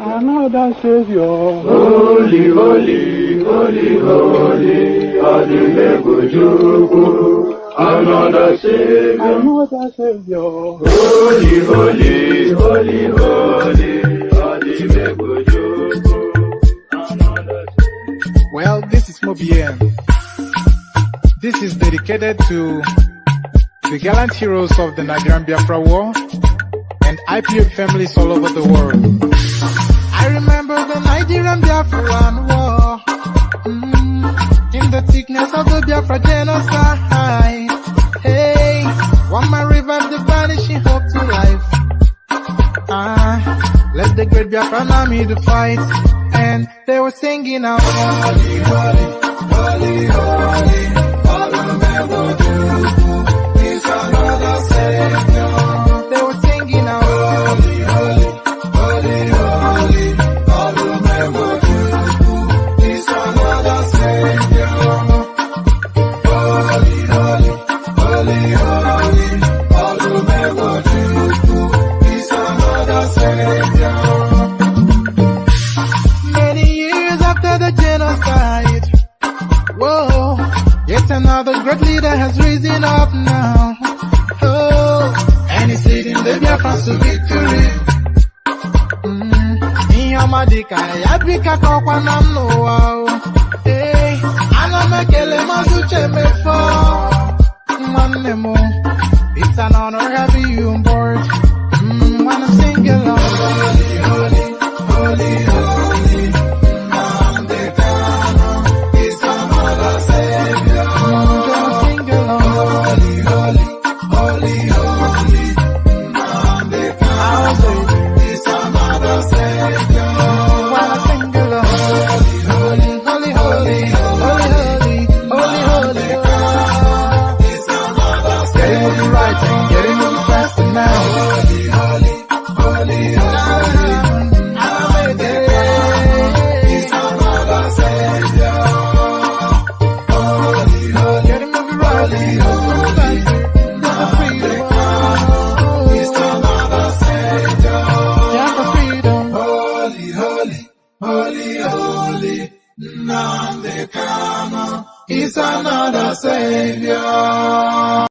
Another Savior. Holy, holy, holy, holy, Adimebujuku. Another Savior. Another Savior. Holy, holy, holy, holy, Adimebujuku. Another Savior. Well, this is Mobien. This is dedicated to the gallant heroes of the Nigerian Biafra War and Ipob families all over the world. I remember the Nigerian Biafran War, in the thickness of the Biafra genocide. Hey, one man revived the vanishing hope to life. Let the great Biafran army to fight, and they were singing out, holy, holy, holy, holy, He's another Savior. They were singing out, holy, holy, holy, holy, He's another Savior. Holy, holy, holy, holy, He's another Savior. Many years after the genocide, whoa, yet another great leader has risen up now. Oh, and he's leading the Biafrans to victory. Yamadika, Yabika Kokwanam Noao. Hey, Anamekele Mazuche Mefo. Manemo, it's an honor having you on board. When I'm singing along, holy, holy, holy, holy, Nnamdi Kanu, it's another Savior. Just sing along, holy, holy, holy, holy, Nnamdi Kanu, it's another Savior. It's another Savior.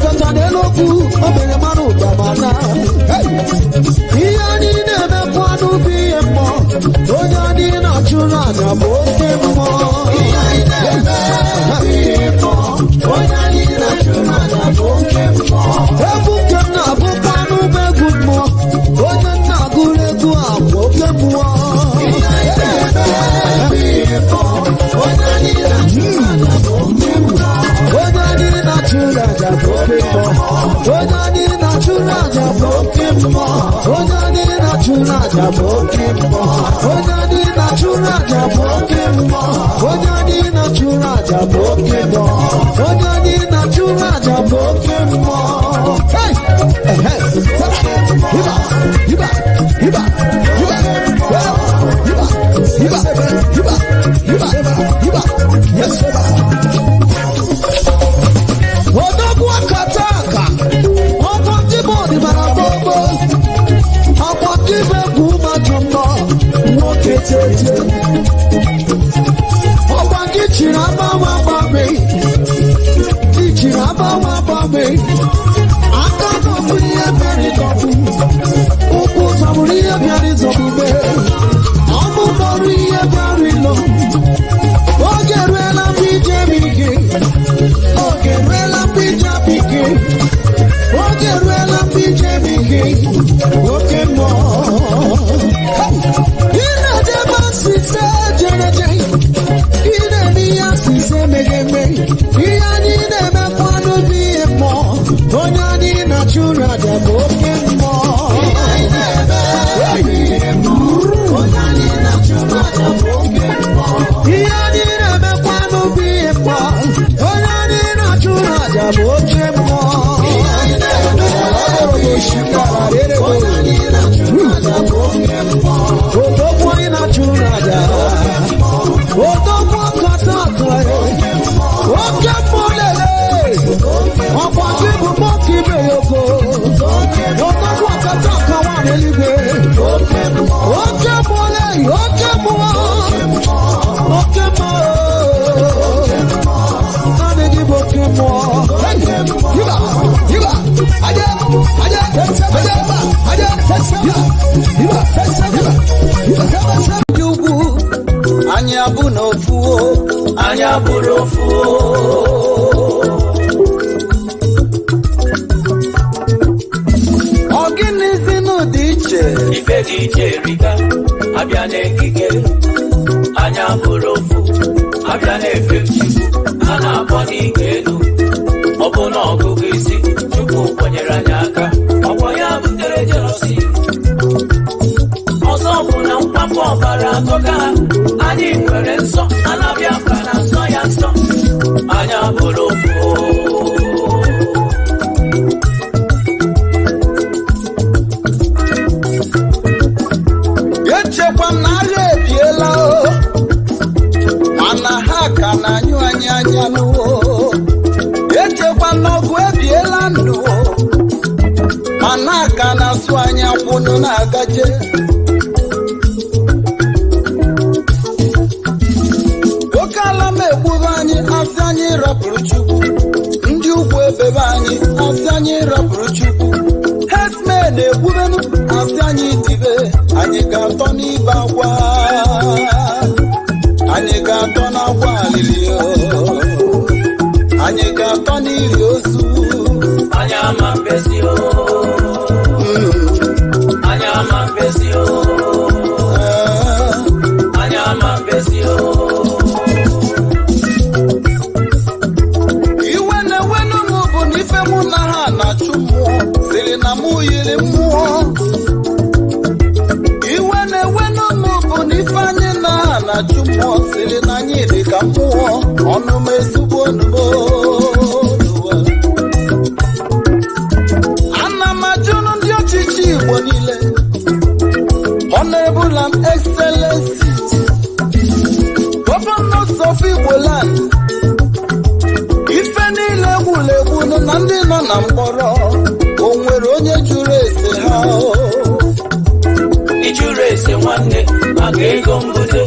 pata n'eloku obere mmanụ ụgbamana ihe anyị na-emekwa n'ubi ihe mmụọ onye anyị na-achụrụ aja bụ oke mmụọ ihe anyị na-eme ihe mmụọ onye anyị na-achụrụ aja bụ oke mmụọ egwu nke m na-abụkwa n'ụgbọ egwu mmụọ onye na-agụrụ egwu a bụ oke mmụọ ihe anyị na-eme ihe mmụọ onye anyị na-achụrụ aja bụ oke mmụọ onye anyị na-achụrụ aja bụ oke mmụọ onye anyị na-achụrụ aja bụ oke mmụọ onye anyị na-achụrụ aja bụ oke mmụọ onye anyị na-achụrụ aja bụ oke mmụọ onye anyị na-achụrụ aja bụ oke mmụọ onye anyị na-achụrụ aja bụ oke mmụọ odogwu akata aka ọkwa ndị bụ ọdịbara gbogbo ọkwa ndị bụ egwu mmadụ mmụọ nwoke tete ọkwa gị chiri agbanwe agbanwe gị chiri agbanwe agbanwe aka nọbụ ihe mere ịzọgbu ụkwụ zọbụrụ ihe bịara ịzọgbube ọnụ nọrụ ihe bịara ilo oge ruela mgbe ije m ike oge ruela mgbe ije m ike oge ruela mgbe ije m ike oke mmụọ ị na-edebe asịse jereje ị na-eme ihe asịse megeme ihe anyị na-emekwa n'obi ihe mmụọ onye anyị na-achụrụ aja bụ oke mmụọ ihe anyị na-eme ihe mmụọ onye anyị na-achụrụ aja bụ oke mmụọ ihe anyị na-emekwa n'obi ihe mmụọ onye anyị na-achụrụ aja bụ oke mmụọ ihe anyị na-eme onye anyị na-achụrụ aja bụ oke mmụọ odogwu anyị na-achụrụ aja odogwu akata aka oke mmụọ lele ọkwa gị bụ mọka ibe ya ogo odogwu akata aka nwaanyị eluigwe oke mmụọ lele oke mmụọ oke mmụọ naanị gị bụ oke mmụọ yiba yiba aja aja aja aja yiba dị ugwu anyị abụ n'ofu anyị abụrụ ofu ọ gịnịzi n'ụdị iche ife dị iche erika abịa n'ekike anyị abụrụ ofu abịa n'efe Chukwu a na-akpọ n'ike elu ọ bụ na ọgụgụ isi Chukwu kwanyere anyị aka ọkwọ ya butere jelosi ọzọ bụ na mkpafọ ọbara atọka ha anyị nwere nsọ ala Biafra na nsọ ya nsọ anyị abụrụ ofu echekwa m na agha ebiela mana ha ka na-anyụ anyị anya n'ụwo echekwa m na ọgụ ebiela ndụ mana ka na-asụ anya kwụnụ na-agaje oke ala m egburu anyị asị anyị rapụrụ Chukwu ndị ugwu ebebe anyị asị anyị rapụrụ Chukwu herdsmen egbubenu asị anyị dibe anyị ga-atọ n'ibe akwa anyị ga-atọ n'akwa alili anyị ga-atọ n'iri ozu anyị ama mbezi anyị ama mbezi anyị ama mbezi iwe na-ewenụ m bụ na ife mụ na ha na-achụ mmụọ siri na mụ yiri mmụọ iwe na-ewenụ m bụ na ife anyị na ha na-achụ mmụọ siri na anyị dị ka mmụọ ọnụ m ezigbo onubo ana m ajụrụ ndị ọchịchị Igbo niile Honorable and Excellency Governors of Igbo land ife niile egwuregwu na ndị nọ na mkpọrọ o nwere onye jụrụ ese ha ijuru ese nwanne maka ego mbute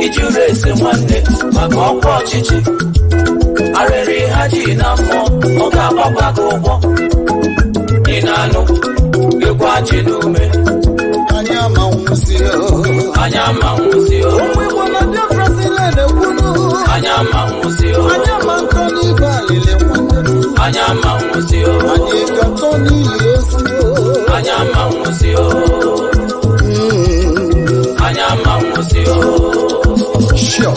ijuru ese nwanne maka ọkwa ọchịchị arịrị ha ji na mmụọ ọ ga-agbakwa gị ụgwọ ị na-anụ ịkwa ji n'ume anyị amanwụzi anyị amanwụzi ụmụ Igbo na Biafra sile na-ekwunu anyị amanwụzi anyị ama nkọ n'igwe alili nwanne anyị amanwụzi anyị ga-atọ n'ili ozi anyị amanwụzi anyị amanwụzi sure.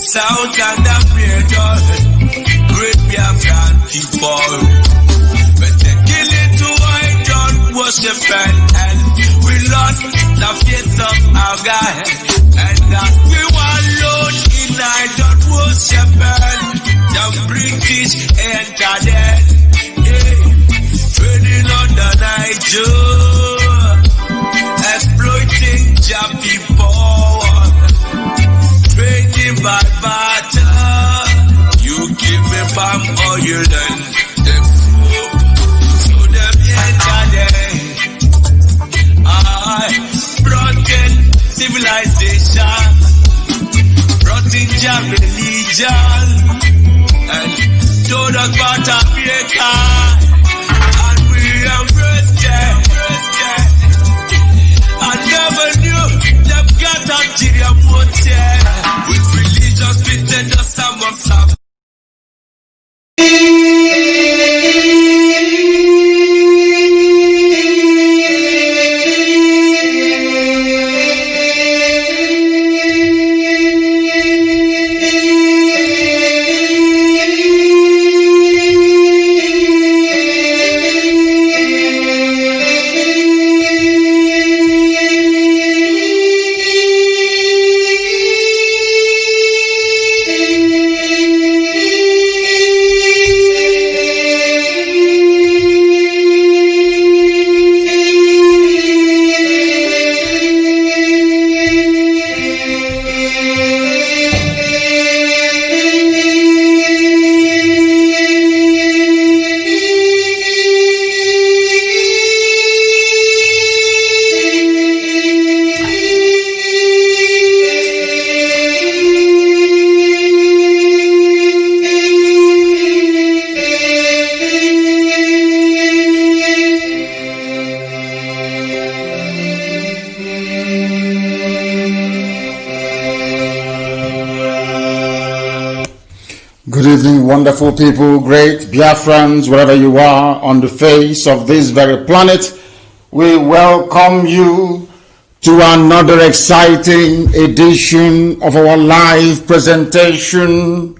South and the great Biafra people. When they kill it to white John worship and we lost the faith of our God. And that we want Lord in night that was shepherd, the British entered it. Trading on the night, exploiting job people, trading by barter. You give me palm oil and the food, so them entered it. I brought in civilization, brought in job religion, and told us about America. I never knew they've got Nigeria with religious pretend of some. Good evening, wonderful people, great Biafrans, wherever you are on the face of this very planet. We welcome you to another exciting edition of our live presentation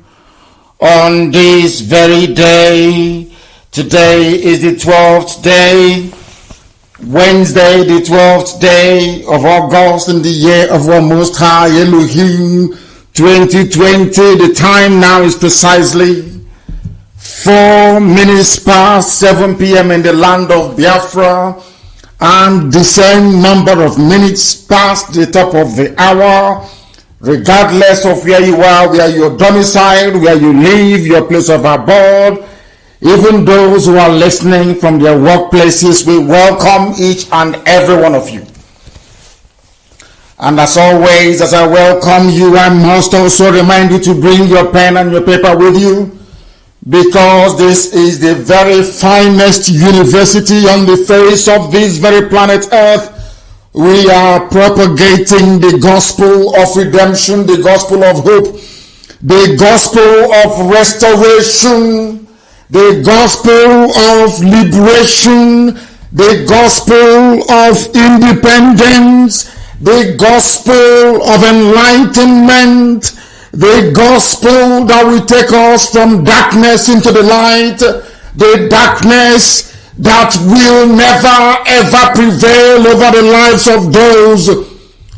on this very day. Today is the 12th day, Wednesday, the 12th day of August in the year of our Most High Elohim 2020. The time now is precisely 4 minutes past 7 p.m. in the land of Biafra, and the same number of minutes past the top of the hour, regardless of where you are, where you're domiciled, where you live, your place of abode. Even those who are listening from their workplaces, we welcome each and every one of you. And as always, as I welcome you, I must also remind you to bring your pen and your paper with you, because this is the very finest university on the face of this very planet Earth. We are propagating the gospel of redemption, the gospel of hope, the gospel of restoration, the gospel of liberation, the gospel of independence, the gospel of enlightenment, the gospel that will take us from darkness into the light, the darkness that will never ever prevail over the lives of those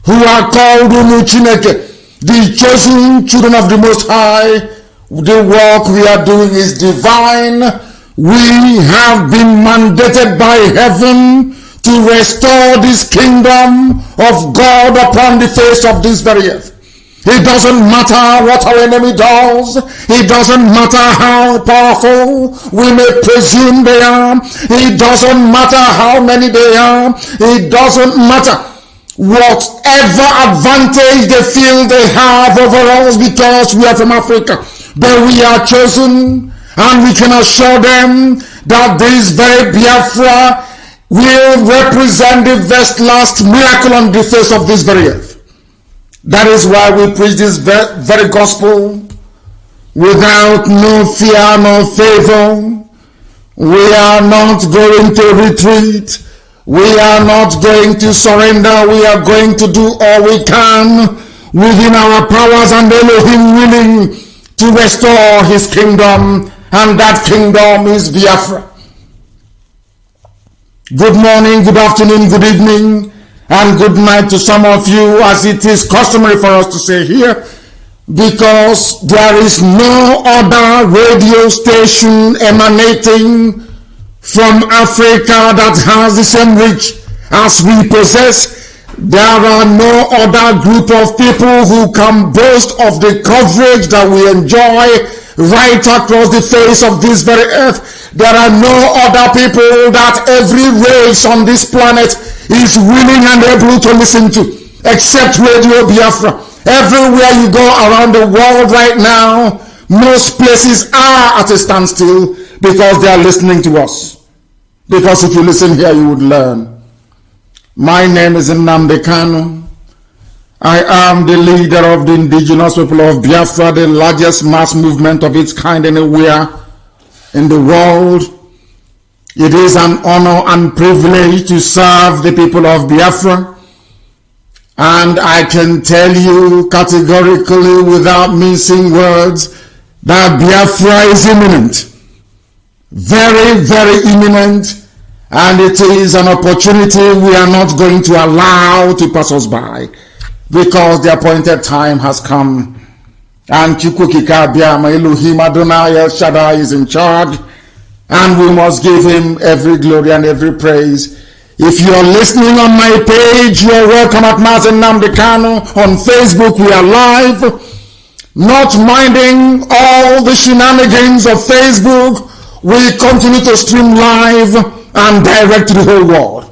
who are called Umuchineke, the chosen children of the Most High. The work we are doing is divine. We have been mandated by heaven to restore this kingdom of God upon the face of this very earth. It doesn't matter what our enemy does. It doesn't matter how powerful we may presume they are. It doesn't matter how many they are. It doesn't matter whatever advantage they feel they have over us because we are from Africa. But we are chosen, and we can assure them that this very Biafra will represent the best last miracle on the face of this very earth. That is why we preach this very gospel without no fear nor favor. We are not going to retreat. We are not going to surrender. We are going to do all we can within our powers and Elohim willing to restore his kingdom, and that kingdom is Biafra. Good morning, good afternoon, good evening, and good night to some of you, as it is customary for us to say here. because there is no other radio station emanating from Africa that has the same reach as we possess. There are no other group of people who can boast of the coverage that we enjoy right across the face of this very earth. There are no other people that every race on this planet is willing and able to listen to except Radio Biafra. Everywhere you go around the world right now, most places are at a standstill because they are listening to us. Because if you listen here, you would learn. My name is Nnamdi Kanu. I am the leader of the indigenous people of Biafra, the largest mass movement of its kind anywhere in the world. It is an honor and privilege to serve the people of Biafra. And I can tell you categorically, without mincing words, that Biafra is imminent. Very, very imminent. And it is an opportunity we are not going to allow to pass us by, because the appointed time has come. And Chukwukika Biama Elohim Adonai El Shaddai is in charge, and we must give him every glory and every praise. If you are listening on my page, you are welcome at Mazi Nnamdi Kanu. On Facebook, we are live. Not minding all the shenanigans of Facebook, we continue to stream live and direct to the whole world.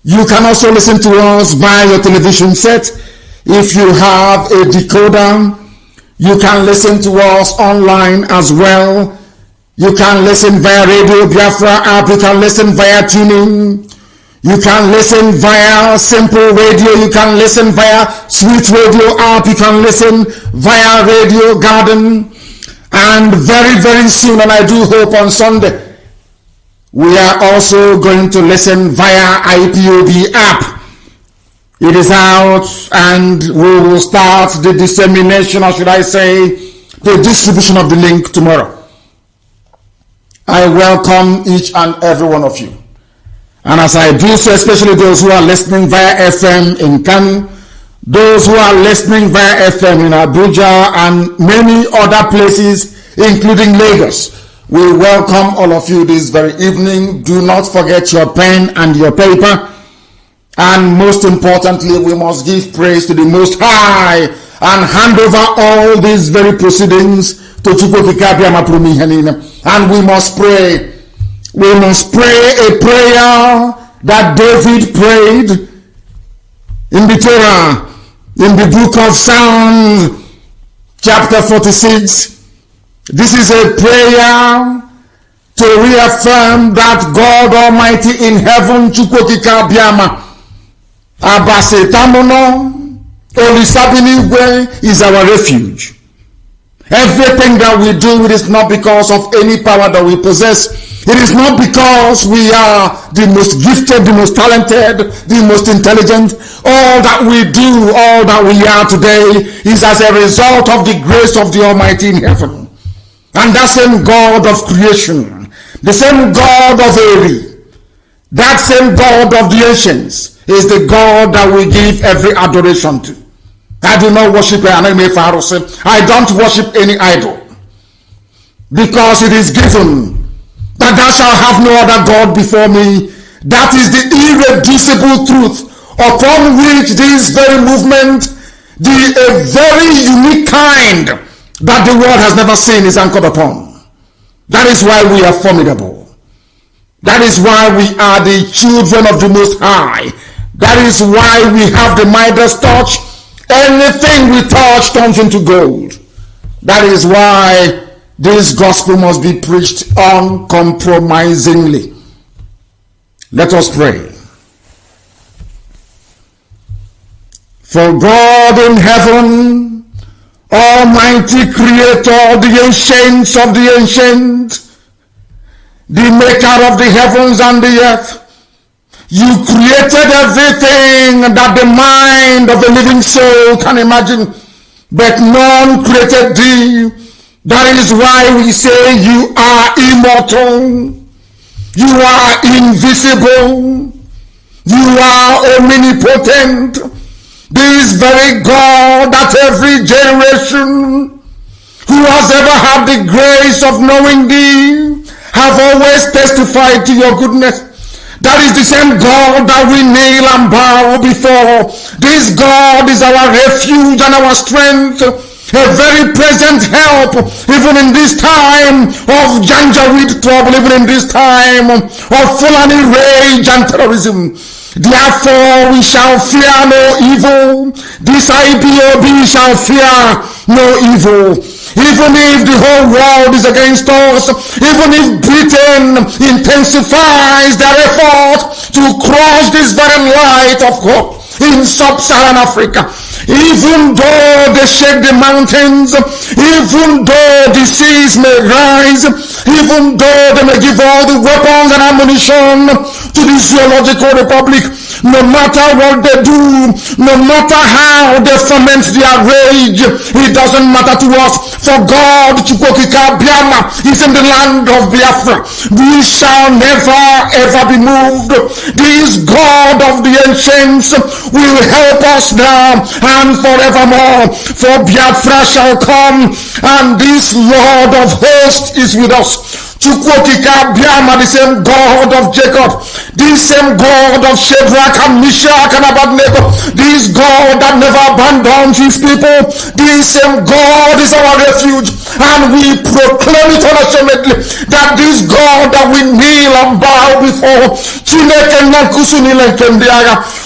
You can also listen to us via your television set. If you have a decoder, you can listen to us online as well. You can listen via Radio Biafra app. You can listen via tuning. You can listen via Simple Radio. You can listen via Sweet Radio app. You can listen via Radio Garden. And very, very soon, and I do hope on Sunday, we are also going to listen via Ipob app. It is out, and we will start the dissemination, or should I say, the distribution of the link tomorrow. I welcome each and every one of you. And as I do so, especially those who are listening via FM in Kanu, those who are listening via FM in Abuja and many other places, including Lagos, we welcome all of you this very evening. Do not forget your pen and your paper. And most importantly, we must give praise to the Most High and hand over all these very proceedings to Chukwukika Biama Prumi Henina. And we must pray. We must pray a prayer that David prayed in the Torah, in the book of Psalms, chapter 46. This is a prayer to reaffirm that God Almighty in heaven, Chukwukika Biama, Abase Tamuno, Olisabinigwe, is our refuge. Everything that we do, it is not because of any power that we possess. It is not because we are the most gifted, the most talented, the most intelligent. All that we do, all that we are today is as a result of the grace of the Almighty in heaven. And that same God of creation, the same God of Eri, that same God of the ancients is the God that we give every adoration to. I do not worship an enemy. I don't worship any idol, because it is given that thou shalt have no other God before me. That is the irreducible truth upon which this very movement, a very unique kind that the world has never seen, is anchored upon. That is why we are formidable. That is why we are the children of the Most High. That is why we have the Midas touch. Anything we touch turns into gold. That is why this gospel must be preached uncompromisingly. Let us pray. For God in heaven, Almighty Creator, the ancients of the ancient, the maker of the heavens and the earth, you created everything that the mind of the living soul can imagine, but none created thee. That is why we say you are immortal, you are invisible, you are omnipotent, This very God that every generation who has ever had the grace of knowing thee have always testified to your goodness. That is the same God that we kneel and bow before. This God is our refuge and our strength, a very present help even in this time of Janjaweed trouble, even in this time of Fulani rage and terrorism. Therefore we shall fear no evil. This Ipob shall fear no evil. Even if the whole world is against us, even if Britain intensifies their effort to crush this very light of hope in sub-Saharan Africa, even though they shake the mountains, even though the seas may rise, even though they may give all the weapons and ammunition to the Zoological Republic, no matter what they do, no matter how they foment their rage, it doesn't matter to us. For God, Chukwokika Biama, is in the land of Biafra. We shall never ever be moved. This God of the ancients will help us now and forevermore. For Biafra shall come, and this Lord of hosts is with us. Chukwokika Biama, the same God of Jacob, this same God of Shadrach and Meshach and Abednego, this God that never abandons his people, this same God is our refuge, and we proclaim it unashamedly that this God that we kneel and bow before,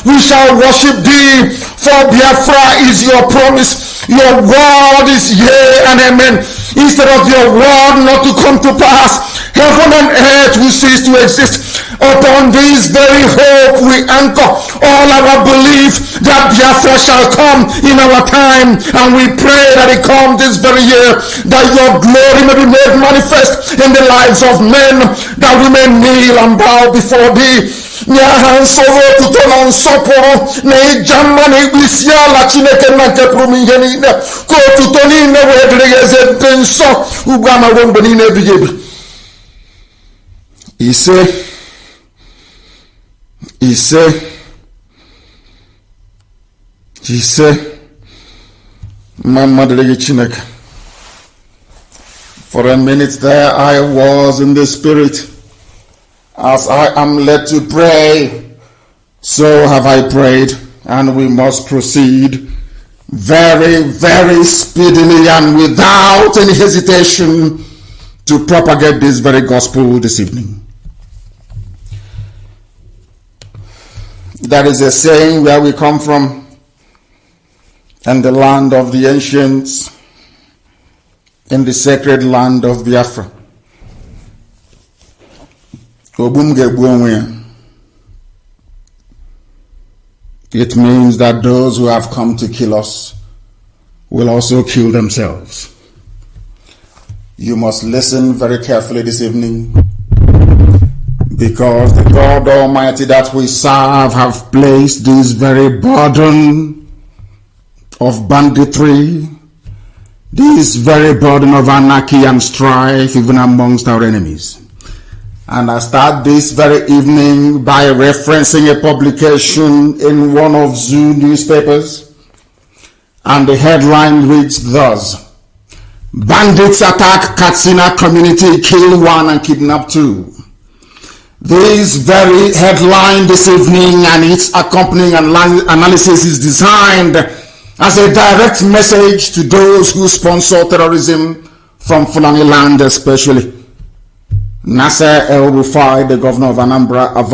we shall worship thee, for Biafra is your promise. Your word is yea and amen. Instead of your word not to come to pass, heaven and earth will cease to exist. Upon this very hope we anchor all our belief that Biafra shall come in our time, and we pray that it come this very year, that your glory may be made manifest in the lives of men, that we may kneel and bow before thee. Nyahansoro tutono nsoporo na ijama na ibisiala Chineke na kepuru ihe niile ko tuto niile wedregeze penso ugama wombe niile bigebi. Ise Mama Delege Chineke. For a minute there I was in the spirit. As I am led to pray, so have I prayed, and we must proceed very, very speedily and without any hesitation to propagate this very gospel this evening. That is a saying where we come from, and the land of the ancients, in the sacred land of Biafra. It means that those who have come to kill us will also kill themselves. You must listen very carefully this evening, because the God Almighty that we serve have placed this very burden of banditry, this very burden of anarchy and strife even amongst our enemies. And I start this very evening by referencing a publication in one of Zoo newspapers. And the headline reads thus: Bandits attack Katsina community, kill one and kidnap two. This very headline this evening and its accompanying analysis is designed as a direct message to those who sponsor terrorism from Fulani land especially. Nasser El-Rufai, the governor of Anambra, of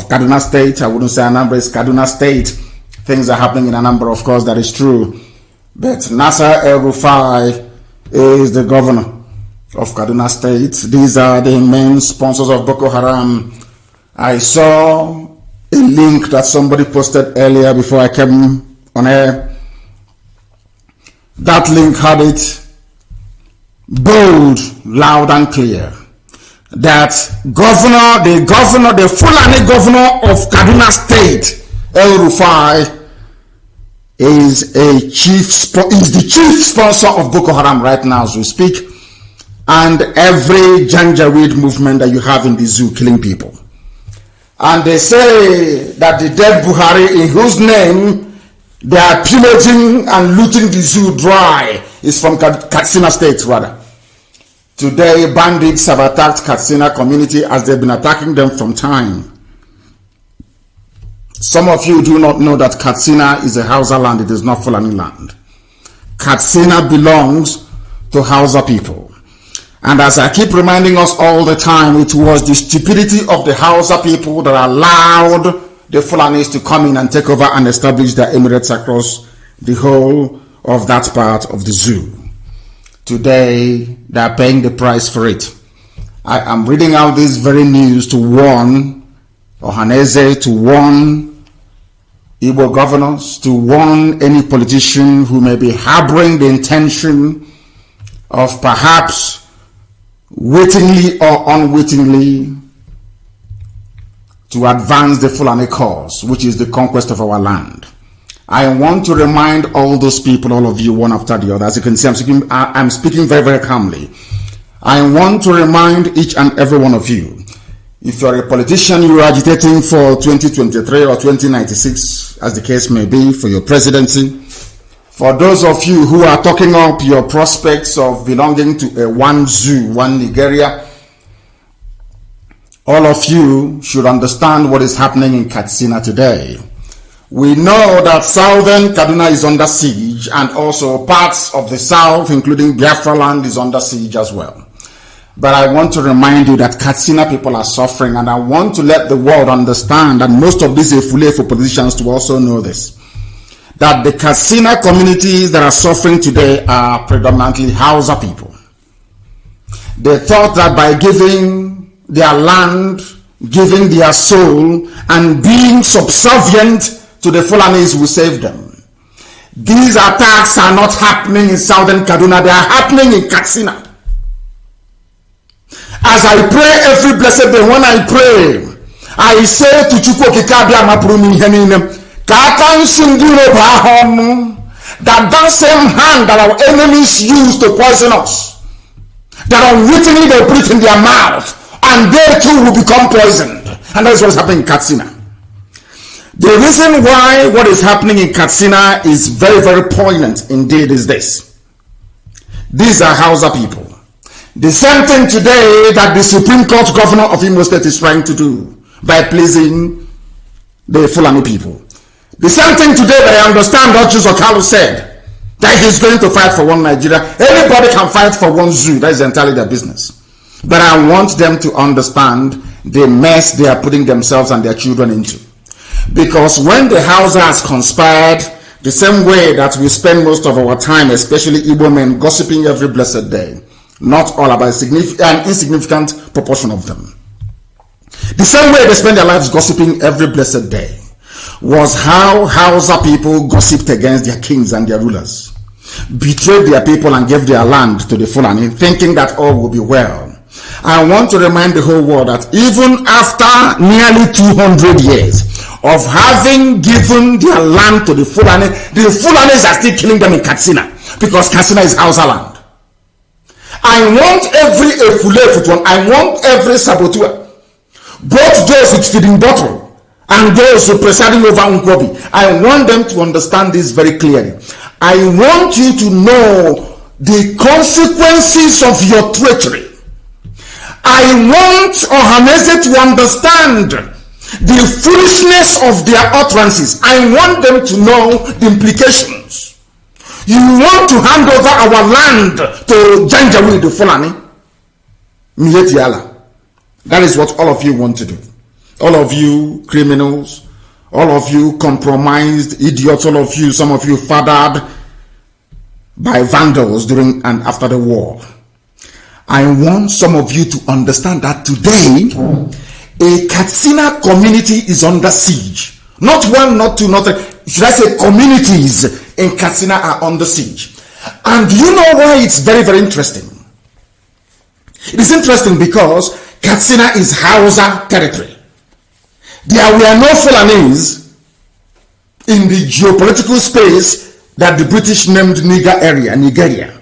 Kaduna State. I wouldn't say Anambra is Kaduna State. Things are happening in Anambra, of course, that is true. But Nasser El-Rufai is the governor of Kaduna State. These are the main sponsors of Boko Haram. I saw a link that somebody posted earlier before I came on air. That link had it bold, loud and clear, that the Fulani governor of Kaduna State, El-Rufai, is the chief sponsor of Boko Haram right now as we speak, and every Janjaweed movement that you have in the zoo killing people. And they say that the dead Buhari, in whose name They are pillaging and looting the zoo dry. It's from Katsina State, rather. Today, bandits have attacked Katsina community as they've been attacking them from time. Some of you do not know that Katsina is a Hausa land. It is not Fulani land. Katsina belongs to Hausa people. And as I keep reminding us all the time, it was the stupidity of the Hausa people that allowed the Fulanis to come in and take over and establish their emirates across the whole of that part of the zoo. Today, they are paying the price for it. I am reading out this very news to warn Ohaneze, to warn Igbo governors, to warn any politician who may be harboring the intention of perhaps wittingly or unwittingly to advance the Fulani cause, which is the conquest of our land. I want to remind all those people, all of you, one after the other. As you can see, I'm speaking very, very calmly. I want to remind each and every one of you, if you're a politician, you are agitating for 2023 or 2096, as the case may be, for your presidency. For those of you who are talking up your prospects of belonging to a one zoo, one Nigeria, all of you should understand what is happening in Katsina today. We know that southern Kaduna is under siege, and also parts of the south, including Biafra land, is under siege as well. But I want to remind you that Katsina people are suffering, and I want to let the world understand, and most of these Efule for politicians to also know this, that the Katsina communities that are suffering today are predominantly Hausa people. They thought that by giving their land, giving their soul, and being subservient to the Fulanis will save them. These attacks are not happening in southern Kaduna, they are happening in Katsina. As I pray every blessed day, when I pray, I say to Chukwu Kikabia Mapurumi Heninem, that same hand that our enemies use to poison us, that unwittingly they put it in their mouth, and they too will become poisoned. And that's what's happening in Katsina. The reason why what is happening in Katsina is very, very poignant indeed is this. These are Hausa people. The same thing today that the Supreme Court governor of Imo State is trying to do by pleasing the Fulani people. The same thing today that I understand what Okalu said, that he's going to fight for one Nigeria. Anybody can fight for one zoo. That is entirely their business. But I want them to understand the mess they are putting themselves and their children into. Because when the Hausa has conspired, the same way that we spend most of our time, especially Igbo men, gossiping every blessed day, not all about an insignificant proportion of them. The same way they spend their lives gossiping every blessed day was how Hausa people gossiped against their kings and their rulers, betrayed their people and gave their land to the Fulani, thinking that all will be well. I want to remind the whole world that even after nearly 200 years of having given their land to the Fulanis are still killing them in Katsina, because Katsina is Hausa land. I want every Efule, I want every saboteur, both those with feeding bottle and those who presiding over Nkwobi, I want them to understand this very clearly. I want you to know the consequences of your treachery. I want Ohaneze to understand the foolishness of their utterances. I want them to know the implications. You want to hand over our land to Janjaweed the Fulani? Miyetiala. That is what all of you want to do. All of you criminals, all of you compromised idiots, all of you, some of you fathered by vandals during and after the war. I want some of you to understand that today, a Katsina community is under siege. Not one, not two, not three. Should I say communities in Katsina are under siege. And do you know why it's very, very interesting? It is interesting because Katsina is Hausa territory. There were no Fulanis in the geopolitical space that the British named Nigeria,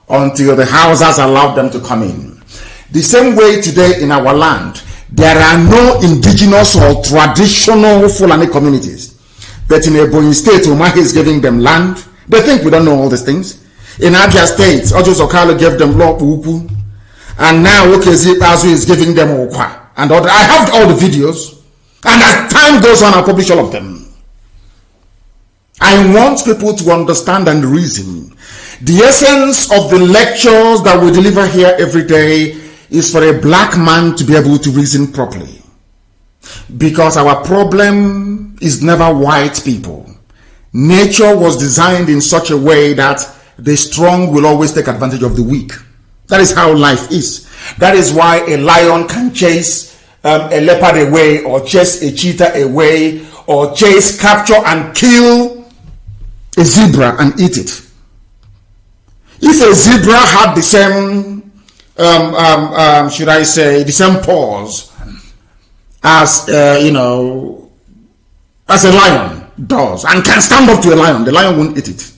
until the Hausas allowed them to come in. The same way today in our land, there are no indigenous or traditional Fulani communities. But in Ebonyi State, Umahi is giving them land. They think we don't know all these things. In Abia State, Ojos Okalo gave them law Upu. And now Okezi Azu is giving them Okwa. And I have all the videos. And as time goes on, I'll publish all of them. I want people to understand and reason. The essence of the lectures that we deliver here every day is for a black man to be able to reason properly. Because our problem is never white people. Nature was designed in such a way that the strong will always take advantage of the weak. That is how life is. That is why a lion can chase a leopard away, or chase a cheetah away, or chase, capture and kill a zebra and eat it. If a zebra had the same, should I say, the same paws as, as a lion does, and can stand up to a lion, the lion won't eat it.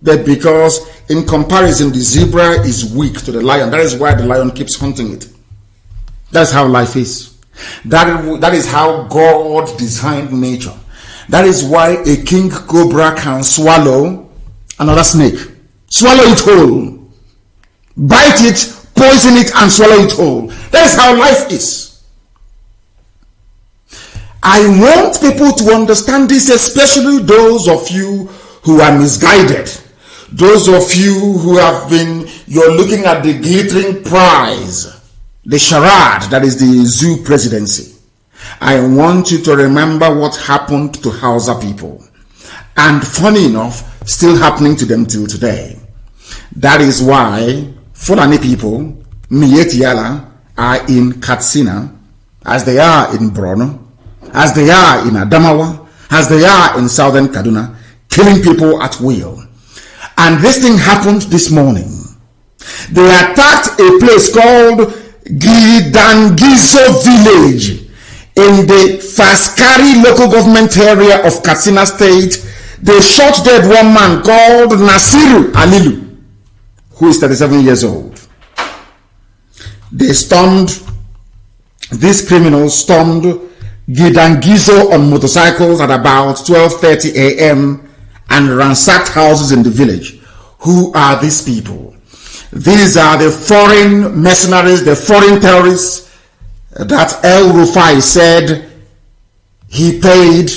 But because in comparison, the zebra is weak to the lion, that is why the lion keeps hunting it. That's how life is. That is how God designed nature. That is why a king cobra can swallow another snake. Swallow it whole. Bite it, poison it, and swallow it whole. That is how life is. I want people to understand this, especially those of you who are misguided. Those of you who you're looking at the glittering prize, the charade that is the zoo presidency. I want you to remember what happened to Hausa people. And funny enough, still happening to them till today. That is why Fulani people, Mietiala, are in Katsina, as they are in Borno, as they are in Adamawa, as they are in southern Kaduna, killing people at will. And this thing happened this morning. They attacked a place called Gidangizo village in the Faskari local government area of Katsina State. They shot dead one man called Nasiru Alilu, who is 37 years old. These criminals stormed Gidangizo on motorcycles at about 12:30 a.m. and ransacked houses in the village. Who are these people? These are the foreign mercenaries, the foreign terrorists that El Rufai said he paid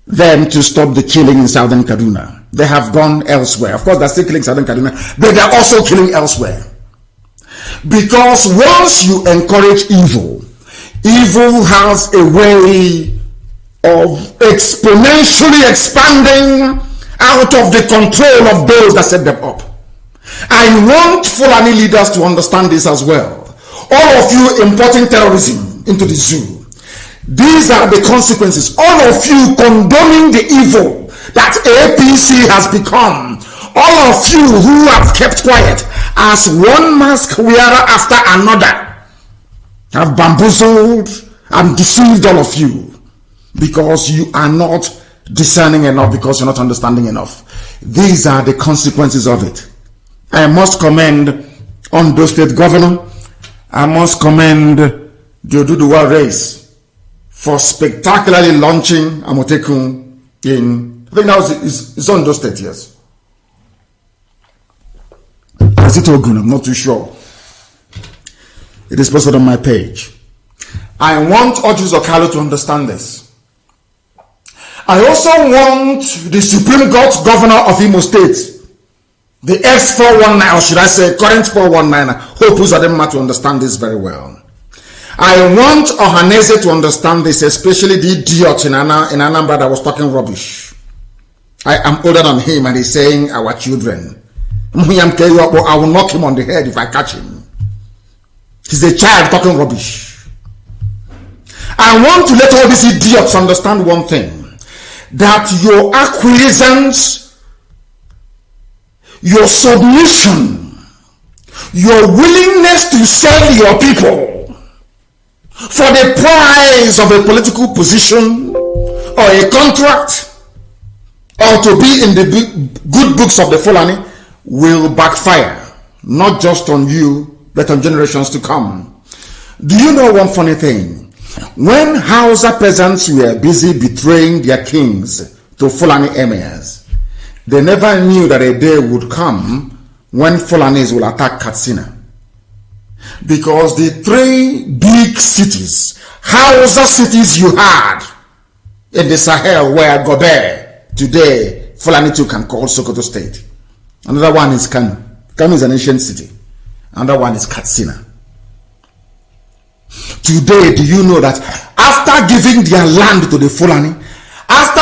them to stop the killing in southern Kaduna. They have gone elsewhere. Of course, they're still killing southern Kaduna, but they're also killing elsewhere. Because once you encourage evil, evil has a way of exponentially expanding out of the control of those that set them up. I want Fulani leaders to understand this as well. All of you importing terrorism into the zoo. These are the consequences. All of you condoning the evil that APC has become. All of you who have kept quiet as one mask wearer after another have bamboozled and deceived all of you because you are not discerning enough, because you're not understanding enough. These are the consequences of it. I must commend Ondo State Governor. I must commend the Oduduwa race for spectacularly launching Amotekun in, I think now it's Ondo State, yes. Is it Ogun? I'm not too sure. It is posted on my page. I want Ojus Okalo to understand this. I also want the Supreme Court Governor of Imo State, the ex-419, or should I say current 419, Hope Uzodinma, to understand this very well. I want Ohaneze to understand this, especially the idiot in Anambra that was talking rubbish. I am older than him and he's saying our children. I will knock him on the head if I catch him. He's a child talking rubbish. I want to let all these idiots understand one thing. That your acquiescence, your submission, your willingness to sell your people for the price of a political position or a contract or to be in the good books of the Fulani will backfire, not just on you, but on generations to come. Do you know one funny thing? When Hausa peasants were busy betraying their kings to Fulani emirs. They never knew that a day would come when Fulanis will attack Katsina. Because the three big cities, Hausa cities you had in the Sahel where Gobe, today Fulani too can call Sokoto State. Another one is Kanu. Kanu is an ancient city. Another one is Katsina. Today, do you know that after giving their land to the Fulani, after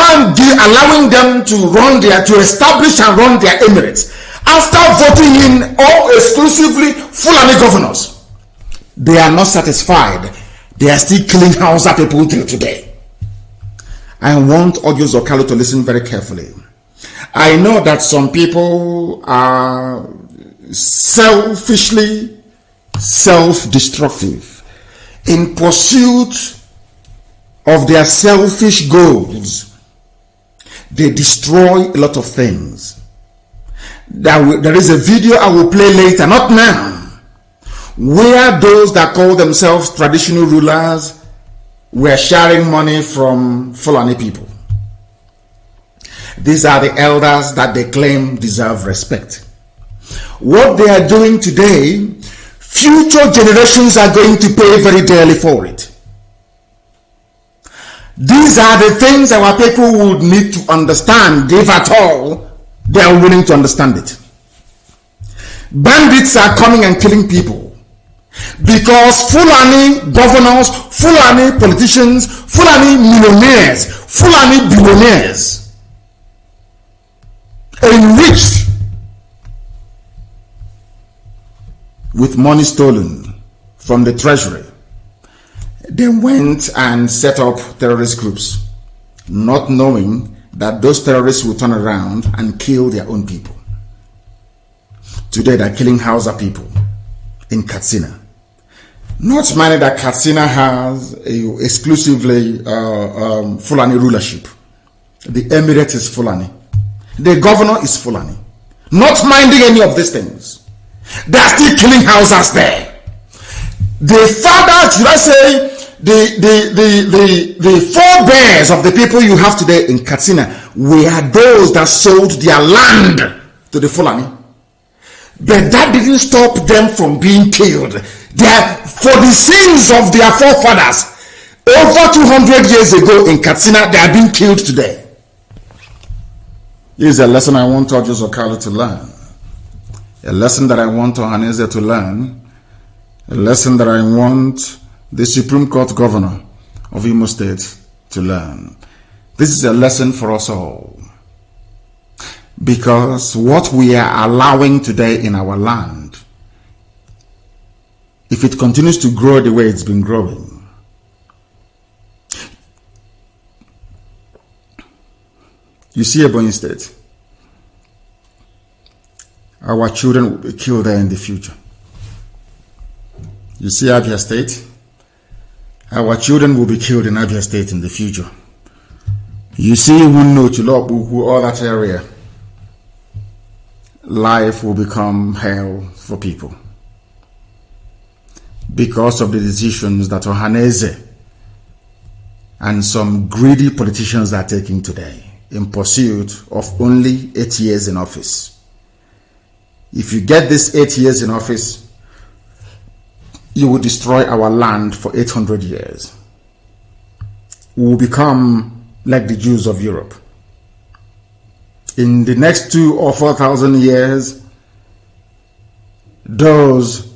allowing them to establish and run their emirates, after voting in all exclusively Fulani governors, they are not satisfied. They are still killing Hausa people till today. I want Audio Zokalo to listen very carefully. I know that some people are selfishly self-destructive in pursuit of their selfish goals. They destroy a lot of things. There is a video I will play later, not now, where those that call themselves traditional rulers were sharing money from Fulani people. These are the elders that they claim deserve respect. What they are doing today, future generations are going to pay very dearly for it. These are the things our people would need to understand, if at all they are willing to understand it. Bandits are coming and killing people because Fulani governors, Fulani politicians, Fulani millionaires, Fulani billionaires, enriched with money stolen from the treasury, they went and set up terrorist groups, not knowing that those terrorists will turn around and kill their own people. Today they're killing Hausa people in Katsina. Not minding that Katsina has exclusively Fulani rulership. The emirate is Fulani. The governor is Fulani. Not minding any of these things. They're still killing Hausas there. The father, should I say, the forebears of the people you have today in Katsina were those that sold their land to the Fulani. But that didn't stop them from being killed. For the sins of their forefathers, over 200 years ago in Katsina, they are being killed today. Here's a lesson I want Audio Zokalo to learn. A lesson that I want Ohaneze to learn. A lesson that I want the Supreme Court Governor of Imo State to learn. This is a lesson for us all. Because what we are allowing today in our land, if it continues to grow the way it's been growing, you see Ebonyi State, our children will be killed there in the future. You see Abia State, our children will be killed in Abia State in the future. You see Wunno, Chilobuku, all that area, life will become hell for people because of the decisions that Ohaneze and some greedy politicians are taking today in pursuit of only 8 years in office. If you get this 8 years in office, you will destroy our land for 800 years. We will become like the Jews of Europe. In the next 2,000 or 4,000 years, those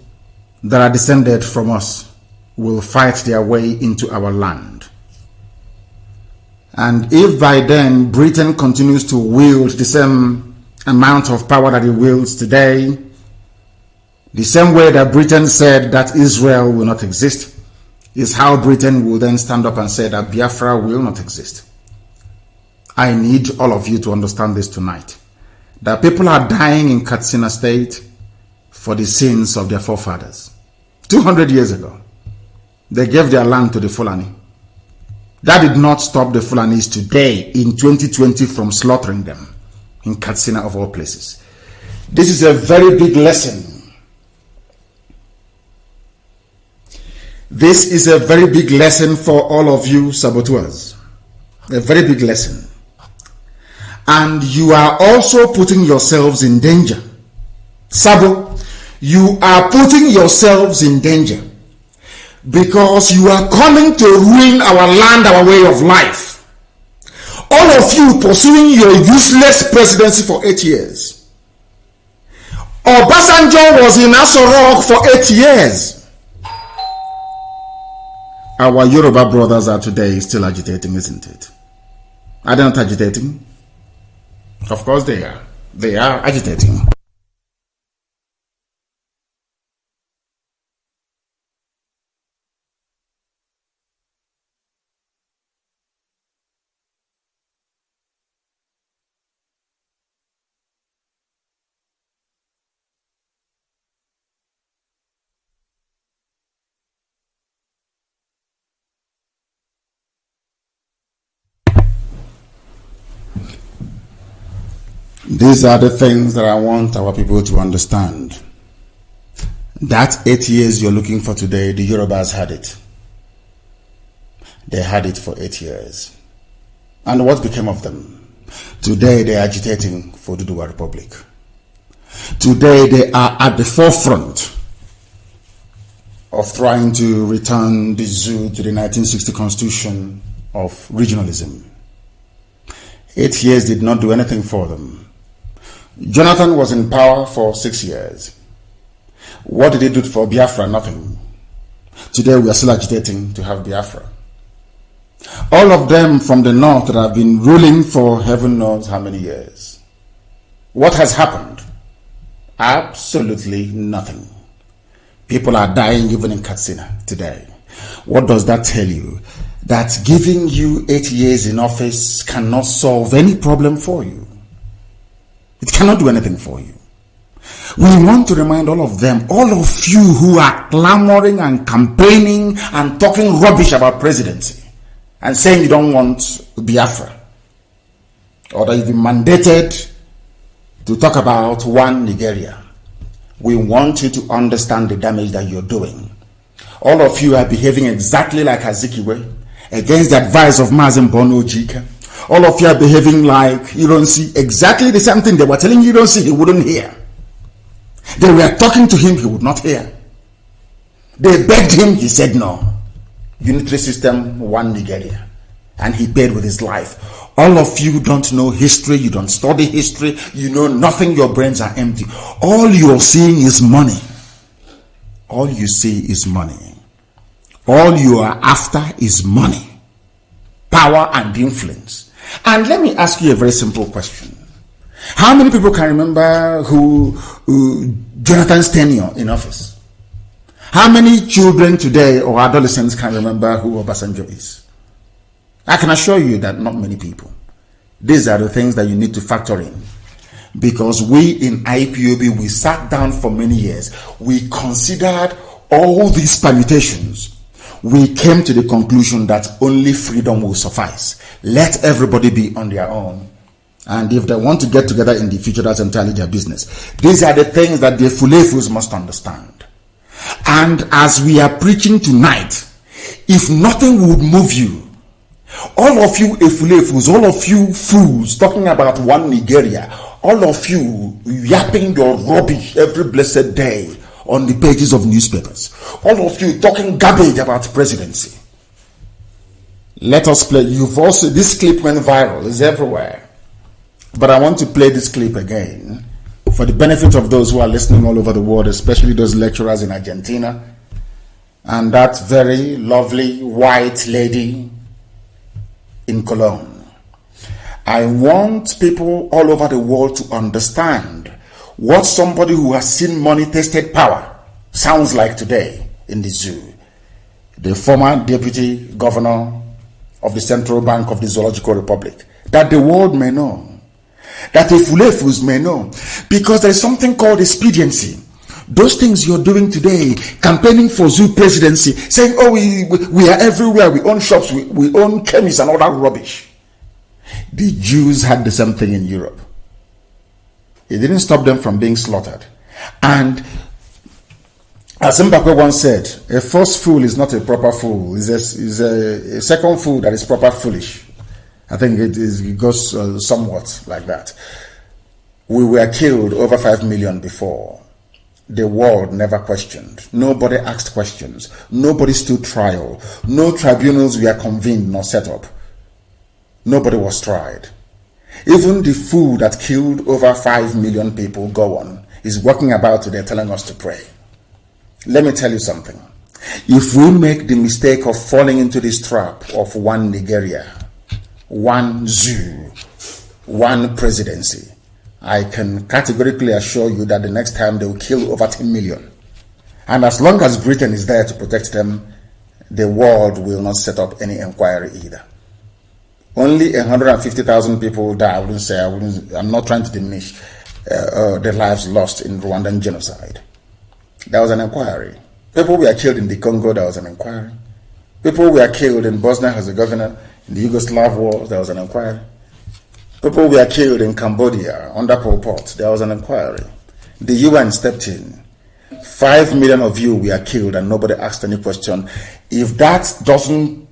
that are descended from us will fight their way into our land. And if by then Britain continues to wield the same amount of power that it wields today, the same way that Britain said that Israel will not exist, is how Britain will then stand up and say that Biafra will not exist. I need all of you to understand this tonight. That people are dying in Katsina State for the sins of their forefathers. 200 years ago, they gave their land to the Fulani. That did not stop the Fulanis today in 2020 from slaughtering them in Katsina of all places. This is a very big lesson. This is a very big lesson for all of you saboteurs. A very big lesson. and you are also putting yourselves in danger. Sabo, you are putting yourselves in danger because you are coming to ruin our land, our way of life. All of you pursuing your useless presidency for 8 years. Obasanjo was in Aso Rock for 8 years. Our Yoruba brothers are today still agitating, isn't it? Are they not agitating? Of course they are. They are agitating. These are the things that I want our people to understand. That 8 years you're looking for today, the Yorubas had it. They had it for 8 years. And what became of them? Today they are agitating for the Duwa Republic. Today they are at the forefront of trying to return the zoo to the 1960 constitution of regionalism. 8 years did not do anything for them. Jonathan was in power for 6 years. What did he do for Biafra? Nothing. Today we are still agitating to have Biafra. All of them from the north that have been ruling for heaven knows how many years. What has happened? Absolutely nothing. People are dying even in Katsina today. What does that tell you? That giving you 8 years in office cannot solve any problem for you. It cannot do anything for you. We want to remind all of them, all of you who are clamoring and campaigning and talking rubbish about presidency and saying you don't want Biafra, or that you've been mandated to talk about one Nigeria. We want you to understand the damage that you're doing. All of you are behaving exactly like Azikiwe against the advice of Mazi Nnamdi Kanu. All of you are behaving like you don't see exactly the same thing they were telling you don't see, he wouldn't hear. They were talking to him, he would not hear. They begged him, he said no. Unitary system, one Nigeria. And he paid with his life. All of you don't know history, you don't study history, you know nothing, your brains are empty. All you're seeing is money. All you see is money. All you are after is money, power and influence. And let me ask you a very simple question. How many people can remember who Jonathan's tenure in office? How many children today or adolescents can remember who Obasanjo is? I can assure you that not many people. These are the things that you need to factor in. Because we in IPOB, we sat down for many years. We considered all these permutations. We came to the conclusion that only freedom will suffice. Let everybody be on their own. And if they want to get together in the future, that's entirely their business. These are the things that the Fulefus must understand. And as we are preaching tonight, if nothing would move you, all of you Fulefus, all of you fools talking about one Nigeria, all of you yapping your rubbish every blessed day on the pages of newspapers, all of you talking garbage about presidency. Let us play. You've also, this clip went viral, it's everywhere. But I want to play this clip again for the benefit of those who are listening all over the world, especially those lecturers in Argentina and that very lovely white lady in Cologne. I want people all over the world to understand what somebody who has seen money tasted power sounds like today in the zoo. The former deputy governor of the Central Bank of the Zoological Republic, that the world may know, that the Fulefus may know, because there is something called expediency. Those things you're doing today, campaigning for zoo presidency, saying, oh, we are everywhere, we own shops, we own chemists and all that rubbish. The Jews had the same thing in Europe. It didn't stop them from being slaughtered. And as Mbakwe once said, a first fool is not a proper fool. Is a second fool that is proper foolish. I think it goes somewhat like that. We were killed over 5 million before. The world never questioned. Nobody asked questions. Nobody stood trial. No tribunals were convened nor set up. Nobody was tried. Even the fool that killed over 5 million people, go on, is walking about today telling us to pray. Let me tell you something. If we make the mistake of falling into this trap of one Nigeria, one zoo, one presidency, I can categorically assure you that the next time they will kill over 10 million. And as long as Britain is there to protect them, the world will not set up any inquiry either. Only 150,000 people die. I'm not trying to diminish the lives lost in Rwandan genocide. There was an inquiry. People were killed in the Congo, there was an inquiry. People were killed in Bosnia-Herzegovina, in the Yugoslav wars, there was an inquiry. People were killed in Cambodia under Pol Pot, there was an inquiry. The UN stepped in. 5 million of you were killed and nobody asked any question. If that doesn't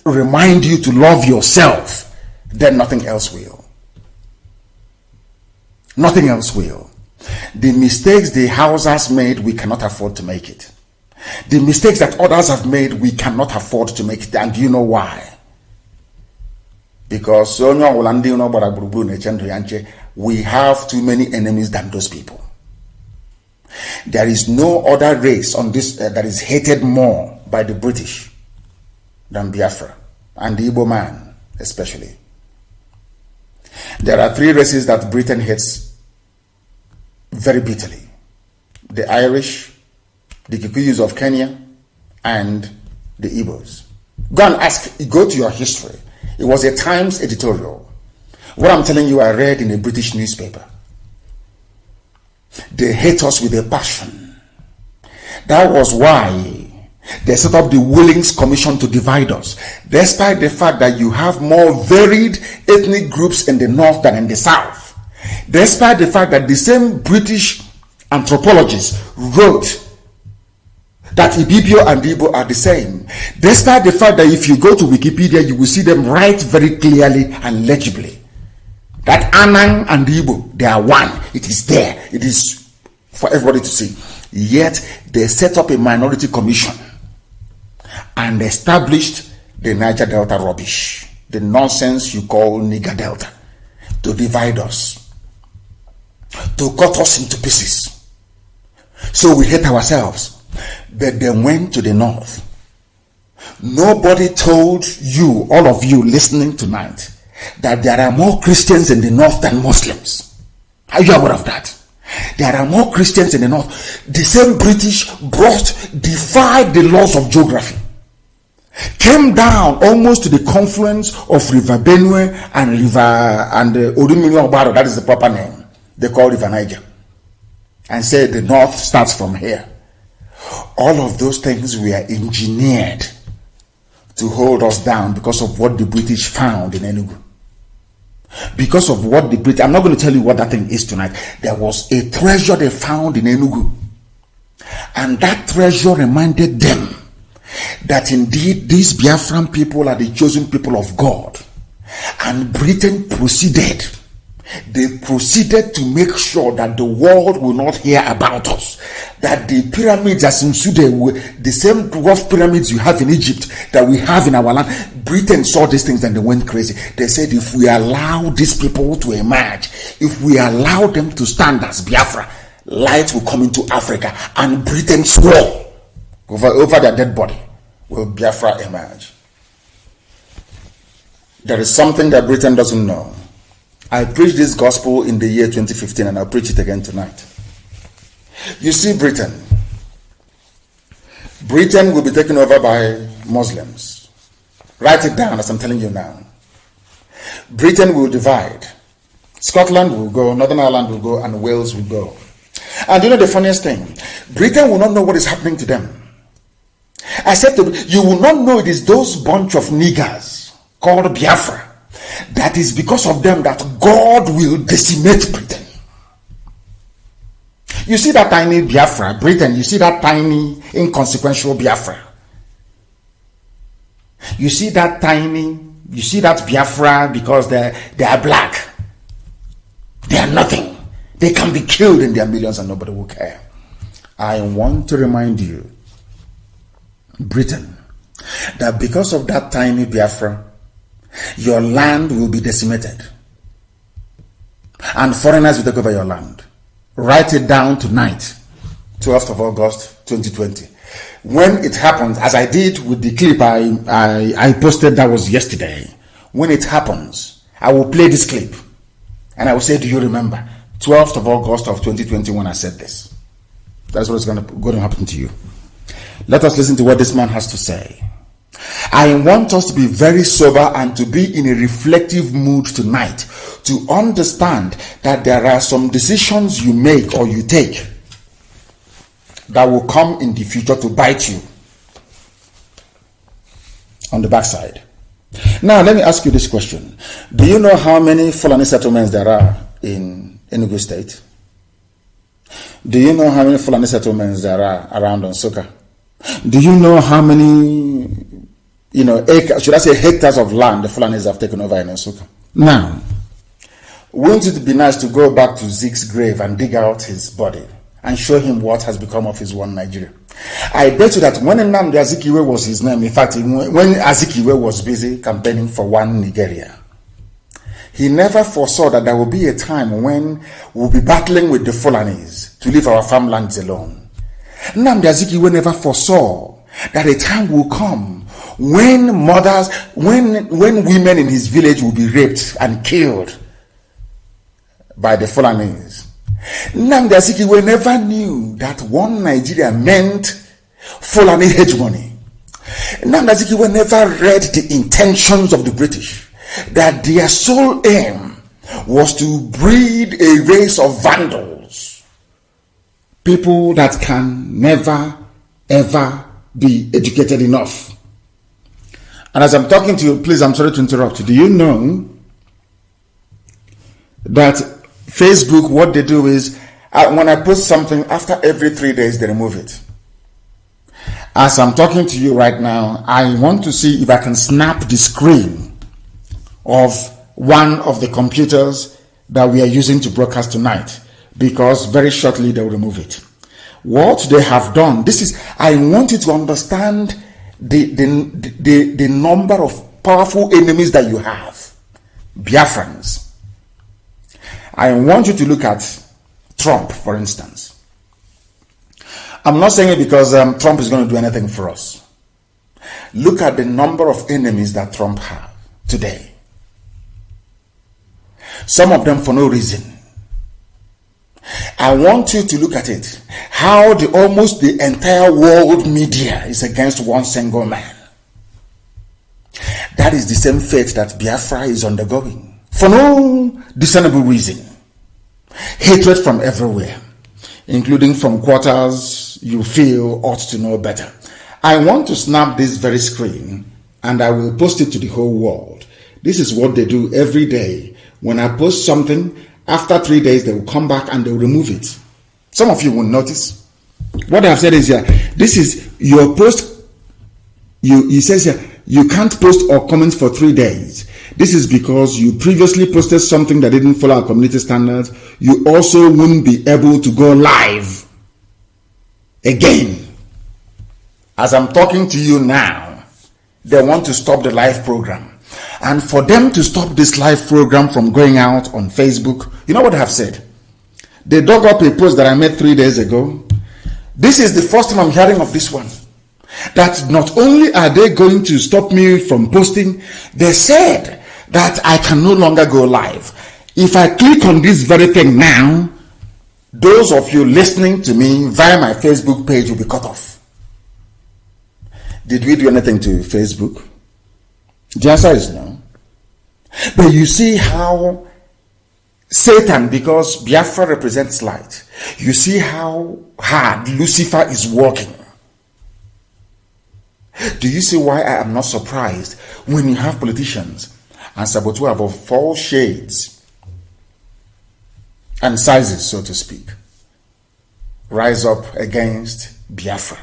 remind you to love yourself, then nothing else will. Nothing else will. The mistakes the Hausas made, we cannot afford to make it. The mistakes that others have made, we cannot afford to make it. And do you know why? Because we have too many enemies than those people. There is no other race on this that is hated more by the British than Biafra, and the Igbo man especially. There are 3 races that Britain hates very bitterly: the Irish, the Kikuyus of Kenya, and the Igbos. Go to your history. It was a Times editorial. What I'm telling you, I read in a British newspaper. They hate us with a passion. That was why they set up the Willings Commission to divide us, despite the fact that you have more varied ethnic groups in the north than in the south. Despite the fact that the same British anthropologists wrote that Ibibio and Igbo are the same. Despite the fact that if you go to Wikipedia, you will see them write very clearly and legibly that Anang and Igbo, they are one. It is there. It is for everybody to see. Yet they set up a minority commission and established the Niger Delta rubbish, the nonsense you call Niger Delta, to divide us, to cut us into pieces. So we hate ourselves. But they went to the north. Nobody told you, all of you listening tonight, that there are more Christians in the north than Muslims. Are you aware of that? There are more Christians in the north. The same British defied the laws of geography, came down almost to the confluence of River Benue and Orumili Obaro, that is the proper name. They call River Niger, and said the north starts from here. All of those things were engineered to hold us down because of what the British found in Enugu. Because of what the British, I'm not going to tell you what that thing is tonight. There was a treasure they found in Enugu. And that treasure reminded them that indeed these Biafran people are the chosen people of God. And Britain proceeded. They proceeded to make sure that the world will not hear about us. That the pyramids as in Sudan, the same dwarf pyramids you have in Egypt that we have in our land, Britain saw these things and they went crazy. They said, if we allow these people to emerge, if we allow them to stand as Biafra, light will come into Africa. And Britain swore over their dead body, will Biafra emerge. There is something that Britain doesn't know. I preached this gospel in the year 2015 and I'll preach it again tonight. You see, Britain will be taken over by Muslims. Write it down as I'm telling you now. Britain will divide. Scotland will go, Northern Ireland will go, and Wales will go. And you know the funniest thing? Britain will not know what is happening to them. I said to you, you will not know it is those bunch of niggers called Biafra. That is because of them that God will decimate Britain. You see that tiny Biafra, Britain, you see that tiny, inconsequential Biafra. You see that tiny You see that Biafra because they are black. They are nothing. They can be killed in their millions and nobody will care. I want to remind you, Britain, that because of that tiny Biafra, your land will be decimated. And foreigners will take over your land. Write it down tonight, 12th of August, 2020. When it happens, as I did with the clip I posted that was yesterday, when it happens, I will play this clip. And I will say, do you remember? 12th of August of 2020 when I said this. That's what's going to happen to you. Let us listen to what this man has to say. I want us to be very sober and to be in a reflective mood tonight to understand that there are some decisions you make or you take that will come in the future to bite you on the backside. Now, let me ask you this question. Do you know how many Fulani settlements there are in Enugu State? Do you know how many Fulani settlements there are around Nsukka? Do you know how many, acres, should I say hectares of land the Fulanis have taken over in Nsukka? Now, wouldn't it be nice to go back to Zeke's grave and dig out his body and show him what has become of his one Nigeria? I bet you that when Nnamdi Azikiwe was his name, in fact, when Azikiwe was busy campaigning for one Nigeria, he never foresaw that there will be a time when we'll be battling with the Fulanis to leave our farmlands alone. Nnamdi Azikiwe never foresaw that a time will come when when women in his village will be raped and killed by the Fulanis. Nnamdi Azikiwe never knew that one Nigeria meant Fulani hegemony. Nnamdi Azikiwe never read the intentions of the British, that their sole aim was to breed a race of vandals, people that can never ever be educated enough. And as I'm talking to you, please, I'm sorry to interrupt. Do you know that Facebook, what they do is, when I post something, after every 3 days, they remove it. As I'm talking to you right now, I want to see if I can snap the screen of one of the computers that we are using to broadcast tonight, because very shortly they will remove it. What they have done, I want you to understand the number of powerful enemies that you have. Biafrans. I want you to look at Trump, for instance. I'm not saying it because Trump is going to do anything for us. Look at the number of enemies that Trump has today. Some of them for no reason. I want you to look at it. How almost the entire world media is against one single man. That is the same fate that Biafra is undergoing. For no discernible reason. Hatred from everywhere, including from quarters you feel ought to know better. I want to snap this very screen and I will post it to the whole world. This is what they do every day. When I post something, after 3 days they will come back and they will remove it. Some of you will notice. What I have said is here, this is your post. It says here, you can't post or comment for 3 days. This is because you previously posted something that didn't follow our community standards. You also wouldn't be able to go live again. As I'm talking to you now, they want to stop the live program. And for them to stop this live program from going out on Facebook, you know what I have said? They dug up a post that I made 3 days ago. This is the first time I'm hearing of this one. That not only are they going to stop me from posting, they said that I can no longer go live. If I click on this very thing now, those of you listening to me via my Facebook page will be cut off. Did we do anything to Facebook? The answer is no. But you see how Satan, because Biafra represents light, you see how hard Lucifer is working. Do you see why I am not surprised when you have politicians and saboteurs of all shades and sizes, so to speak, rise up against Biafra?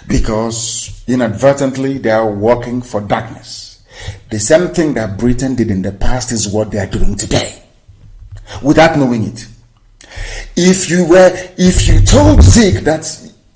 Because inadvertently they are working for darkness. The same thing that Britain did in the past is what they are doing today, without knowing it. If you told Zeke that,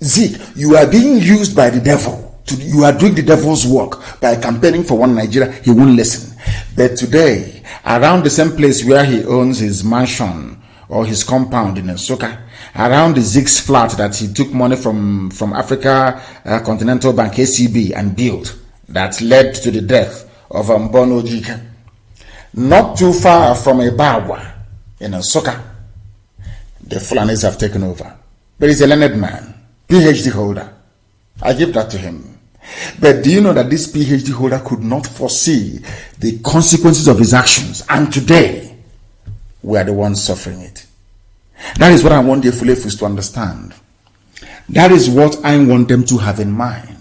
Zeke, you are being used by the devil, you are doing the devil's work by campaigning for one Nigeria, he won't listen. But today, around the same place where he owns his mansion or his compound in Nsukka, around the Zeke's flat that he took money from Africa Continental Bank, ACB, and built, that led to the death of Mbono Jike. Not too far from Ibagwa in Nsukka, the Fulanis have taken over. But he's a learned man, PhD holder. I give that to him. But do you know that this PhD holder could not foresee the consequences of his actions? And today, we are the ones suffering it. That is what I want the Fulefus to understand. That is what I want them to have in mind.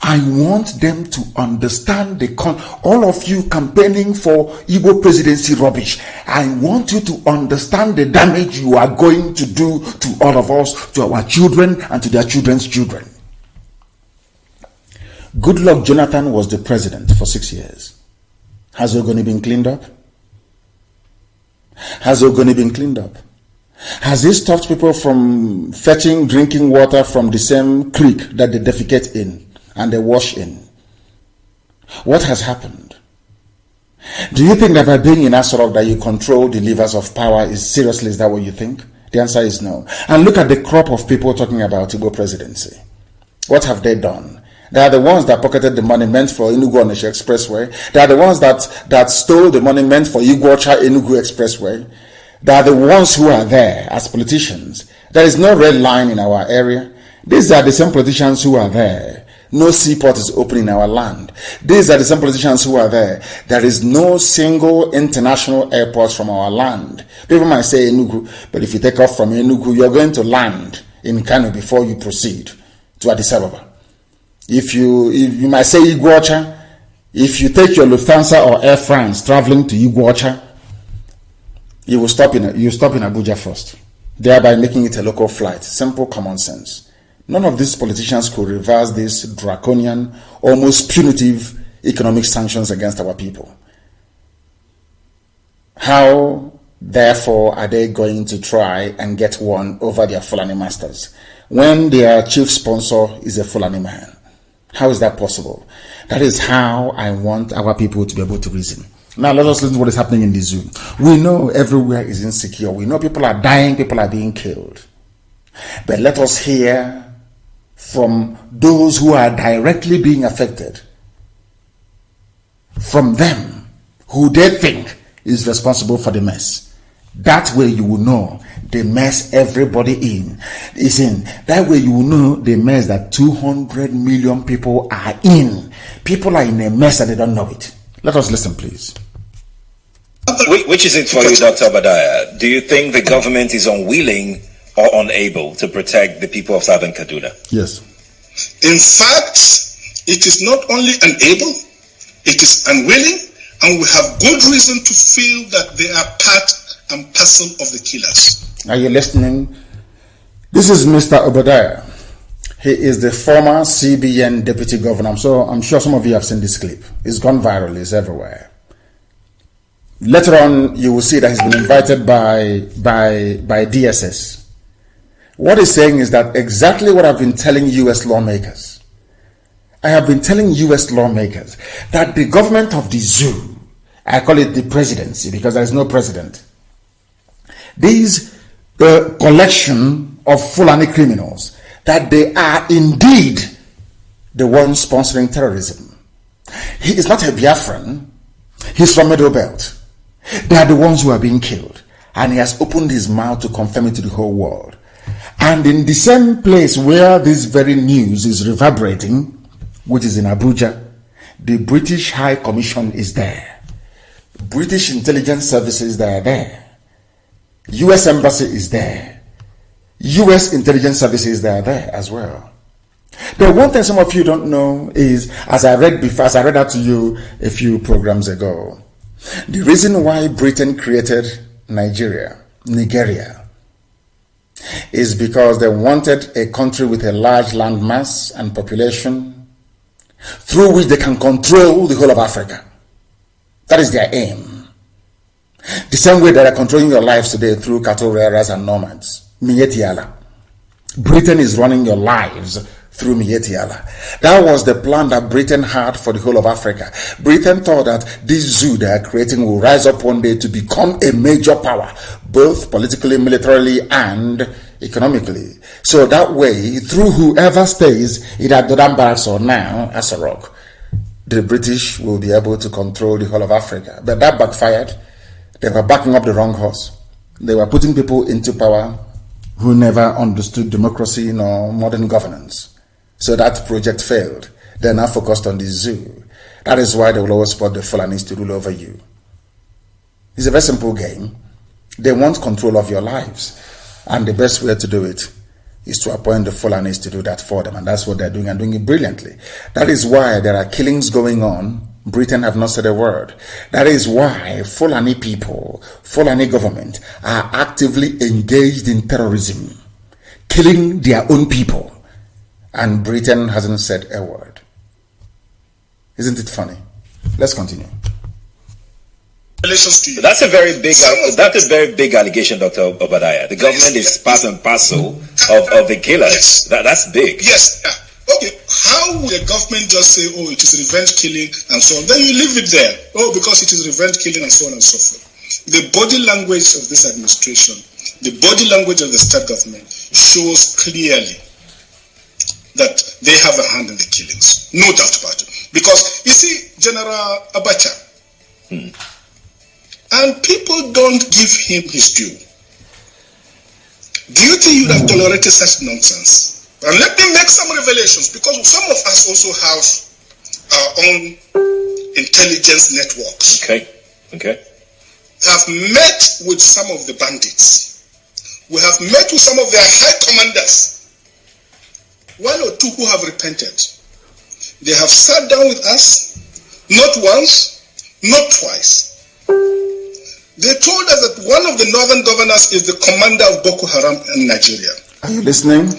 I want them to understand all of you campaigning for Igbo presidency rubbish. I want you to understand the damage you are going to do to all of us, to our children, and to their children's children. Goodluck Jonathan was the president for 6 years. Has Ogoni been cleaned up? Has Ogoni been cleaned up? Has he stopped people from fetching drinking water from the same creek that they defecate in and they wash in? What has happened? Do you think that by being in Asorok that you control the levers of power? Is that what you think? The answer is no. And look at the crop of people talking about Igbo presidency. What have they done? They are the ones that pocketed the money meant for Enugu Onitsha Expressway. They are the ones that stole the money meant for Iguacha Enugu Expressway. They are the ones who are there as politicians. There is no red line in our area. These are the same politicians who are there. No seaport is open in our land. These are the same politicians who are there. There is no single international airport from our land. People might say Enugu, but if you take off from Enugu, you're going to land in Kanu before you proceed to Addis Ababa. If you might say Iguacha, if you take your Lufthansa or Air France traveling to Iguacha, you stop in Abuja first, thereby making it a local flight. Simple common sense. None of these politicians could reverse these draconian, almost punitive economic sanctions against our people. How, therefore, are they going to try and get one over their Fulani masters when their chief sponsor is a Fulani man? How is that possible? That is how I want our people to be able to reason. Now let us listen to what is happening in the zoo. We know everywhere is insecure. We know people are dying, people are being killed. But let us hear from those who are directly being affected, from them who they think is responsible for the mess. That way you will know the mess everybody is in. That way you will know the mess that 200 million people are in. People are in a mess and they don't know it. Let us listen, please. Which is it for you, Dr. Obadiah? Do you think the government is unwilling or unable to protect the people of Southern Kaduna? Yes. In fact, it is not only unable, it is unwilling, and we have good reason to feel that they are part and parcel of the killers. Are you listening? This is Mr. Obadiah. He is the former CBN deputy governor. So I'm sure some of you have seen this clip. It's gone viral. It's everywhere. Later on, you will see that he's been invited by DSS. What he's saying is that exactly what I've been telling U.S. lawmakers. I have been telling U.S. lawmakers that the government of the zoo, I call it the presidency because there is no president, these collection of Fulani criminals, that they are indeed the ones sponsoring terrorism. He is not a Biafran. He's from Middle Belt. They are the ones who are being killed. And he has opened his mouth to confirm it to the whole world. And in the same place where this very news is reverberating, which is in Abuja, the British High Commission is there. British intelligence services, they are there. U.S. Embassy is there. U.S. intelligence services, they are there as well. The one thing some of you don't know is, as I read out to you a few programs ago, the reason why Britain created Nigeria is because they wanted a country with a large landmass and population through which they can control the whole of Africa. That is their aim. The same way that are controlling your lives today through cattle rearers and nomads. Mietiala. Britain is running your lives through Mietiala. That was the plan that Britain had for the whole of Africa. Britain thought that this zoo they are creating will rise up one day to become a major power, both politically, militarily, and economically. So that way, through whoever stays, either Dodan Barracks or now Asarok, the British will be able to control the whole of Africa. But that backfired. They were backing up the wrong horse. They were putting people into power who never understood democracy nor modern governance. So that project failed. They're now focused on the zoo. That is why they will always support the Fulanis to rule over you. It's a very simple game. They want control of your lives. And the best way to do it is to appoint the Fulanis to do that for them. And that's what they're doing, and doing it brilliantly. That is why there are killings going on. Britain have not said a word. That is why Fulani people, Fulani government are actively engaged in terrorism, killing their own people. And Britain hasn't said a word. Isn't it funny? Let's continue. That's a very big allegation, Dr. Obadiah. The government is part and parcel of the killers. That's big. Yes. Okay, how will the government just say, oh, it is revenge killing and so on? Then you leave it there. Oh, because it is revenge killing and so on and so forth. The body language of this administration, the body language of the state government shows clearly that they have a hand in the killings. No doubt about it. Because, you see, General Abacha, and people don't give him his due. Do you think you would have tolerated such nonsense? And let me make some revelations, because some of us also have our own intelligence networks. Okay. Have met with some of the bandits. We have met with some of their high commanders. One or two who have repented. They have sat down with us, not once, not twice. They told us that one of the northern governors is the commander of Boko Haram in Nigeria. Are you listening?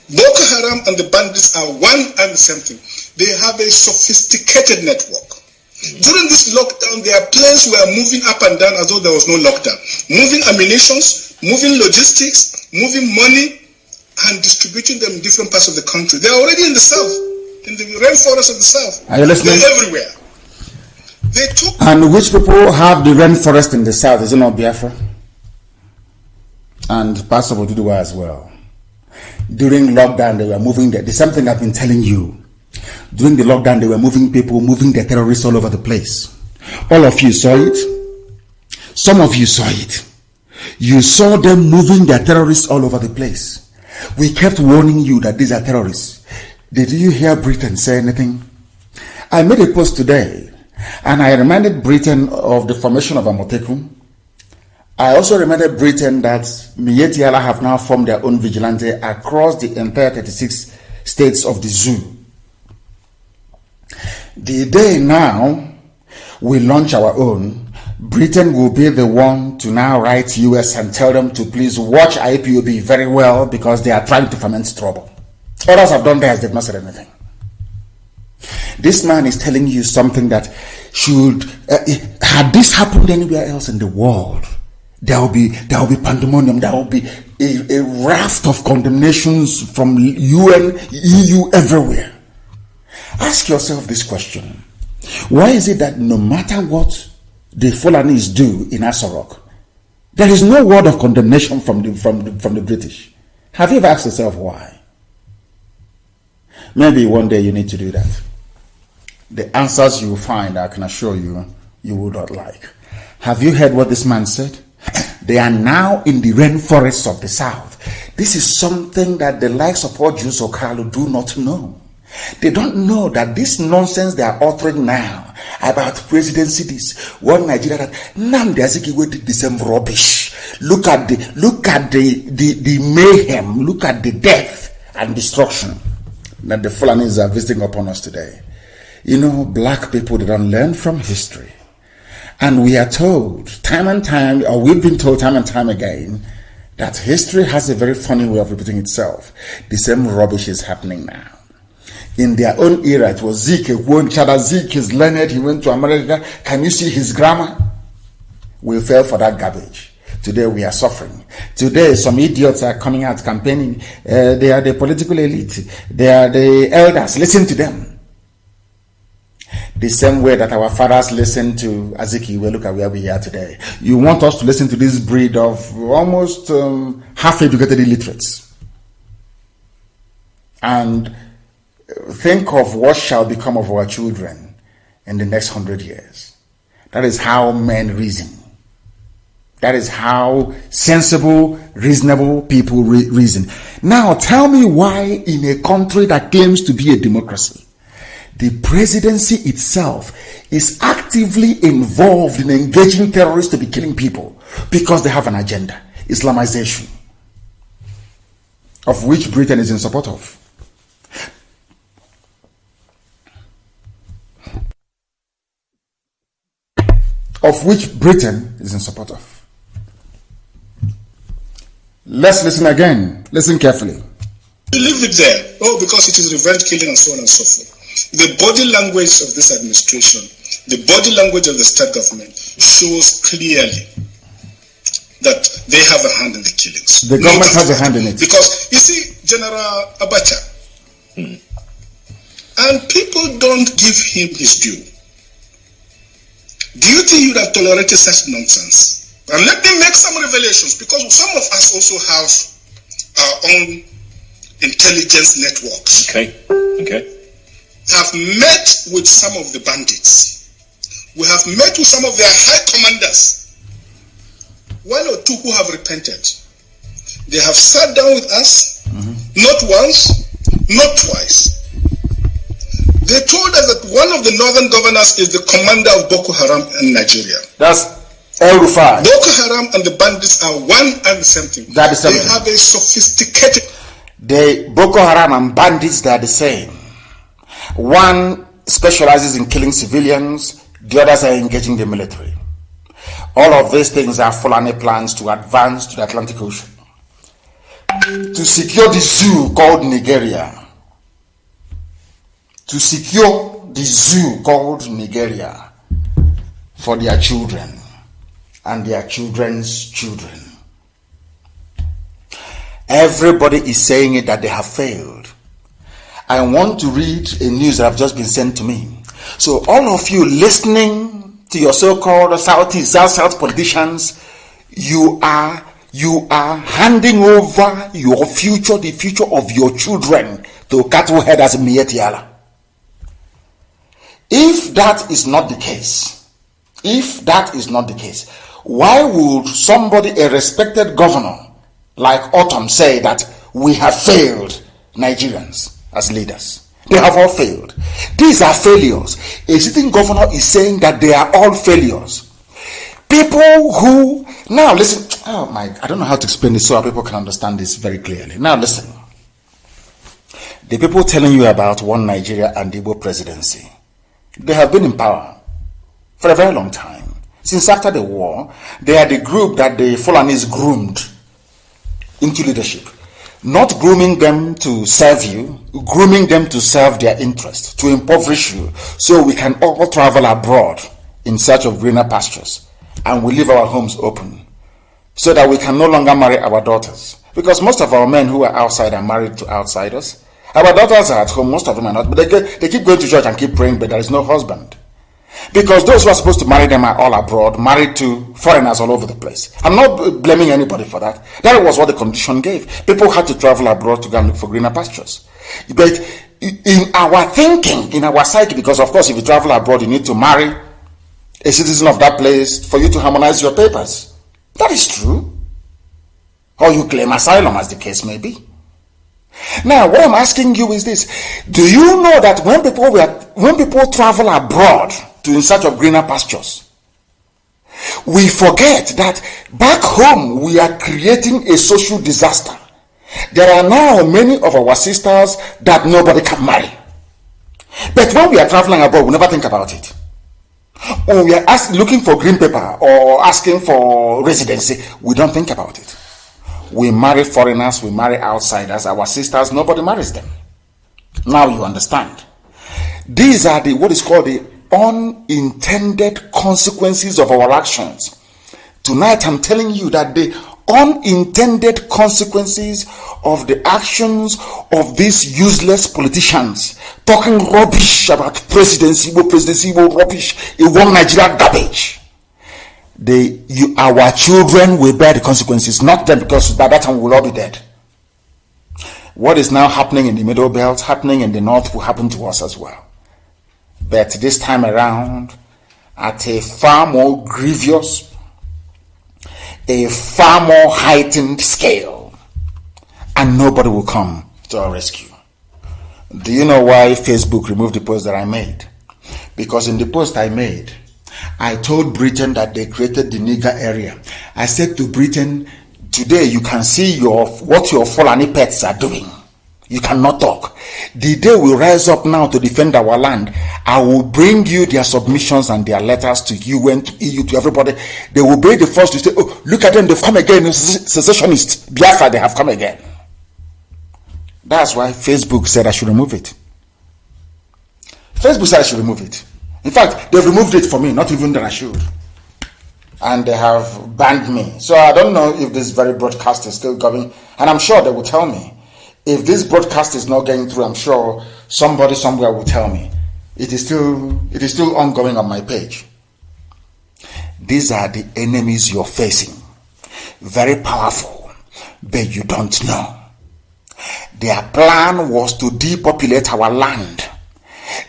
Boko Haram and the bandits are one and the same thing. They have a sophisticated network. During this lockdown, their planes were moving up and down as though there was no lockdown. Moving ammunitions, moving logistics, moving money, and distributing them in different parts of the country. They are already in the south, in the rainforest of the south. Are you listening? They're everywhere. They took. And which people have the rainforest in the south? Is it not Biafra? And Pastor Oduduwa as well. During lockdown, they were moving the same thing I've been telling you. During the lockdown, they were moving people, moving the terrorists all over the place. All of you saw it. Some of you saw it. You saw them moving their terrorists all over the place. We kept warning you that these are terrorists. Did you hear Britain say anything? I made a post today, and I reminded Britain of the formation of Amotekun. I also reminded Britain that Mietiala have now formed their own vigilante across the entire 36 states of the zoo. The day now we launch our own, Britain will be the one to now write US and tell them to please watch IPOB very well because they are trying to foment trouble. Others have done theirs, they've not said anything. This man is telling you something that should, had this happened anywhere else in the world, there will be pandemonium, there will be a raft of condemnations from UN, EU, everywhere. Ask yourself this question. Why is it that no matter what the Fulanis do in Asarok, there is no word of condemnation from the British? Have you ever asked yourself why? Maybe one day you need to do that. The answers you will find, I can assure you, you will not like. Have you heard what this man said? They are now in the rainforests of the south. This is something that the likes of Ojuso Kalu do not know. They don't know that this nonsense they are uttering now about presidency, this one Nigeria, that Nnamdi Azikiwe did the same rubbish. Look at the mayhem, look at the death and destruction that the Fulanis are visiting upon us today. You know, black people, they don't learn from history. And we are told time and time, or we've been told time and time again, that history has a very funny way of repeating itself. The same rubbish is happening now. In their own era, it was Zeke. Zeke is learned. He went to America. Can you see his grammar? We fell for that garbage. Today we are suffering. Today some idiots are coming out campaigning. They are the political elite. They are the elders. Listen to them. The same way that our fathers listened to Azikiwe. Look at where we are today. You want us to listen to this breed of almost half-educated illiterates. And think of what shall become of our children in the next 100 years. That is how men reason. That is how sensible, reasonable people reason. Now tell me why in a country that claims to be a democracy, the presidency itself is actively involved in engaging terrorists to be killing people because they have an agenda, Islamization, of which Britain is in support of. Let's listen again. Listen carefully. You leave it there. Oh, because it is revenge killing and so on and so forth. The body language of this administration, the body language of the state government shows clearly that they have a hand in the killings. The government has a hand in it. Because, you see, General Abacha, and people don't give him his due. Do you think you would have tolerated such nonsense? And let me make some revelations, because some of us also have our own intelligence networks. Okay. Have met with some of the bandits. We have met with some of their high commanders. One or two who have repented. They have sat down with us, not once, not twice. They told us that one of the northern governors is the commander of Boko Haram in Nigeria. That's El-Rufai. Boko Haram and the bandits are one and the same thing. They have a sophisticated... The Boko Haram and bandits, they are the same. One specializes in killing civilians, the others are engaging the military. All of these things are Fulani plans to advance to the Atlantic Ocean. To secure the zoo called Nigeria. To secure the zoo called Nigeria for their children and their children's children. Everybody is saying it that they have failed. I want to read a news that have just been sent to me. So all of you listening to your so-called South politicians, you are handing over your future, the future of your children, to cattle headers in Mietiala. If that is not the case, why would somebody, a respected governor like Autumn, say that we have failed Nigerians as leaders? They have all failed. These are failures. A sitting governor is saying that they are all failures. People who, now listen, I don't know how to explain this so people can understand this very clearly. Now listen. The people telling you about one Nigeria and the Igbo presidency, they have been in power for a very long time. Since after the war, they are the group that the Fulanis groomed into leadership. Not grooming them to serve you, grooming them to serve their interest, to impoverish you, so we can all travel abroad in search of greener pastures, and we leave our homes open, so that we can no longer marry our daughters. Because most of our men who are outside are married to outsiders. Our daughters are at home, most of them are not, but they keep going to church and keep praying, but there is no husband. Because those who are supposed to marry them are all abroad, married to foreigners all over the place. I'm not blaming anybody for that. That was what the condition gave. People had to travel abroad to go and look for greener pastures. But in our thinking, in our psyche, because of course if you travel abroad, you need to marry a citizen of that place for you to harmonize your papers. That is true. Or you claim asylum, as the case may be. Now, what I'm asking you is this. Do you know that when people travel abroad to in search of greener pastures, we forget that back home we are creating a social disaster. There are now many of our sisters that nobody can marry. But when we are traveling abroad, we never think about it. When we are looking for green paper or asking for residency, we don't think about it. We marry foreigners, we marry outsiders. Our sisters, nobody marries them. Now you understand. These are what is called the unintended consequences of our actions. Tonight I'm telling you that the unintended consequences of the actions of these useless politicians talking rubbish about presidency, rubbish, one Nigeria garbage. Our children will bear the consequences, not them, because by that time we'll all be dead. What is now happening in the Middle Belt, happening in the North, will happen to us as well. But this time around, at a far more grievous, a far more heightened scale, and nobody will come to our rescue. Do you know why Facebook removed the post that I made? Because in the post I made, I told Britain that they created the nigger area. I said to Britain, today you can see what your Fulani pets are doing. You cannot talk. The day we rise up now to defend our land, I will bring you their submissions and their letters to UN, to EU, to everybody. They will be the first to say, oh, look at them, they've come again, secessionists. Biafra, they have come again. That's why Facebook said I should remove it. Facebook said I should remove it. In fact, they've removed it for me, not even that I should. And they have banned me. So I don't know if this very broadcast is still going. And I'm sure they will tell me. If this broadcast is not getting through, I'm sure somebody somewhere will tell me. It is still ongoing on my page. These are the enemies you're facing. Very powerful, but you don't know. Their plan was to depopulate our land.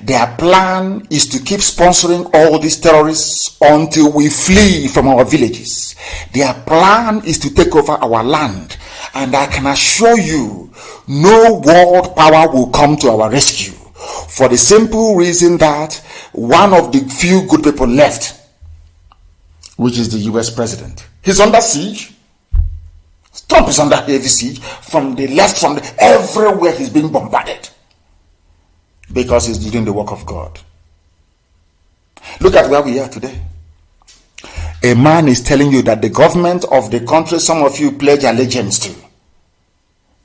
Their plan is to keep sponsoring all these terrorists until we flee from our villages. Their plan is to take over our land. And I can assure you, no world power will come to our rescue. For the simple reason that one of the few good people left, which is the US president, he's under siege. Trump is under heavy siege. From the left, everywhere he's being bombarded. Because he's doing the work of God. Look at where we are today. A man is telling you that the government of the country some of you pledge allegiance to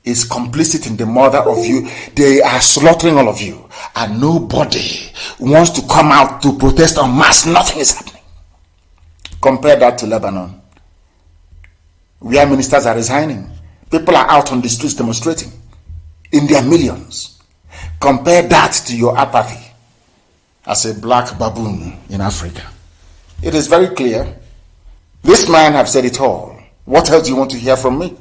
is complicit in the murder of you. They are slaughtering all of you. And nobody wants to come out to protest en masse. Nothing is happening. Compare that to Lebanon, where ministers are resigning. People are out on the streets demonstrating in their millions. Compare that to your apathy as a black baboon in Africa. It is very clear. This man have said it all. What else do you want to hear from me?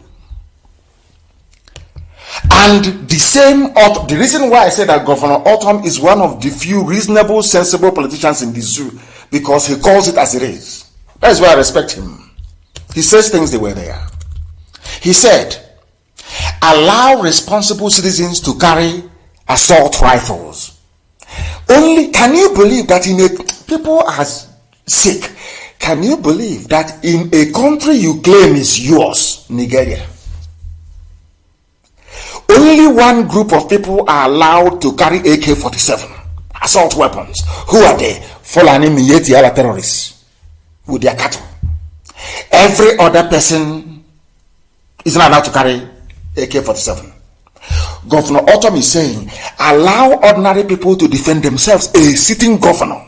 And the reason why I said that Governor Autumn is one of the few reasonable, sensible politicians in the zoo, because he calls it as it is. That is why I respect him. He says things the way they are. He said, allow responsible citizens to carry assault rifles. Only, can you believe that people are sick? Can you believe that in a country you claim is yours, Nigeria, only one group of people are allowed to carry AK-47 assault weapons? Who are they? Fulani Miyetti terrorists with their cattle. Every other person is not allowed to carry AK-47. Governor Autumn is saying, allow ordinary people to defend themselves. A sitting governor.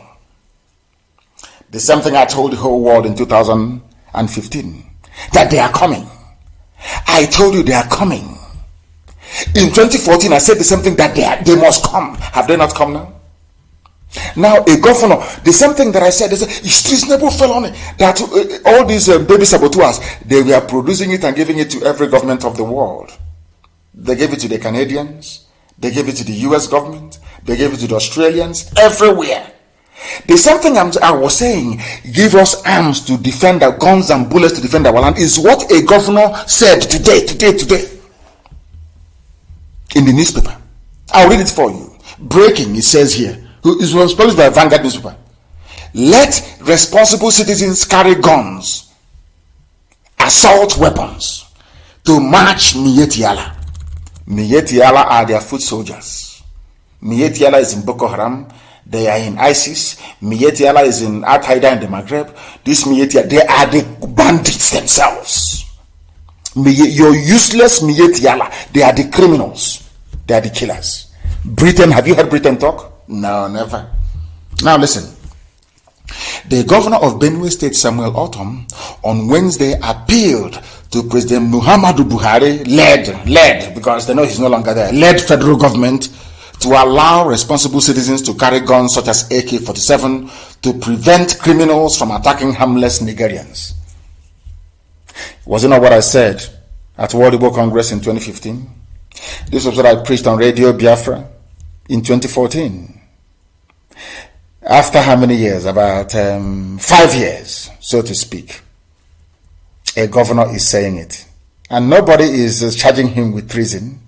The same thing I told the whole world in 2015, that they are coming. I told you they are coming. In 2014, I said the same thing, that they must come. Have they not come now? Now, a governor, the same thing that I said, they said, it's reasonable felony that all these baby saboteurs, they were producing it and giving it to every government of the world. They gave it to the Canadians, they gave it to the US government, they gave it to the Australians, everywhere. The same thing I was saying, give us arms to defend our guns and bullets to defend our land, is what a governor said today, in the newspaper. I'll read it for you. Breaking, it says here. It was published by Vanguard newspaper. Let responsible citizens carry guns, assault weapons, to match Miyetti Allah. Miyetti Allah are their foot soldiers. Miyetti Allah is in Boko Haram. They are in ISIS. Miyetti Allah is in Al-Qaeda in the Maghreb. This Miyetti Allah, they are the bandits themselves. Your useless Miyetti Allah, they are the criminals. They are the killers. Britain, have you heard Britain talk? No, never. Now listen. The governor of Benue State, Samuel Autumn, on Wednesday appealed to President Muhammadu Buhari, led, because they know he's no longer there, led federal government to allow responsible citizens to carry guns such as AK-47 to prevent criminals from attacking harmless Nigerians. Was it not what I said at World Igbo Congress in 2015? This was what I preached on Radio Biafra in 2014. After how many years? About 5 years, so to speak. A governor is saying it. And nobody is charging him with treason.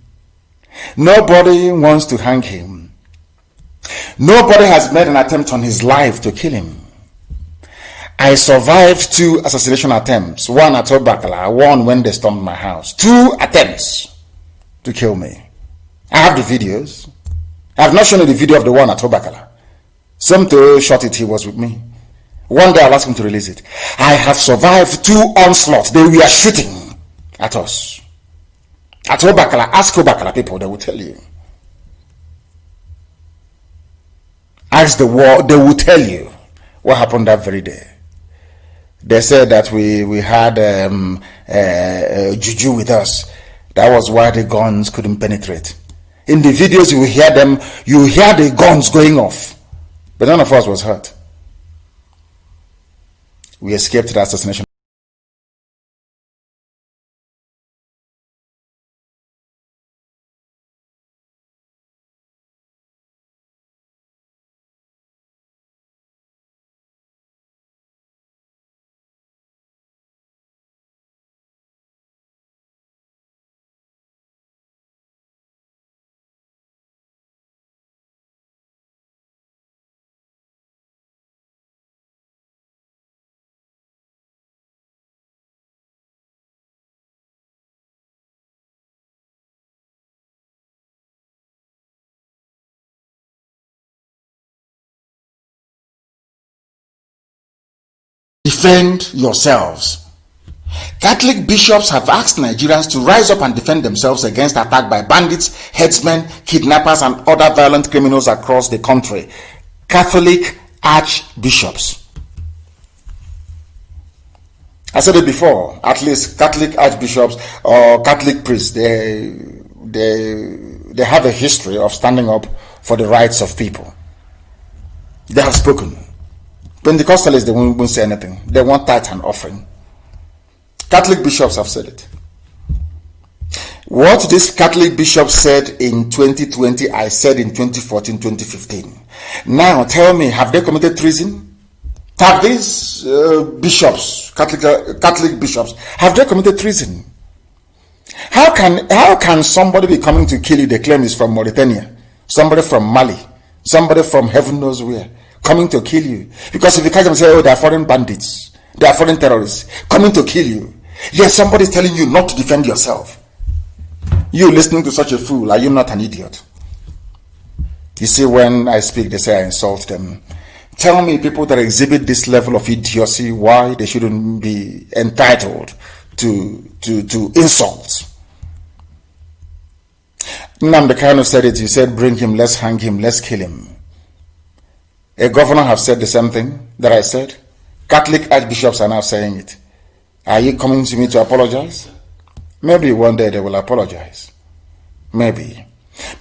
Nobody wants to hang him. Nobody has made an attempt on his life to kill him. I survived 2 assassination attempts. One at Obakala, one when they stormed my house. 2 attempts to kill me. I have the videos. I have not shown you the video of the one at Obakala. Somebody shot it, he was with me. One day I'll ask him to release it. I have survived 2 onslaughts. They were shooting at us. At Obakala, ask Obakala people, they will tell you. Ask the war, they will tell you what happened that very day. They said that we had juju with us. That was why the guns couldn't penetrate. In the videos you hear them, you hear the guns going off. But none of us was hurt. We escaped the assassination. Defend yourselves. Catholic bishops have asked Nigerians to rise up and defend themselves against attack by bandits, headsmen, kidnappers, and other violent criminals across the country. Catholic archbishops. I said it before, at least Catholic archbishops or Catholic priests, they have a history of standing up for the rights of people. They have spoken. Pentecostalists, they won't say anything. They want tithe and offering. Catholic bishops have said it. What this Catholic bishop said in 2020, I said in 2014, 2015. Now tell me, have they committed treason? Have these bishops, Catholic bishops, have they committed treason? How can somebody be coming to kill you? They claim is from Mauritania, somebody from Mali, somebody from heaven knows where, coming to kill you. Because if you catch them and say, oh, they are foreign bandits, they are foreign terrorists, coming to kill you. Yes, somebody is telling you not to defend yourself. You listening to such a fool, are you not an idiot? You see, when I speak, they say I insult them. Tell me, people that exhibit this level of idiocy, why they shouldn't be entitled to insults. Nnamdi Kanu said it. He said, bring him, let's hang him, let's kill him. A governor have said the same thing that I said. Catholic archbishops are now saying it. Are you coming to me to apologize? Maybe one day they will apologize. Maybe.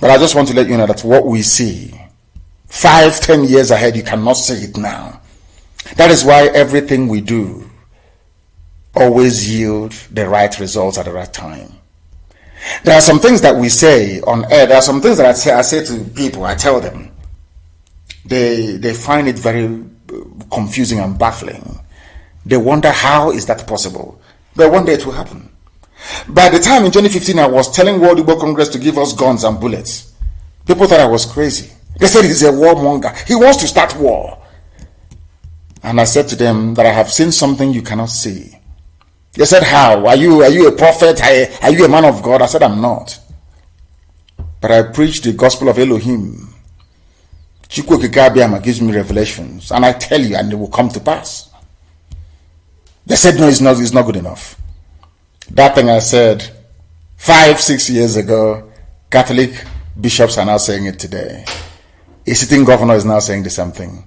But I just want to let you know that what we see 5-10 years ahead, you cannot see it now. That is why everything we do always yield the right results at the right time. There are some things that we say on air. There are some things that I say to people. I tell them. They find it very confusing and baffling. They wonder, how is that possible? But one day it will happen. By the time in 2015 I was telling World Igbo Congress to give us guns and bullets, people thought I was crazy. They said he's a warmonger. He wants to start war. And I said to them that I have seen something you cannot see. They said, how? Are you a prophet? Are you a man of God? I said, I'm not. But I preach the gospel of Elohim. Chukwu gives me revelations, and I tell you, and it will come to pass. They said, no, it's not good enough. That thing I said 5-6 years ago, Catholic Bishops are now saying it today. A sitting governor is now saying the same thing.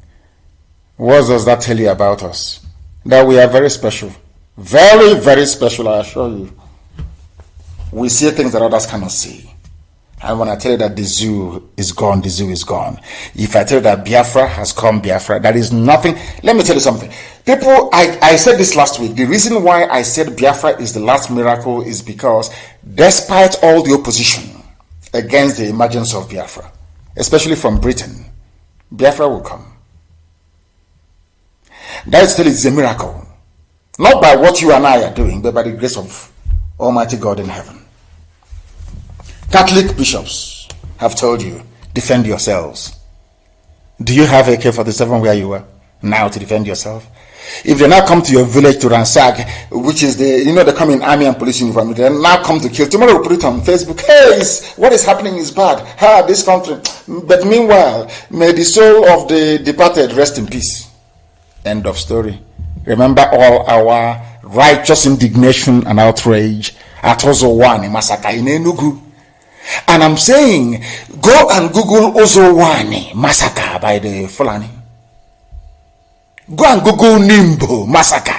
What does that tell you about us? That we are very special. Very, very special, I assure you. We see things that others cannot see. And when I tell you that the zoo is gone, the zoo is gone. If I tell you that Biafra has come, Biafra, that is nothing. Let me tell you something. People, I said this last week. The reason why I said Biafra is the last miracle is because despite all the opposition against the emergence of Biafra, especially from Britain, Biafra will come. That still is a miracle. Not by what you and I are doing, but by the grace of Almighty God in heaven. Catholic bishops have told you, defend yourselves. Do you have AK-47 where you are now to defend yourself? If they now come to your village to ransack, which is they come in army and police uniform, they now come to kill. Tomorrow we'll put it on Facebook. Hey, what is happening is bad. This country. But meanwhile, may the soul of the departed rest in peace. End of story. Remember all our righteous indignation and outrage at Ozowani massacre in Enugu. And I'm saying, go and Google Ozowani massacre by the Fulani. Go and Google Nimbo massacre.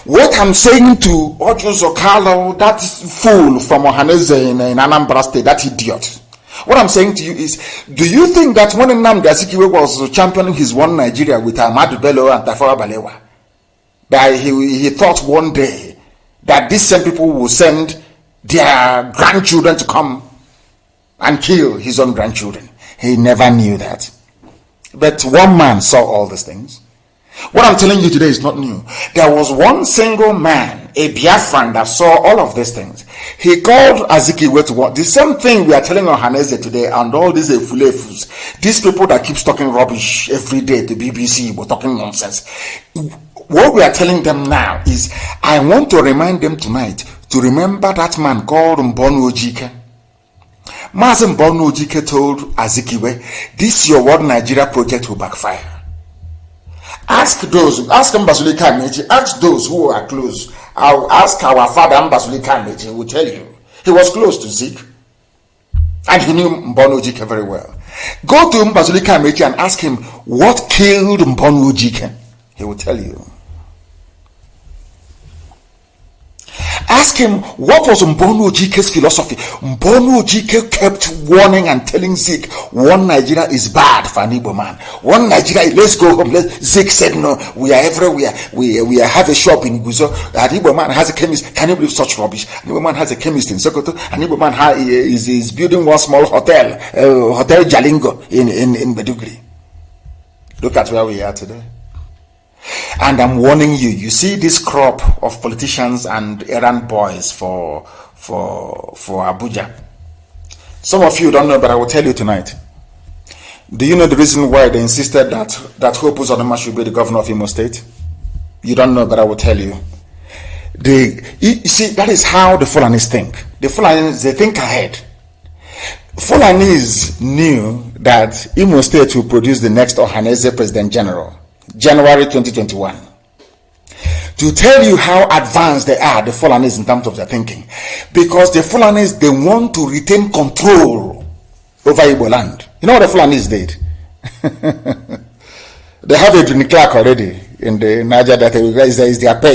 What I'm saying to Ojo Zokalo, that fool from Ohaneze in Anambra State, that idiot. What I'm saying to you is, do you think that when Nnamdi Azikiwe was championing his one Nigeria with Ahmadu Bello and Tafawa Balewa, that he thought one day that these same people will send their grandchildren to come and kill his own grandchildren? He never knew that. But one man saw all these things. What I'm telling you today is not new. There was one single man, a Biafran, that saw all of these things. He called Azikiwe to what? The same thing we are telling Ohaneze today and all these Efulefus. These people that keeps talking rubbish every day to BBC, we're talking nonsense. What we are telling them now is, I want to remind them tonight to remember that man called Mbonu Ojike. Mazi Mbonu Ojike told Azikiwe, this your World Nigeria project will backfire. Ask Mbasuli Kaneji, ask those who are close. I'll ask our father Mbasuli Kaneji, he will tell you. He was close to Zeke. And he knew Mbonu Ojike very well. Go to Mbasuli Kaneji and ask him, what killed Mbonu Ojike? He will tell you. Ask him, what was Mbonu Ojike's philosophy? Mbonu Ojike kept warning and telling Zeke, one Nigeria is bad for an Igbo man. One Nigeria, let's go home. Zeke said, no, we are everywhere. We have a shop in Guzo. An Igbo man has a chemist. Can you believe such rubbish? An Igbo man has a chemist in Sokoto. An Igbo man is building one small hotel, Hotel Jalingo in Meduguri. Look at where we are today. And I'm warning you, you see this crop of politicians and errand boys for Abuja. Some of you don't know, but I will tell you tonight. Do you know the reason why they insisted that Hope Uzodinma should be the governor of Imo State? You don't know, but I will tell you. You see, that is how the Fulanis think. The Fulanis, they think ahead. Fulanis knew that Imo State will produce the next Ohaneze President General. January 2021. To tell you how advanced they are, the Fulanis, in terms of their thinking. Because the Fulanis, they want to retain control over Igbo land. You know what the Fulanis did? They have a Edwin Clark already in the Niger that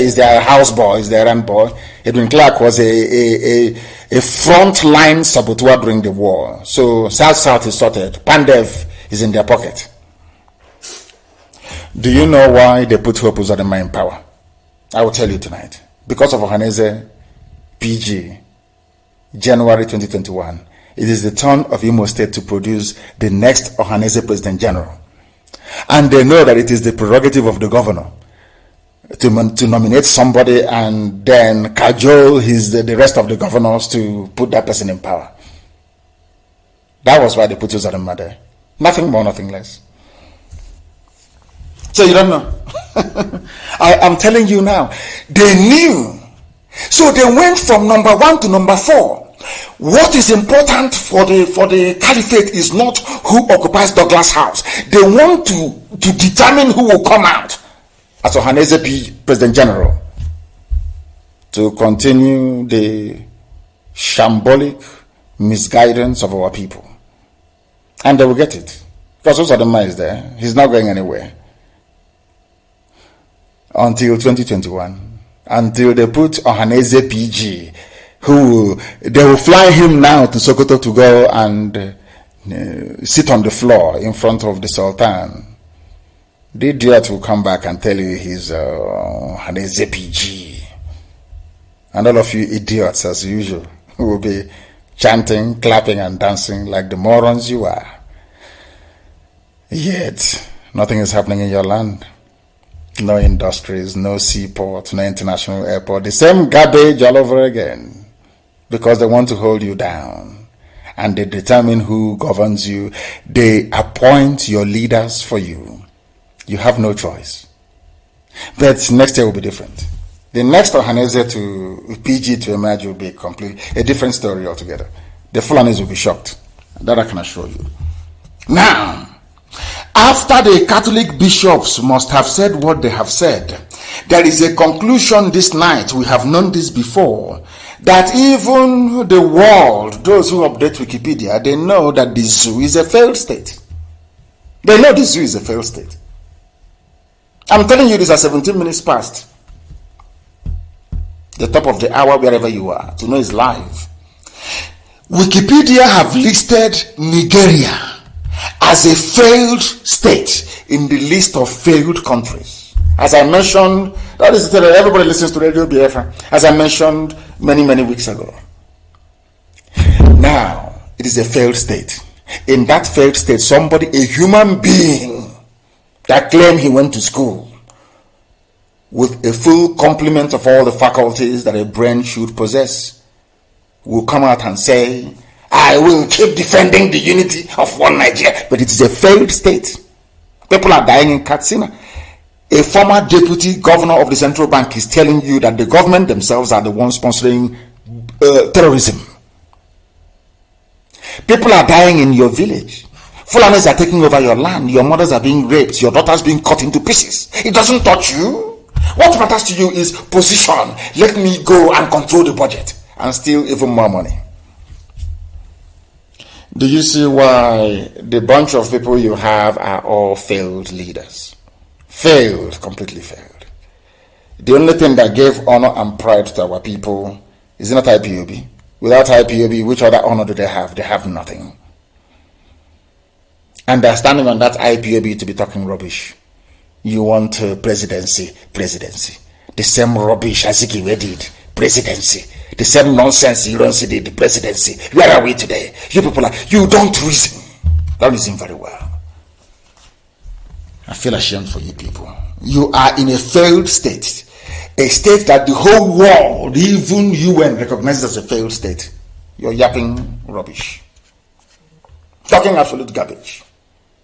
is their house boy, is their errand boy. Edwin Clark was a front-line saboteur during the war. So South is sorted. Pandev is in their pocket. Do you know why they put Hope Uzodinma in power? I will tell you tonight. Because of Ohaneze PG, January 2021, it is the turn of Imo State to produce the next Ohaneze President General. And they know that it is the prerogative of the governor to nominate somebody and then cajole the rest of the governors to put that person in power. That was why they put Uzodinma there. Nothing more, nothing less. So you don't know. I'm telling you now. They knew. So they went from number 1 to number 4. What is important for the caliphate is not who occupies Douglas House. They want to determine who will come out as Ohaneze President General to continue the shambolic misguidance of our people. And they will get it. Because Uzodinma is there. He's not going anywhere. Until 2021. Until they put Ohaneze PG, they will fly him now to Sokoto to go and sit on the floor in front of the Sultan. The idiot will come back and tell you he's Ohaneze PG. And all of you idiots, as usual, will be chanting, clapping, and dancing like the morons you are. Yet, nothing is happening in your land. No industries, no seaport, no international airport. The same garbage all over again. Because they want to hold you down. And they determine who governs you. They appoint your leaders for you. You have no choice. But next year will be different. The next Ohaneze to PG to emerge will be a different story altogether. The Fulanis will be shocked. That I can assure you. Now, after the Catholic bishops must have said what they have said, there is a conclusion this night, we have known this before, that even the world, those who update Wikipedia, they know that the zoo is a failed state. They know the zoo is a failed state. I'm telling you this at 17 minutes past. The top of the hour, wherever you are, to know it's live. Wikipedia have listed Nigeria as a failed state in the list of failed countries. As I mentioned, that is to tell everybody listens to Radio Biafra, as I mentioned many weeks ago. Now, it is a failed state. In that failed state, somebody, a human being that claimed he went to school with a full complement of all the faculties that a brain should possess, will come out and say, I will keep defending the unity of one Nigeria. But it is a failed state. People are dying in Katsina. A former deputy governor of the central bank is telling you that the government themselves are the ones sponsoring terrorism. People are dying in your village. Fulanis are taking over your land. Your mothers are being raped. Your daughters being cut into pieces. It doesn't touch you. What matters to you is position. Let me go and control the budget and steal even more money. Do you see why the bunch of people you have are all failed leaders? Failed, completely failed. The only thing that gave honor and pride to our people is not IPOB. Without IPOB, which other honor do they have? They have nothing. And they're standing on that IPOB to be talking rubbish. You want presidency. The same rubbish Azikiwe did, presidency. The same nonsense Ironsi did, the presidency. Where are we today? You people you don't reason. Don't reason very well. I feel ashamed for you people. You are in a failed state. A state that the whole world, even UN, recognizes as a failed state. You're yapping rubbish. Talking absolute garbage.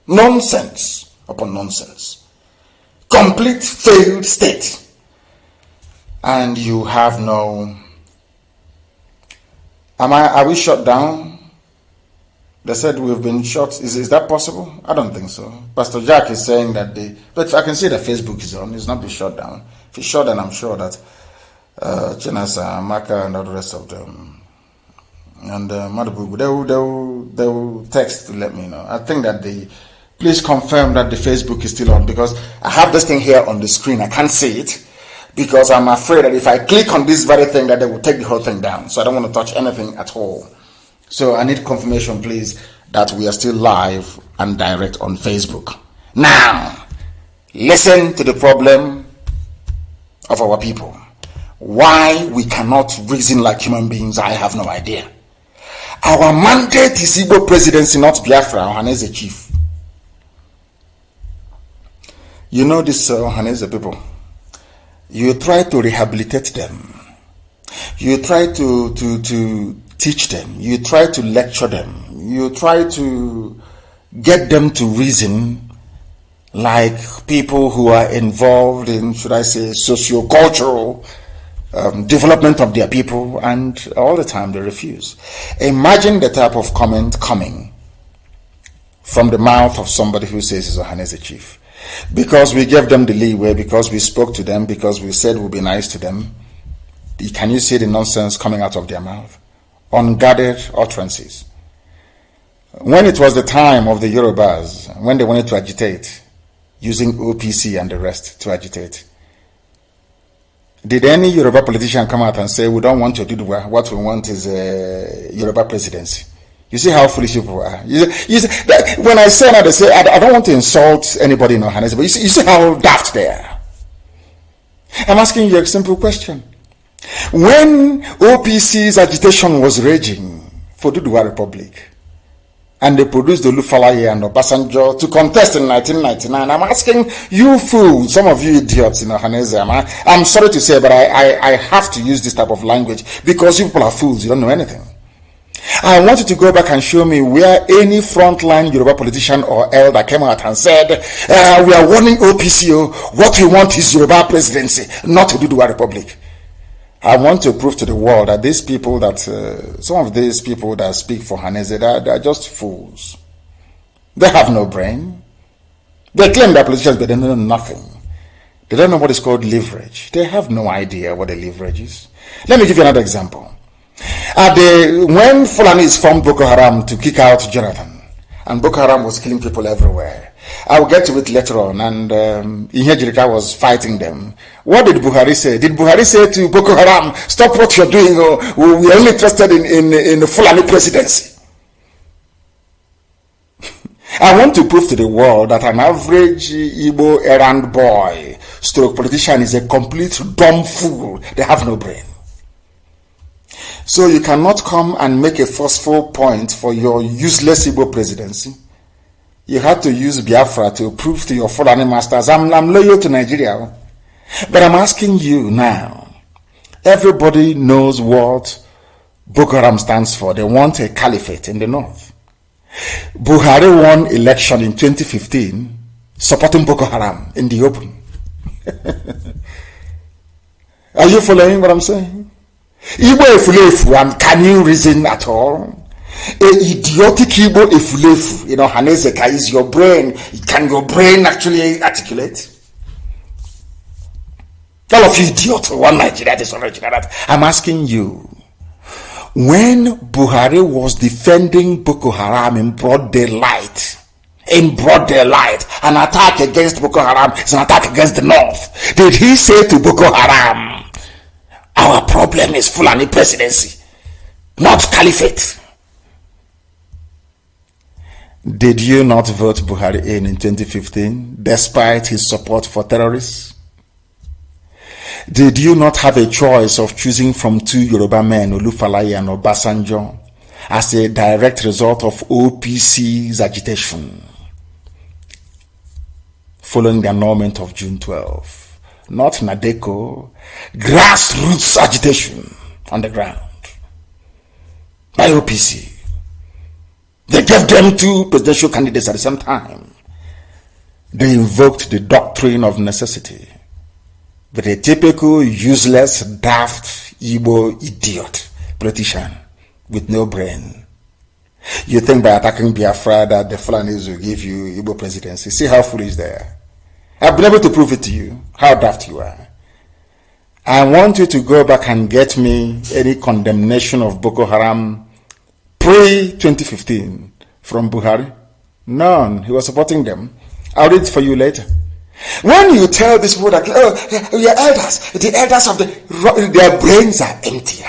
Nonsense upon nonsense. Complete failed state. And you have no... Are we shut down? They said we've been shut. Is that possible? I don't think so. Pastor Jack is saying that but I can see that Facebook is on. It's not been shut down. If it's shut down, I'm sure that Chinasa, Maka, and all the rest of them, and Madabugu, they will text to let me know. I think that please confirm that the Facebook is still on, because I have this thing here on the screen. I can't see it, because I'm afraid that if I click on this very thing, that they will take the whole thing down. So I don't want to touch anything at all. So I need confirmation, please, that we are still live and direct on Facebook. Now, listen to the problem of our people. Why we cannot reason like human beings, I have no idea. Our mandate is Igbo presidency, not Biafra, Ohaneze chief. You know this Ohaneze people. You try to rehabilitate them. You try to teach them. You try to lecture them. You try to get them to reason like people who are involved in, should I say, socio-cultural development of their people, and all the time they refuse. Imagine the type of comment coming from the mouth of somebody who says he's a Ohaneze chief. Because we gave them the leeway, because we spoke to them, because we said we'll be nice to them. Can you see the nonsense coming out of their mouth? Unguarded utterances. When it was the time of the Yorubas, when they wanted to agitate, using OPC and the rest to agitate, did any Yoruba politician come out and say, we don't want to do what we want is a Yoruba presidency? You see how foolish people are. You see, when I say that, they say, I don't want to insult anybody in Ohanese, but you see how daft they are. I'm asking you a simple question. When OPC's agitation was raging for Duduwa Republic, and they produced Olufalaye and Obasanjo to contest in 1999, I'm asking you fools, some of you idiots in Ohanese, I'm sorry to say, but I have to use this type of language because you people are fools, you don't know anything. I want you to go back and show me where any frontline Yoruba politician or elder came out and said, we are warning OPCO, what we want is Yoruba presidency, not to Duduwa Republic. I want to prove to the world that these people that, some of these people that speak for Hanese, they're just fools. They have no brain. They claim they're politicians, but they know nothing. They don't know what is called leverage. They have no idea what a leverage is. Let me give you another example. When Fulanis formed Boko Haram to kick out Jonathan, and Boko Haram was killing people everywhere, I will get to it later on, and Ihejirika was fighting them. What did Buhari say? Did Buhari say to Boko Haram, stop what you're doing, or we are only interested in the Fulani presidency? I want to prove to the world that an average Igbo errand boy, stroke politician, is a complete dumb fool. They have no brain. So you cannot come and make a forceful point for your useless Igbo presidency. You had to use Biafra to prove to your Fulani masters, I'm loyal to Nigeria. But I'm asking you now, everybody knows what Boko Haram stands for. They want a caliphate in the north. Buhari won election in 2015 supporting Boko Haram in the open. Are you following what I'm saying? Igbo efulefu, and can you reason at all? A idiotic Igbo efulefu, Hanezeka, is your brain. Can your brain actually articulate? All of you idiots who want Nigeria, this Nigeria, that. I'm asking you, when Buhari was defending Boko Haram in broad daylight, an attack against Boko Haram is an attack against the north, did he say to Boko Haram, our problem is Fulani presidency, not caliphate? Did you not vote Buhari in 2015 despite his support for terrorists? Did you not have a choice of choosing from two Yoruba men, Olufalaye and Obasanjo, as a direct result of OPC's agitation following the annulment of June 12? Not Nadeko, grassroots agitation on the ground by OPC. They gave them two presidential candidates at the same time. They invoked the doctrine of necessity. But a typical useless, daft, Igbo idiot politician with no brain. You think by attacking Biafra that the Fulanis will give you Igbo presidency. See how foolish they are. I've been able to prove it to you, how daft you are. I want you to go back and get me any condemnation of Boko Haram pre-2015 from Buhari. None. He was supporting them. I'll read it for you later. When you tell these people that, your elders, the elders of their brains are empty,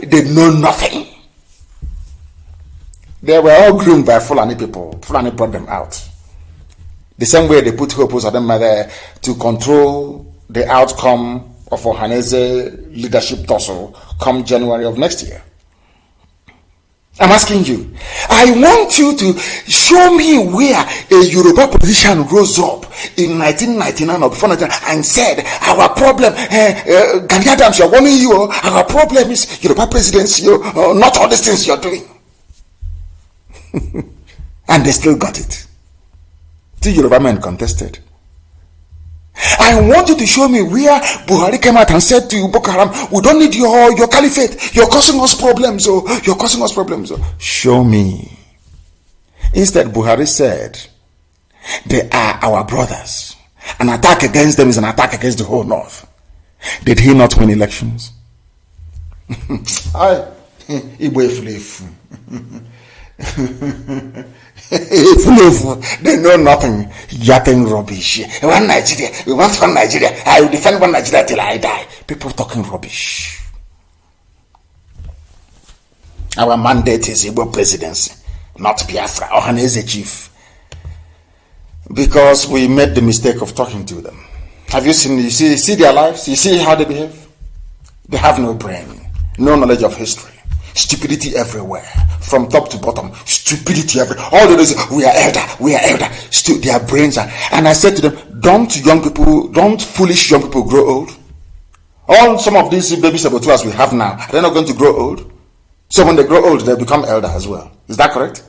they know nothing. They were all groomed by Fulani people. Fulani brought them out. The same way they put hopes on them there to control the outcome of Ohanese leadership tussle come January of next year. I'm asking you, I want you to show me where a Yoruba politician rose up in 1999 or before 1999 and said, our problem, Gani Adams, you're warning you, our problem is Yoruba presidency, not all these things you're doing. And they still got it. Two Yoruba men contested. I want you to show me where Buhari came out and said to Boko Haram, we don't need your caliphate. You're causing us problems. You're causing us problems. Show me. Instead, Buhari said, they are our brothers. An attack against them is an attack against the whole North. Did he not win elections? They know nothing. Yapping rubbish. One Nigeria. We want one Nigeria. I will defend one Nigeria till I die. People talking rubbish. Our mandate is Igbo presidency, not Biafra. Ohana is a chief. Because we made the mistake of talking to them. Have you seen? You see their lives? You see how they behave? They have no brain, no knowledge of history. Stupidity everywhere, from top to bottom. Stupidity everywhere. All they do is, we are elder. Their brains are. And I said to them, don't foolish young people grow old? Some of these baby saboteurs we have now, are they not going to grow old? So when they grow old, they become elder as well. Is that correct?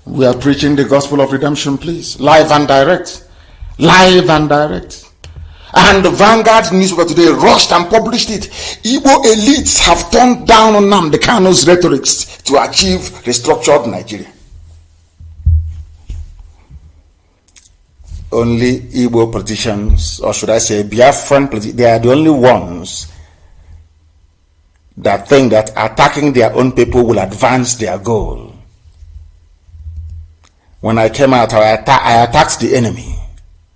We are preaching the gospel of redemption, please. Live and direct. And the Vanguard newspaper today rushed and published it. Igbo elites have turned down on Nnamdi Kanu's rhetorics to achieve restructured Nigeria. Only Igbo politicians, or should I say Biafran politicians, they are the only ones that think that attacking their own people will advance their goal. When I came out, I attacked the enemy,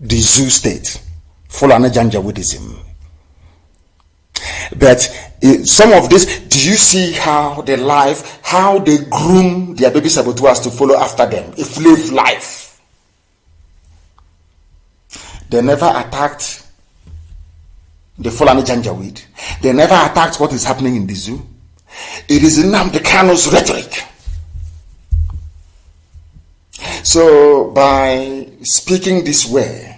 the Zoo state. Fulani Janjaweedism. But some of this, do you see how they groom their baby saboteurs to follow after them? A slave life. They never attacked the Fulani Janjaweed. They never attacked what is happening in the zoo. It is Nnamdi Kanu's rhetoric. So by speaking this way,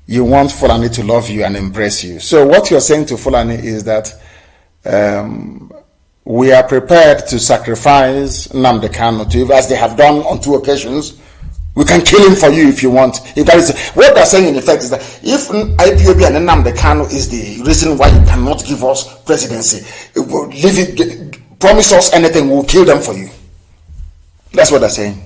you want Fulani to love you and embrace you. So what you're saying to Fulani is that we are prepared to sacrifice Nnamdi Kanu to you, as they have done on 2 occasions. We can kill him for you if you want. If that is what they're saying in effect, is that if IPOB and Nnamdi Kanu is the reason why you cannot give us presidency, promise us anything, we'll kill them for you. That's what they're saying.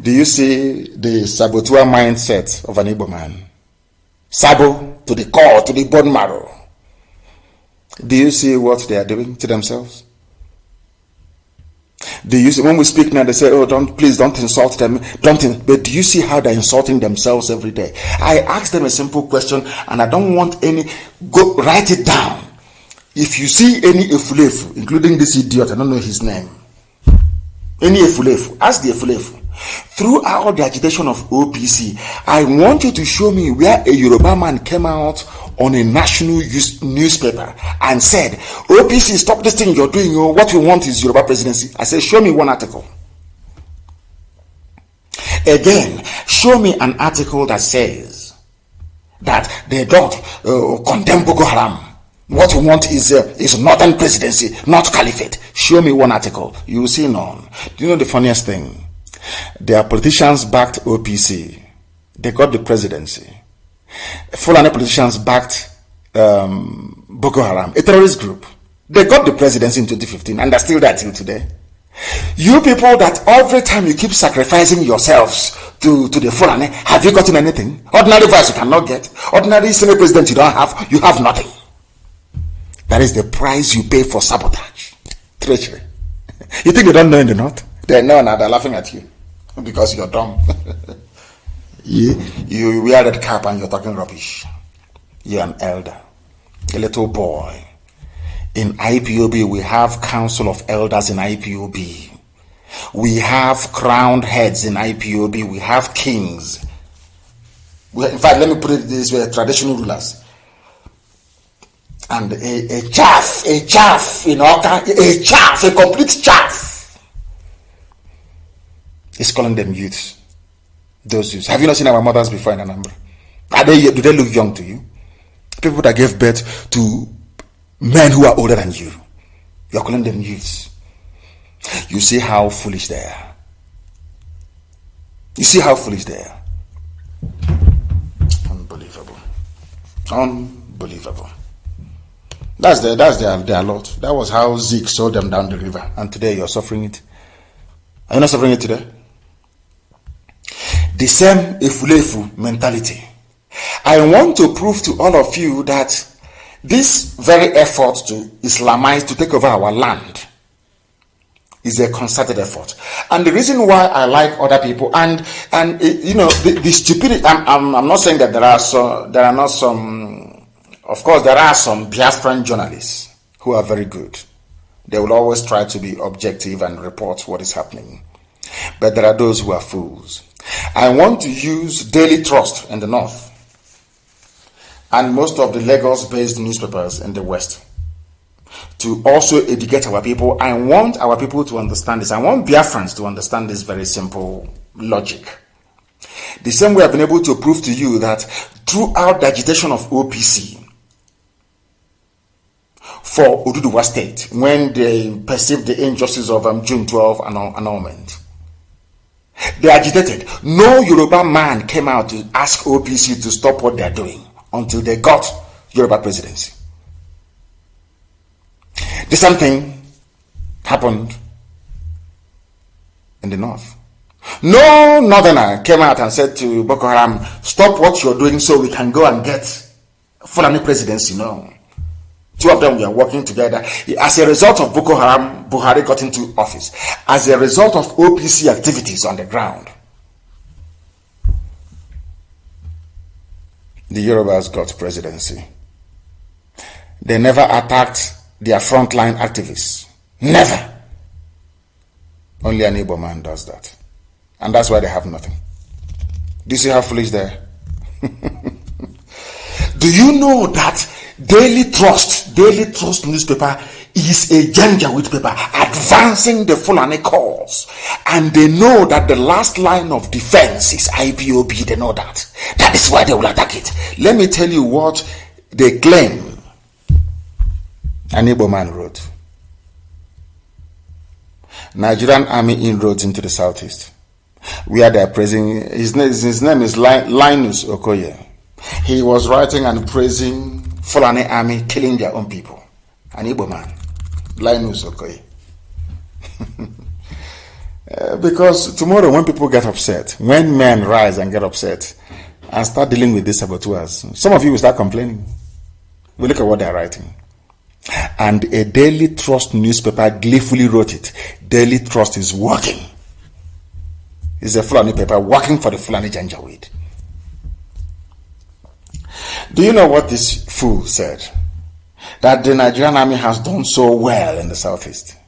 Do you see the saboteur mindset of an Igbo man? Sabo to the core, to the bone marrow. Do you see what they are doing to themselves? Do you see, when we speak now, they say, oh, please don't insult them. But do you see how they're insulting themselves every day? I ask them a simple question, and I don't want go write it down. If you see any Efulefu, including this idiot, I don't know his name, any Efulefu, ask the Efulefu. Throughout the agitation of OPC, I want you to show me where a Yoruba man came out on a national newspaper and said, OPC, stop this thing you're doing. What we want is Yoruba presidency. I said, show me one article. Again, show me an article that says that they don't condemn Boko Haram. What we want is northern presidency, not caliphate. Show me one article. You will see none. Do you know the funniest thing? Their politicians backed OPC. They got the presidency. Fulani politicians backed Boko Haram, a terrorist group. They got the presidency in 2015 and they're still there till today. You people that every time you keep sacrificing yourselves to the Fulani, have you gotten anything? Ordinary vice you cannot get. Ordinary Senate president you don't have. You have nothing. That is the price you pay for sabotage. Treachery. You think they don't know in the north? They know now, they're laughing at you because you're dumb. you wear that cap and you're talking rubbish. You're an elder, a little boy. In IPOB, we have council of elders in IPOB. We have crowned heads in IPOB. We have kings. In fact, let me put it this way, traditional rulers. And a chaff in Oka, a complete chaff. He's calling them youths. Those youths. Have you not seen our mothers before in Anambra? Do they look young to you? People that gave birth to men who are older than you. You're calling them youths. You see how foolish they are. You see how foolish they are. Unbelievable. Unbelievable. That's their lot. That was how Zeke sold them down the river. And today you're suffering it. Are you not suffering it today? The same Efulefu mentality. I want to prove to all of you that This very effort to Islamize, to take over our land, is a concerted effort. And the reason why I like other people, and the stupidity, I'm not saying that there are not some, of course there are some Biafran journalists who are very good. They will always try to be objective and report what is happening. But there are those who are fools. I want to use Daily Trust in the north and most of the Lagos-based newspapers in the west to also educate our people. I want our people to understand this. I want Biafrans to understand this very simple logic. The same way I've been able to prove to you that throughout the agitation of OPC for Oduduwa State, when they perceived the injustice of June 12 annulment, they agitated. No Yoruba man came out to ask OPC to stop what they're doing until they got Yoruba presidency. The same thing happened in the north. No northerner came out and said to Boko Haram, stop what you're doing so we can go and get Fulani presidency. No. Two of them were working together. As a result of Boko Haram, Buhari got into office. As a result of OPC activities on the ground, the Yorubas got presidency. They never attacked their frontline activists. Never. Only an Igbo man does that. And that's why they have nothing. Do you see how foolish they are? Do you know that Daily Trust newspaper is a Janjaweed paper advancing the Fulani cause? And they know that the last line of defense is IPOB. They know that. That is why they will attack it. Let me tell you what they claim an Igbo man wrote. Nigerian army inroads into the southeast, where they are praising, his name is Linus Okoye. He was writing and praising Fulani army killing their own people. An Igbo man, Linus Okoye. Because tomorrow when people get upset, when men rise and get upset and start dealing with these saboteurs, some of you will start complaining. We look at what they are writing. And a Daily Trust newspaper gleefully wrote it. Daily Trust is working. It's a Fulani paper working for the Fulani Janjaweed. Do you know what this fool said? That the Nigerian army has done so well in the southeast.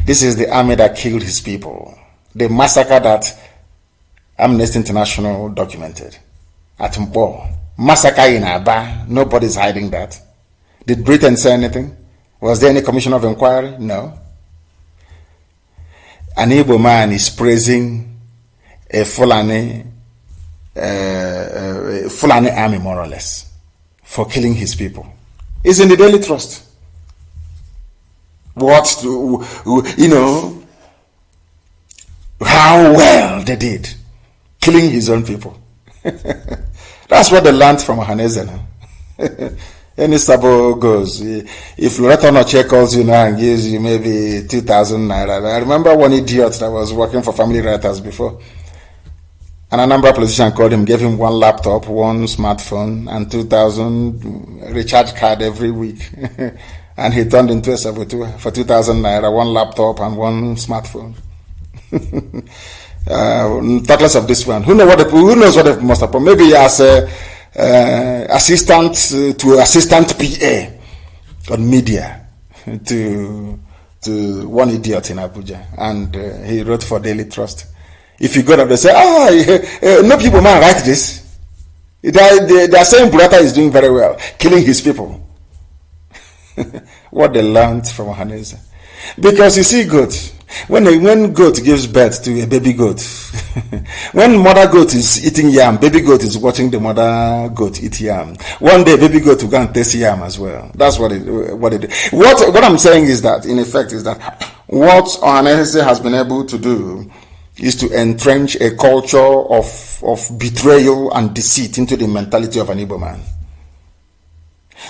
This is the army that killed his people. The massacre that Amnesty International documented at Mpo. Massacre in Aba. Nobody's hiding that. Did Britain say anything? Was there any commission of inquiry? No. An Igbo man is praising a Fulani army, more or less, for killing his people. It's in the Daily Trust. How well they did, killing his own people. That's what they learned from Ohaneze now. Any Sabo goes, if Loretta Noche calls you now and gives you maybe 2,000 naira. I remember one idiot that was working for Family Writers before. And a number of politicians called him, gave him one laptop, one smartphone, and 2,000 recharge card every week. And he turned into a saboteur for 2,000 naira, one laptop and one smartphone. Thoughtless of this one. Who knows what they must have put? Maybe as a assistant to assistant PA on media to one idiot in Abuja, and he wrote for Daily Trust. If you go there, they say, no people man write this. They are saying Burata is doing very well, killing his people. What they learned from Ohaneze. Because you see goat, when goat gives birth to a baby goat, when mother goat is eating yam, baby goat is watching the mother goat eat yam. One day baby goat will go and taste yam as well. That's what it. What I'm saying is that, in effect, is that what Ohaneze has been able to do is to entrench a culture of betrayal and deceit into the mentality of an Igbo man.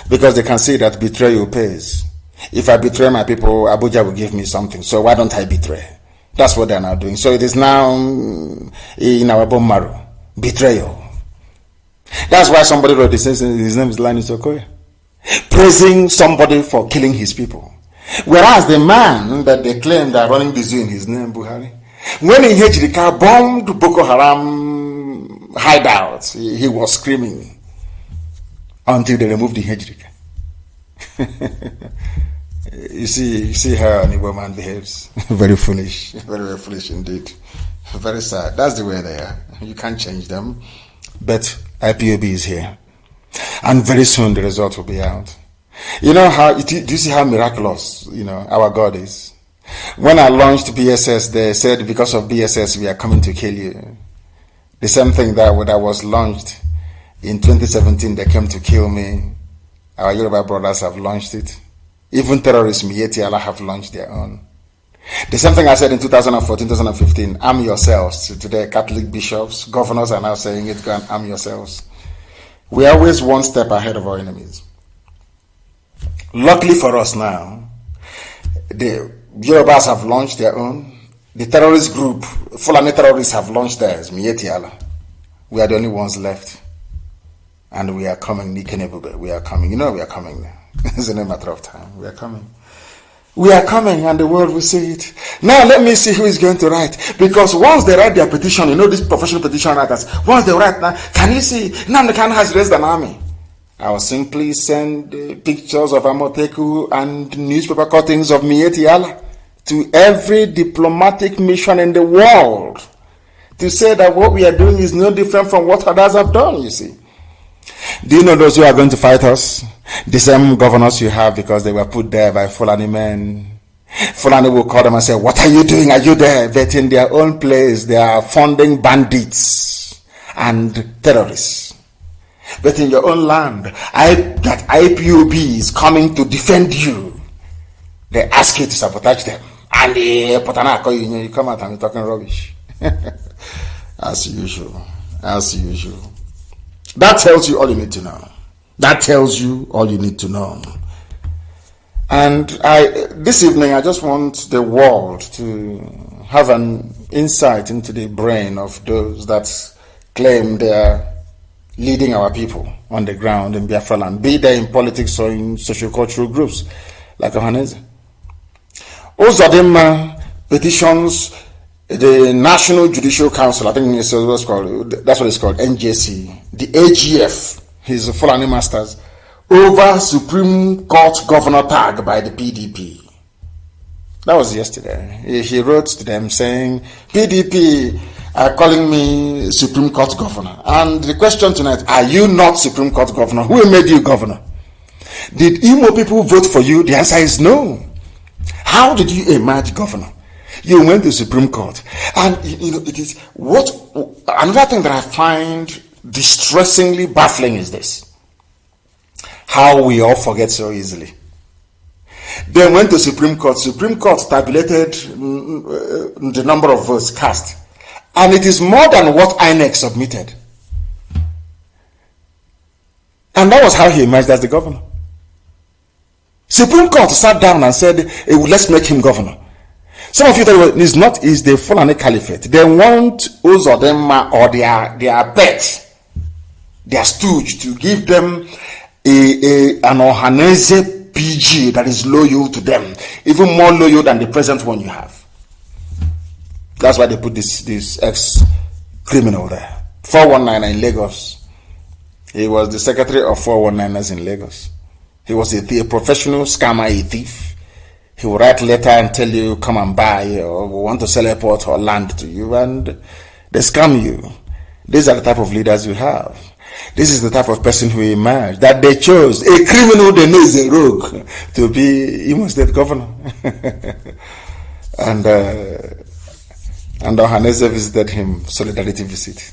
Because they can see that betrayal pays. If I betray my people, Abuja will give me something. So why don't I betray? That's what they're now doing. So it is now in our bone marrow. Betrayal. That's why somebody wrote this. His name is Linus Okoye. praising somebody for killing his people. Whereas the man that they claim they are running the zoo in his name, Buhari, when he Hejrika bombed Boko Haram hideouts, he was screaming until they removed the Hejrika. You see how an Igbo man behaves. Very foolish. Very, very foolish indeed. Very sad. That's the way they are. You can't change them. But IPOB is here. And very soon the result will be out. You know how, do you see how miraculous, our God is? When I launched BSS, they said because of BSS we are coming to kill you. The same thing that was launched in 2017, they came to kill me. Our Yoruba brothers have launched it. Even terrorists, Miyetti Allah, have launched their own. The same thing I said in 2014, 2015, arm yourselves. Today, Catholic bishops, governors are now saying it, go and arm yourselves. We are always one step ahead of our enemies. Luckily for us now, the Yorubas have launched their own. The terrorist group, Fulani terrorists, have launched theirs, Miyetti Allah. We are the only ones left. And we are coming, Nikenebube. We are coming. We are coming now. It's only a matter of time. We are coming. We are coming and the world will see it. Now let me see who is going to write. Because once they write their petition, these professional petition writers, once they write now, can you see, Nnamdi Kanu has raised an army. I will simply send pictures of Amoteku and newspaper cuttings of Miyetti Allah to every diplomatic mission in the world to say that what we are doing is no different from what others have done, you see. Do you know those who are going to fight us? The same governors you have because they were put there by Fulani men. Fulani will call them and say, what are you doing? Are you there? But in their own place, they are funding bandits and terrorists. But in your own land, that IPOB is coming to defend you. They ask you to sabotage them. And you come out and you're talking rubbish. As usual. As usual. That tells you all you need to know. That tells you all you need to know. And this evening, I just want the world to have an insight into the brain of those that claim they are leading our people on the ground in Biafra land, be they in politics or in socio-cultural groups like Ohaneze. Ozadema petitions the National Judicial Council, I think that's what it's called, NJC, the AGF, his Fulani masters, over Supreme Court governor tag by the PDP. That was yesterday. He wrote to them saying, PDP are calling me Supreme Court governor. And the question tonight, are you not Supreme Court governor? Who made you governor? Did Imo people vote for you? The answer is no. How did you emerge governor? You went to Supreme Court. And it is another thing that I find distressingly baffling is this. How we all forget so easily. They went to Supreme Court. Supreme Court tabulated the number of votes cast. And it is more than what INEC submitted. And that was how he emerged as the governor. Supreme Court sat down and said, let's make him governor. Some of you thought is the Fulani Caliphate. They want Uzodema or their pet, their stooge, to give them an Ohaneze PG that is loyal to them, even more loyal than the present one you have. That's why they put this ex-criminal there. 419 in Lagos. He was the secretary of 419ers in Lagos. He was a professional scammer, a thief. He will write a letter and tell you, come and buy, or we want to sell airport or land to you, and they scam you. These are the type of leaders you have. This is the type of person who emerged, that they chose, a criminal they know is a rogue, to be Imo State governor. And Ohaneze visited him, solidarity visit.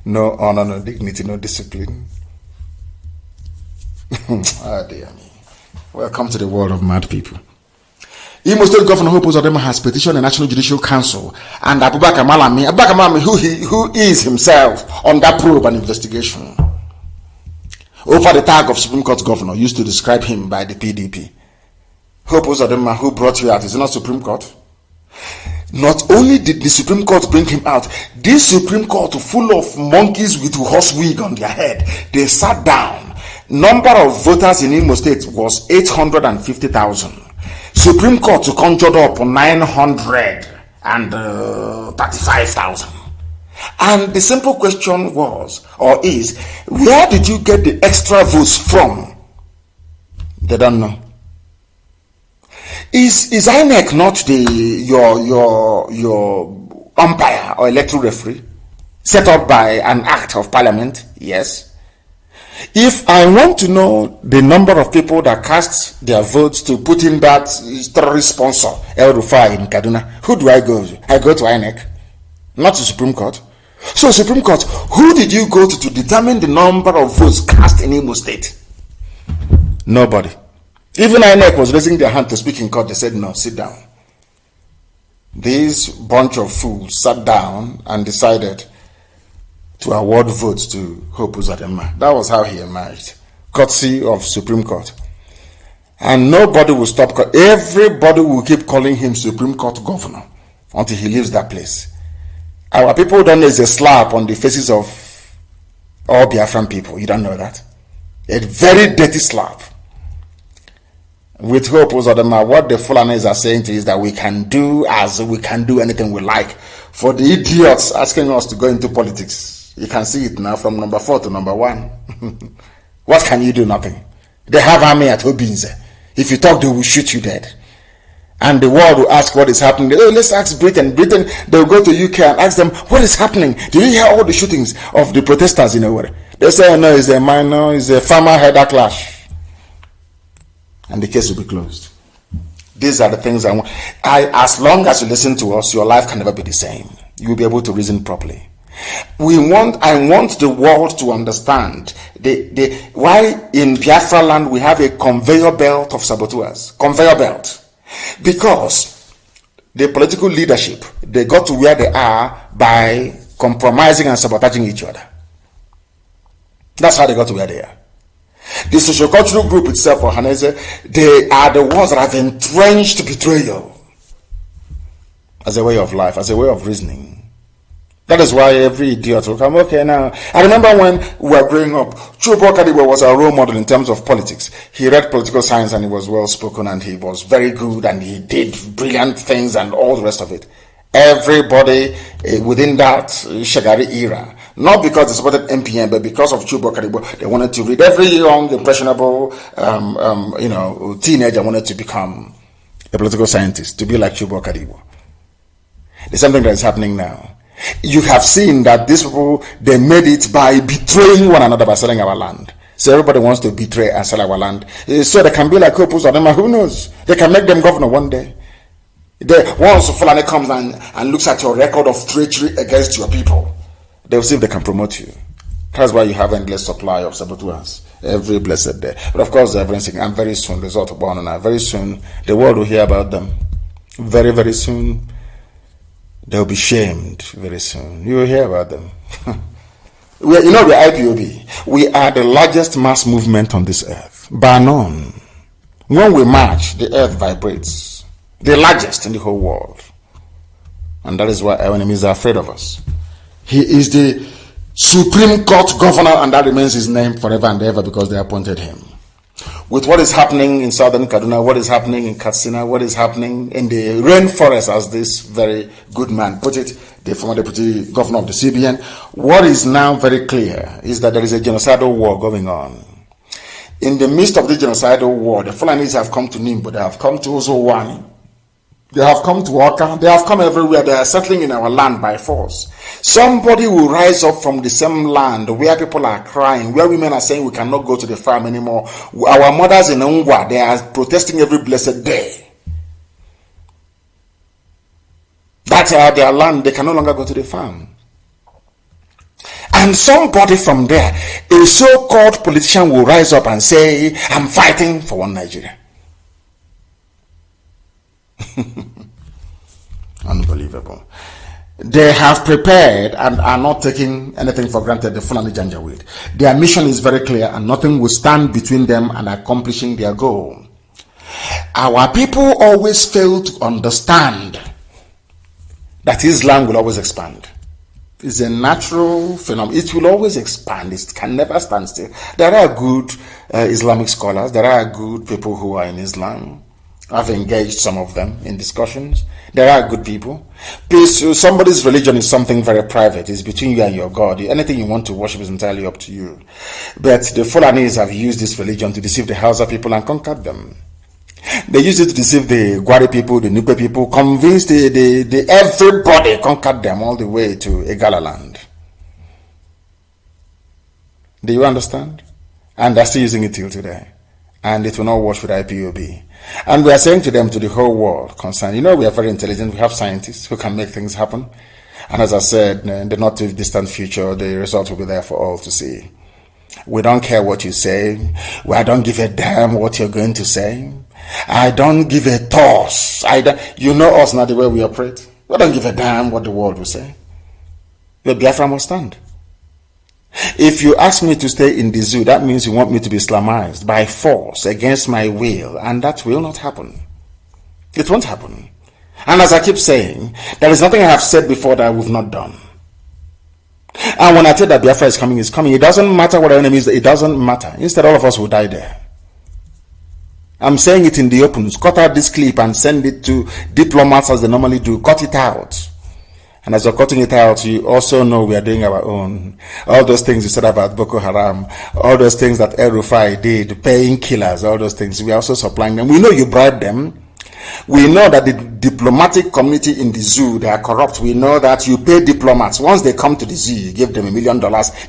No honor, no dignity, no discipline. Oh dear me. Welcome to the world of mad people. Imo State Governor Hope Uzodinma has petitioned the National Judicial Council and Abubakar Malami, who is himself under probe and investigation over the tag of Supreme Court governor used to describe him by the PDP. Hope Uzodinma, who brought you out, is it not Supreme Court? Not only did the Supreme Court bring him out, this Supreme Court full of monkeys with horse wig on their head, they sat down. number of voters in Imo State was 850,000. Supreme Court conjured up 935,000. And the simple question was, or is, where did you get the extra votes from? They don't know. Is INEC not your umpire or electoral referee set up by an act of parliament? Yes. If I want to know the number of people that cast their votes to put in that terrorist sponsor El Rufai in Kaduna, who do I go to? I go to INEC, not to Supreme Court. So Supreme Court, who did you go to determine the number of votes cast in Imo State? Nobody. Even INEC was raising their hand to speak in court. They said, no, sit down. This bunch of fools sat down and decided to award votes to Hope Uzodinma. That was how he emerged, courtesy of Supreme Court. And nobody will stop. Everybody will keep calling him Supreme Court governor until he leaves that place. Our people don't know it's a slap on the faces of all Biafran people. You don't know that? A very dirty slap. With Hope Uzodinma, what the Fulanis are saying to is that we can do anything we like. For the idiots asking us to go into politics, you can see it now from number 4 to number 1. What can you do? Nothing. They have army at Obinze. If you talk, they will shoot you dead. And the world will ask what is happening. Oh, let's ask Britain. Britain, they'll go to UK and ask them, what is happening? Did you hear all the shootings of the protesters in Owerri? They say, oh, no, it's a minor, it's a farmer-header clash. And the case will be closed. These are the things I want. As long as you listen to us, your life can never be the same. You will be able to reason properly. I want the world to understand why in Biafra land we have a conveyor belt of saboteurs. Conveyor belt. Because the political leadership, they got to where they are by compromising and sabotaging each other. That's how they got to where they are. The sociocultural group itself, or Hanese, they are the ones that have entrenched betrayal as a way of life, as a way of reasoning. That is why every idiot will come, okay, now. I remember when we were growing up, Chubo Kadiwe was our role model in terms of politics. He read political science and he was well spoken and he was very good and he did brilliant things and all the rest of it. Everybody within that Shagari era, not because they supported MPN, but because of Chubo Kadiwe, they wanted to read. Every young, impressionable, teenager wanted to become a political scientist, to be like Chubo Kadiwe. There's something that is happening now. You have seen that these people, they made it by betraying one another by selling our land. So everybody wants to betray and sell our land. So they can be like Hope Uzodinma. Who knows? They can make them governor one day. Once Fulani comes and looks at your record of treachery against your people, they will see if they can promote you. That's why you have endless supply of saboteurs every blessed day. But of course, everything. And very soon, result of Bonana. Very soon, the world will hear about them. Very, very soon. They'll be shamed very soon. You will hear about them. We're IPOB. We are the largest mass movement on this earth. Bar none. When we march, the earth vibrates. The largest in the whole world. And that is why our enemies are afraid of us. He is the Supreme Court governor, and that remains his name forever and ever because they appointed him. With what is happening in southern Kaduna, what is happening in Katsina, what is happening in the rainforest, as this very good man put it, the former deputy governor of the CBN, what is now very clear is that there is a genocidal war going on. In the midst of the genocidal war, the Fulanis have come to Nimbo, they have come to Ozowani, they have come to Oka, they have come everywhere, they are settling in our land by force. Somebody will rise up from the same land where people are crying, where women are saying we cannot go to the farm anymore. Our mothers in Ungwa, they are protesting every blessed day. That's their land, they can no longer go to the farm. And somebody from there, a so-called politician will rise up and say, I'm fighting for one Nigeria. Unbelievable. They have prepared and are not taking anything for granted, the Fulani Janjaweed. Their mission is very clear and nothing will stand between them and accomplishing their goal. Our people always fail to understand that Islam will always expand. It's a natural phenomenon. It will always expand. It can never stand still. There are good Islamic scholars. There are good people who are in Islam. I've engaged some of them in discussions. There are good people. Somebody's religion is something very private. It's between you and your God. Anything you want to worship is entirely up to you. But the Fulanis have used this religion to deceive the Hausa people and conquered them. They used it to deceive the Gwari people, the Nupe people, convinced everybody, conquered them all the way to Igala land. Do you understand? And they're still using it till today. And it will not wash with IPOB. And we are saying to them, to the whole world concerned, we are very intelligent. We have scientists who can make things happen. And as I said, in the not too distant future, the results will be there for all to see. We don't care what you say. I don't give a damn what you're going to say. I don't give a toss. You know us, not the way we operate. We don't give a damn what the world will say. The Biafra must stand. If you ask me to stay in the zoo, that means you want me to be Islamized by force against my will, and that will not happen. It won't happen. And as I keep saying, there is nothing I have said before that I have not done. And when I tell that Biafra is coming, it's coming. It doesn't matter what our enemy is. It doesn't matter. Instead, all of us will die there. I'm saying it in the open. Cut out this clip and send it to diplomats as they normally do. Cut it out. And as you're cutting it out, you also know we are doing our own. All those things you said about Boko Haram, all those things that El Rufai did, paying killers, all those things, we are also supplying them. We know you bribed them. We know that the diplomatic community in the zoo, they are corrupt. We know that you pay diplomats. Once they come to the zoo, you give them $1 million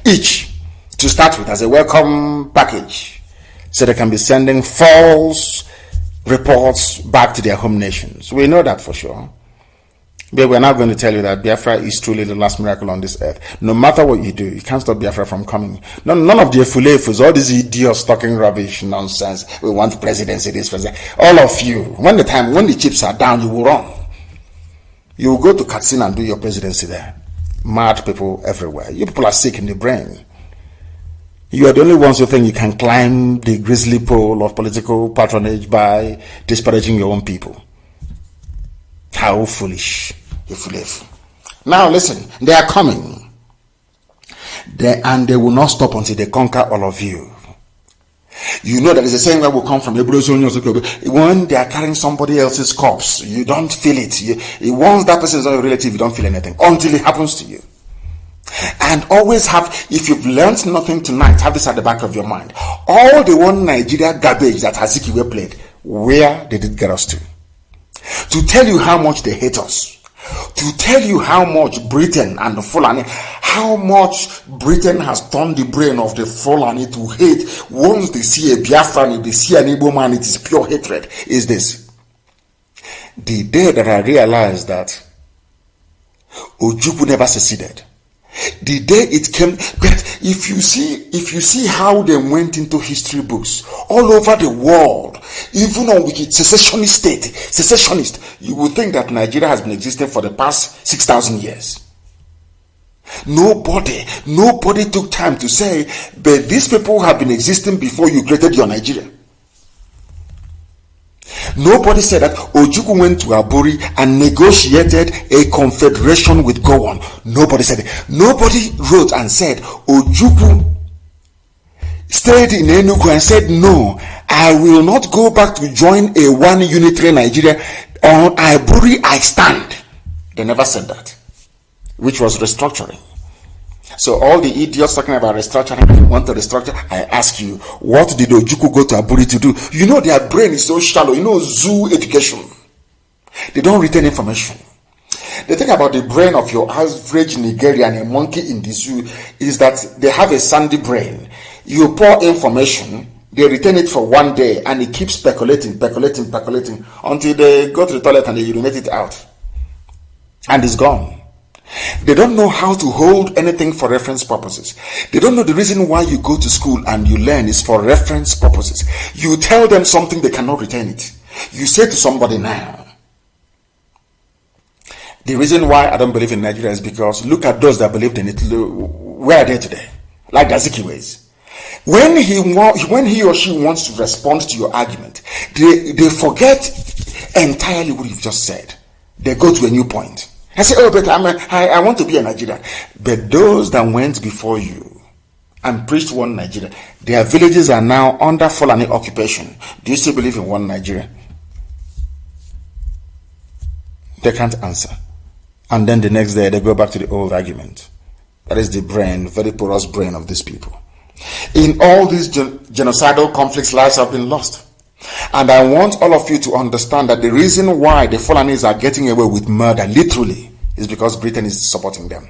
each to start with as a welcome package, so they can be sending false reports back to their home nations. We know that for sure. But we're not going to tell you that Biafra is truly the last miracle on this earth. No matter what you do, you can't stop Biafra from coming. None of the Efulefus, all these idiots talking rubbish, nonsense. We want presidency, this, president. All of you, when the chips are down, you will run. You will go to Katsina and do your presidency there. Mad people everywhere. You people are sick in the brain. You are the only ones who think you can climb the grisly pole of political patronage by disparaging your own people. How foolish. Now listen, they are coming. And they will not stop until they conquer all of you. You know that is a saying that will come from when they are carrying somebody else's corpse, you don't feel it. Once that person is not your relative, you don't feel anything until it happens to you. And always have, if you've learned nothing tonight, have this at the back of your mind. All the one Nigeria garbage that Azikiwe played, where did it get us to? To tell you how much they hate us. To tell you how much Britain and the Fulani, how much Britain has turned the brain of the Fulani to hate. Once they see a Biafran, if they see an Igbo man, it is pure hatred. Is this? The day that I realized that Ojukwu never seceded. The day it came, but if you see how they went into history books all over the world, even on secessionist, you would think that Nigeria has been existing for the past 6,000 years. Nobody took time to say, but these people have been existing before you created your Nigeria. Nobody said that Ojukwu went to Aburi and negotiated a confederation with Gowon. Nobody said it. Nobody wrote and said Ojukwu stayed in Enugu and said, no, I will not go back to join a one unitary Nigeria. On Aburi I stand. They never said that, which was restructuring. So all the idiots talking about restructuring, want to restructure, I ask you, what did Ojukwu go to Aburi to do? You know their brain is so shallow. You know, zoo education. They don't retain information. The thing about the brain of your average Nigerian, a monkey in the zoo, is that they have a sandy brain. You pour information, they retain it for one day, and it keeps percolating until they go to the toilet and they urinate it out. And it's gone. They don't know how to hold anything for reference purposes. They don't know the reason why you go to school and you learn is for reference purposes. You tell them something, they cannot retain it. You say to somebody now, the reason why I don't believe in Nigeria is because look at those that believed in it. Where are they today? Like Azikiwe. When he or she wants to respond to your argument, they forget entirely what you've just said. They go to a new point. I say, oh, but I want to be a Nigerian. But those that went before you and preached one Nigeria, their villages are now under Fulani occupation. Do you still believe in one Nigeria? They can't answer. And then the next day, they go back to the old argument. That is the brain, very porous brain of these people. In all these genocidal conflicts, lives have been lost. And I want all of you to understand that the reason why the Fulanis are getting away with murder, literally, is because Britain is supporting them.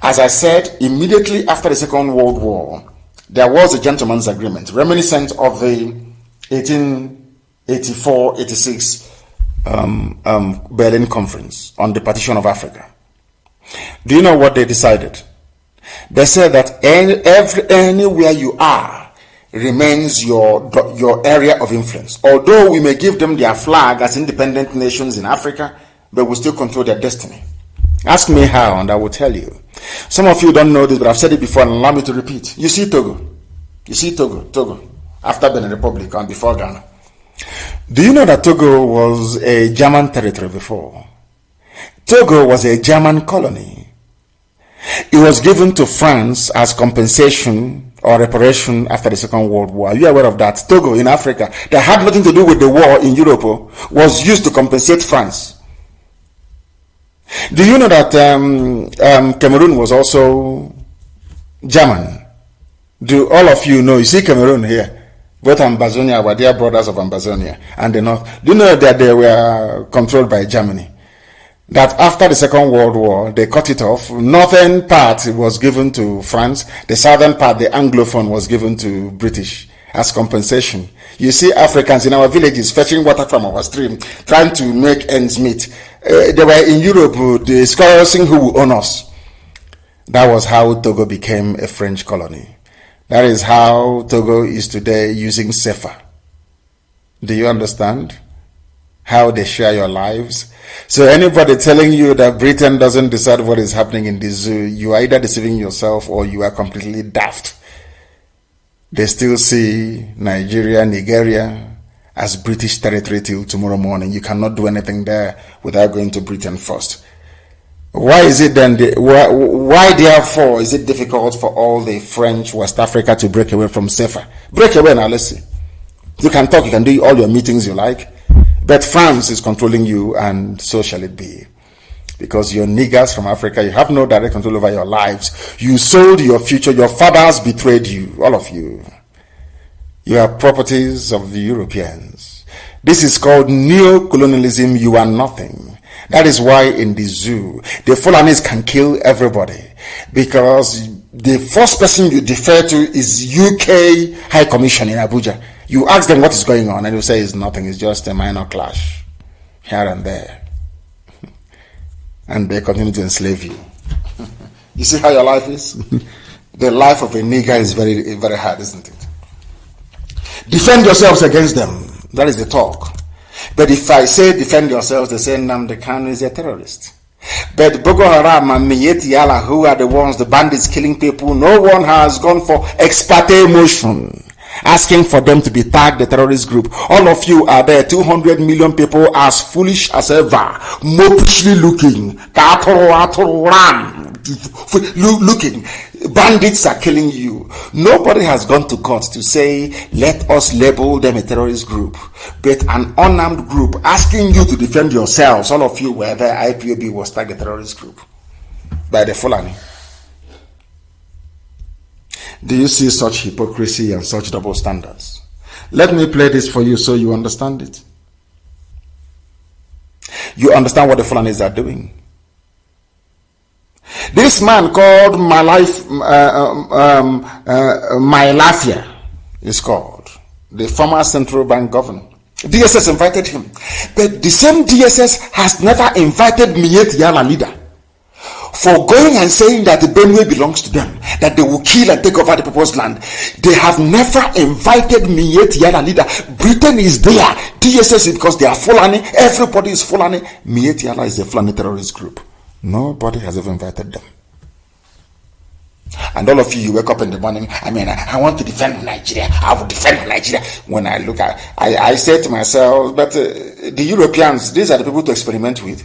As I said, immediately after the Second World War, there was a gentleman's agreement, reminiscent of the 1884-86 Berlin Conference on the partition of Africa. Do you know what they decided? They said that anywhere you are remains your area of influence. Although we may give them their flag as independent nations in Africa, but we still control their destiny. Ask me how, and I will tell you. Some of you don't know this, but I've said it before, and allow me to repeat. You see Togo. Togo, after Benin Republic and before Ghana. Do you know that Togo was a German territory before? Togo was a German colony. It was given to France as compensation or reparation after the Second World War. Are you aware of that? Togo in Africa, that had nothing to do with the war in Europe, was used to compensate France. Do you know that Cameroon was also German? Do all of you know? You see Cameroon here. Both Ambazonia were dear brothers of Ambazonia and the North. Do you know that they were controlled by Germany? That after the Second World War, they cut it off. Northern part was given to France. The southern part, the Anglophone, was given to British as compensation. You see Africans in our villages fetching water from our stream, trying to make ends meet. They were in Europe discussing who will own us. That was how Togo became a French colony. That is how Togo is today using CFA. Do you understand how they share your lives? So anybody telling you that Britain doesn't decide what is happening in the zoo, you are either deceiving yourself or you are completely daft. They still see Nigeria as British territory till tomorrow morning. You cannot do anything there without going to Britain first. Why is it then, why therefore is it difficult for all the French West Africa to break away from CFA? Break away now, let's see. You can talk, you can do all your meetings you like, but France is controlling you, and so shall it be. Because you're niggers from Africa, you have no direct control over your lives. You sold your future, your fathers betrayed you, all of you. You are properties of the Europeans. This is called neo-colonialism. You are nothing. That is why in the zoo, the Fulanis can kill everybody. Because the first person you defer to is UK High Commission in Abuja. You ask them what is going on, and you say it's nothing, it's just a minor clash here and there. And they continue to enslave you. You see how your life is? The life of a nigger is very, very hard, isn't it? Defend yourselves against them. That is the talk. But if I say defend yourselves, they say Nnamdi Kanu is a terrorist. But Boko Haram and Miyetti Allah, who are the ones, the bandits killing people, no one has gone for ex parte motion, asking for them to be tagged the terrorist group. All of you are there, 200 million people, as foolish as ever, mopishly looking, looking. Bandits are killing you. Nobody has gone to court to say, let us label them a terrorist group. But an unarmed group asking you to defend yourselves, all of you were there, IPOB was tagged a terrorist group by the Fulani. Do you see such hypocrisy and such double standards? Let me play this for you so you understand it. You understand what the Fulanis are doing. This man called Malafia is called, the former central bank governor. DSS invited him, but the same DSS has never invited Miyetti Allah leader for going and saying that the Benue belongs to them, that they will kill and take over the people's land. They have never invited Miyetti Allah leader. Britain is there. DSS is because they are Fulani. Everybody is Fulani. Miyetti Allah is a Fulani terrorist group. Nobody has ever invited them. And all of you wake up in the morning, I want to defend Nigeria. I will defend Nigeria. When I look at, I say to myself, but the Europeans, these are the people to experiment with.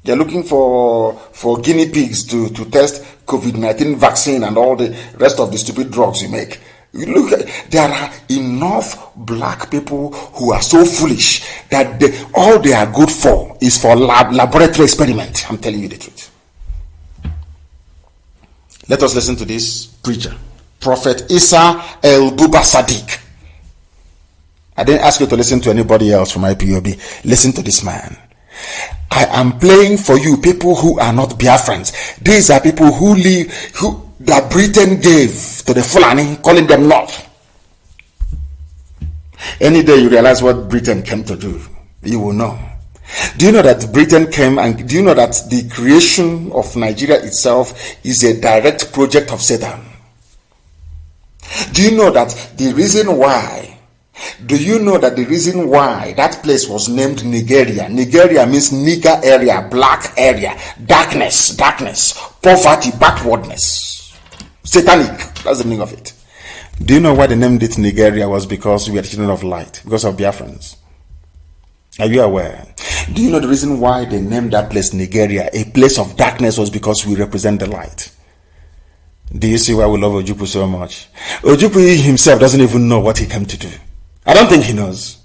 They're looking for guinea pigs to test COVID-19 vaccine and all the rest of the stupid drugs you make. You look at, there are enough black people who are so foolish that all they are good for is for laboratory experiment. I'm telling you the truth. Let us listen to this preacher, Prophet Isa El-Buba Sadiq. I didn't ask you to listen to anybody else from IPOB. Listen to this man. I am playing for you people who are not Biafrans. These are people who that Britain gave to the Fulani, calling them North. Any day you realize what Britain came to do, you will know. Do you know that Britain came, and do you know that the creation of Nigeria itself is a direct project of Satan? Do you know that the reason why that place was named Nigeria? Nigeria means nigger area, black area, darkness, poverty, backwardness, satanic. That's the meaning of it. Do you know why they named it Nigeria? Was because we are children of light, because of Biafrans. Are you aware? Do you know the reason why they named that place Nigeria, a place of darkness, was because we represent the light? Do you see why we love Ojukwu so much? Ojukwu himself doesn't even know what he came to do. I don't think he knows.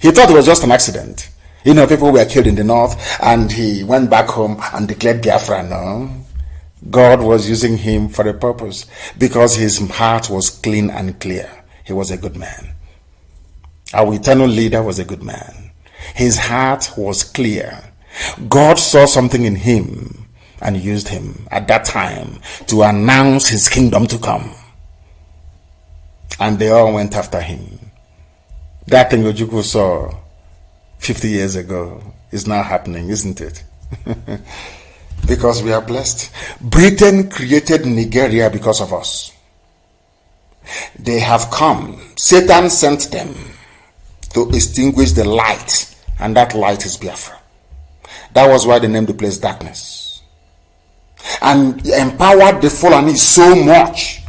He thought it was just an accident. You know, people were killed in the north and he went back home and declared Biafra. No. God was using him for a purpose because his heart was clean and clear. He was a good man. Our eternal leader was a good man. His heart was clear. God saw something in him and used him at that time to announce his kingdom to come. And they all went after him. That thing Ojukwu saw 50 years ago is now happening, isn't it? Because we are blessed. Britain created Nigeria because of us. They have come. Satan sent them to extinguish the light, and that light is Biafra. That was why they named the place darkness. And empowered the Fulani so much.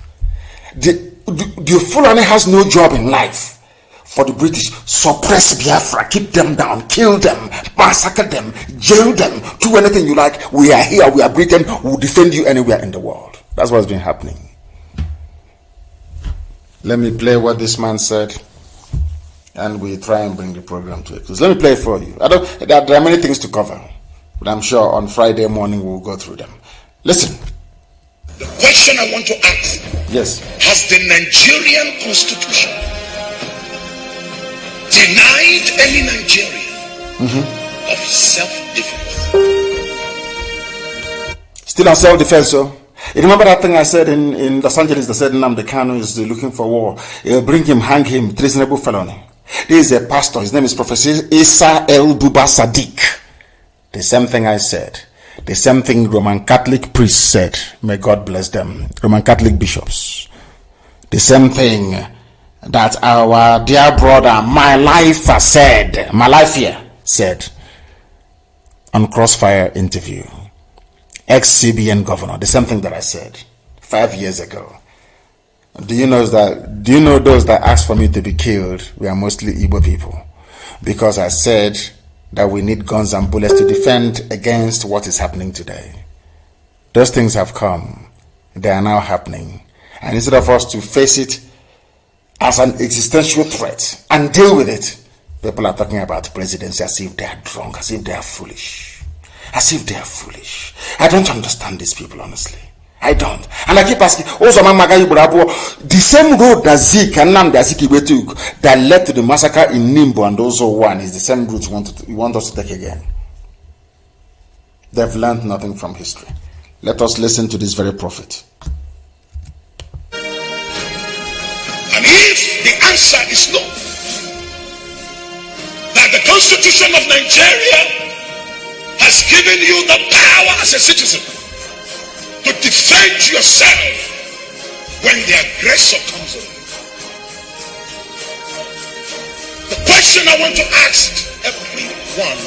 The Fulani has no job in life for the British. Suppress Biafra, keep them down, kill them, massacre them, jail them, do anything you like. We are here, we are Britain, we will defend you anywhere in the world. That's what's been happening. Let me play what this man said, and we try and bring the program to a close. Let me play it for you. There are many things to cover, but I'm sure on Friday morning we'll go through them. Listen. The question I want to ask. Yes. Has the Nigerian Constitution denied any Nigerian of self-defense? Still on self-defense, so. You remember that thing I said in Los Angeles? They said Nnamdi Kanu is looking for war. Bring him, hang him, treasonable felony. This is a pastor. His name is Professor Isa El-Buba Sadiq. The same thing I said. The same thing Roman Catholic priests said. May God bless them. Roman Catholic bishops. The same thing that our dear brother My Life said on Crossfire interview. Ex-CBN governor. The same thing that I said 5 years ago. Do you know those that asked for me to be killed were mostly Igbo people? Because I said that we need guns and bullets to defend against what is happening today. Those things have come. They are now happening. And instead of us to face it as an existential threat and deal with it, people are talking about presidency as if they are drunk, as if they are foolish. As if they are foolish. I don't understand these people, honestly. I don't. And I keep asking, the same road that Zik and Nnamdi Azikiwe took that led to the massacre in Nimbo and also one is the same route you want us to take again. They've learned nothing from history. Let us listen to this very prophet. And if the answer is no, that the Constitution of Nigeria has given you the power as a citizen to defend yourself when the aggressor comes in. The question I want to ask every one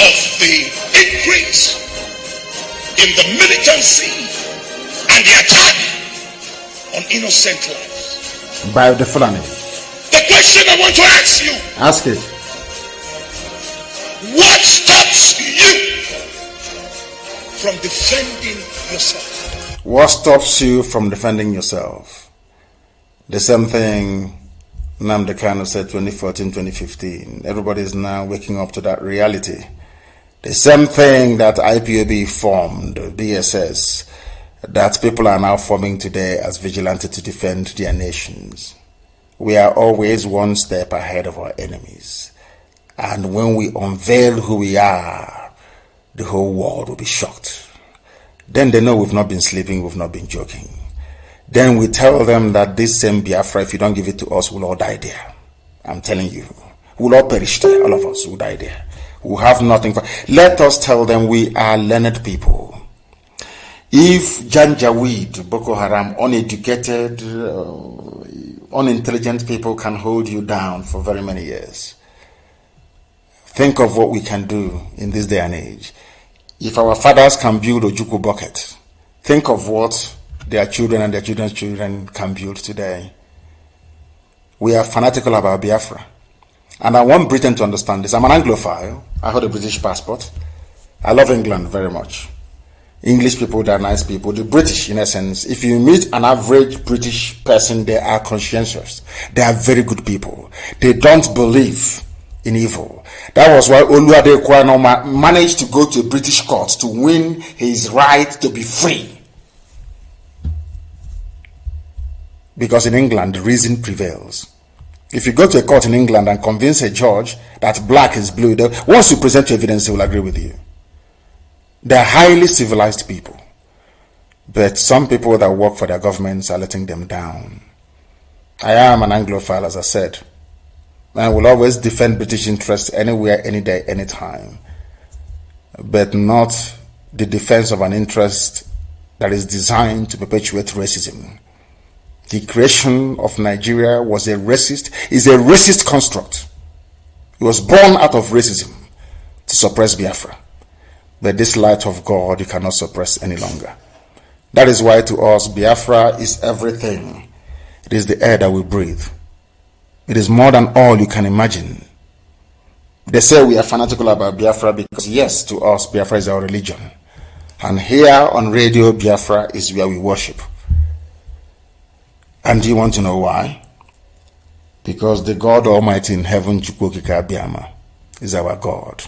of the increase in the militancy and the attack on innocent lives. By the Fulani. The question I want to ask you. Ask it. What stopped from defending yourself? What stops you from defending yourself? The same thing Nnamdi Kanu said 2014, 2015. Everybody is now waking up to that reality. The same thing that IPOB formed, BSS, that people are now forming today as vigilantes to defend their nations. We are always one step ahead of our enemies. And when we unveil who we are, the whole world will be shocked. Then they know we've not been sleeping, we've not been joking. Then we tell them that this same Biafra, if you don't give it to us, we'll all die there. I'm telling you, we'll all perish there, all of us will die there. We'll have nothing. Let us tell them we are learned people. If Janjaweed, Boko Haram, uneducated, unintelligent people can hold you down for very many years, think of what we can do in this day and age. If our fathers can build a Juku bucket, think of what their children and their children's children can build today. We are fanatical about Biafra. And I want Britain to understand this. I'm an Anglophile. I hold a British passport. I love England very much. English people, they are nice people. The British, in essence, if you meet an average British person, they are conscientious. They are very good people. They don't believe in evil. That was why Oluwade Kwano managed to go to a British court to win his right to be free. Because in England, reason prevails. If you go to a court in England and convince a judge that black is blue, once you present your evidence, he will agree with you. They are highly civilized people. But some people that work for their governments are letting them down. I am an Anglophile, as I said. I will always defend British interests anywhere, any day, anytime. But not the defense of an interest that is designed to perpetuate racism. The creation of Nigeria is a racist construct. It was born out of racism to suppress Biafra. But this light of God you cannot suppress any longer. That is why to us Biafra is everything. It is the air that we breathe. It is more than all you can imagine. They say we are fanatical about Biafra because yes, to us Biafra is our religion. And here on Radio Biafra is where we worship. And do you want to know why? Because the God Almighty in heaven, Chukwokika Abiyama, is our God.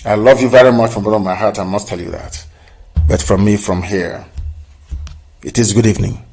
I love you very much from the bottom of my heart, I must tell you that. But from me, from here, it is good evening.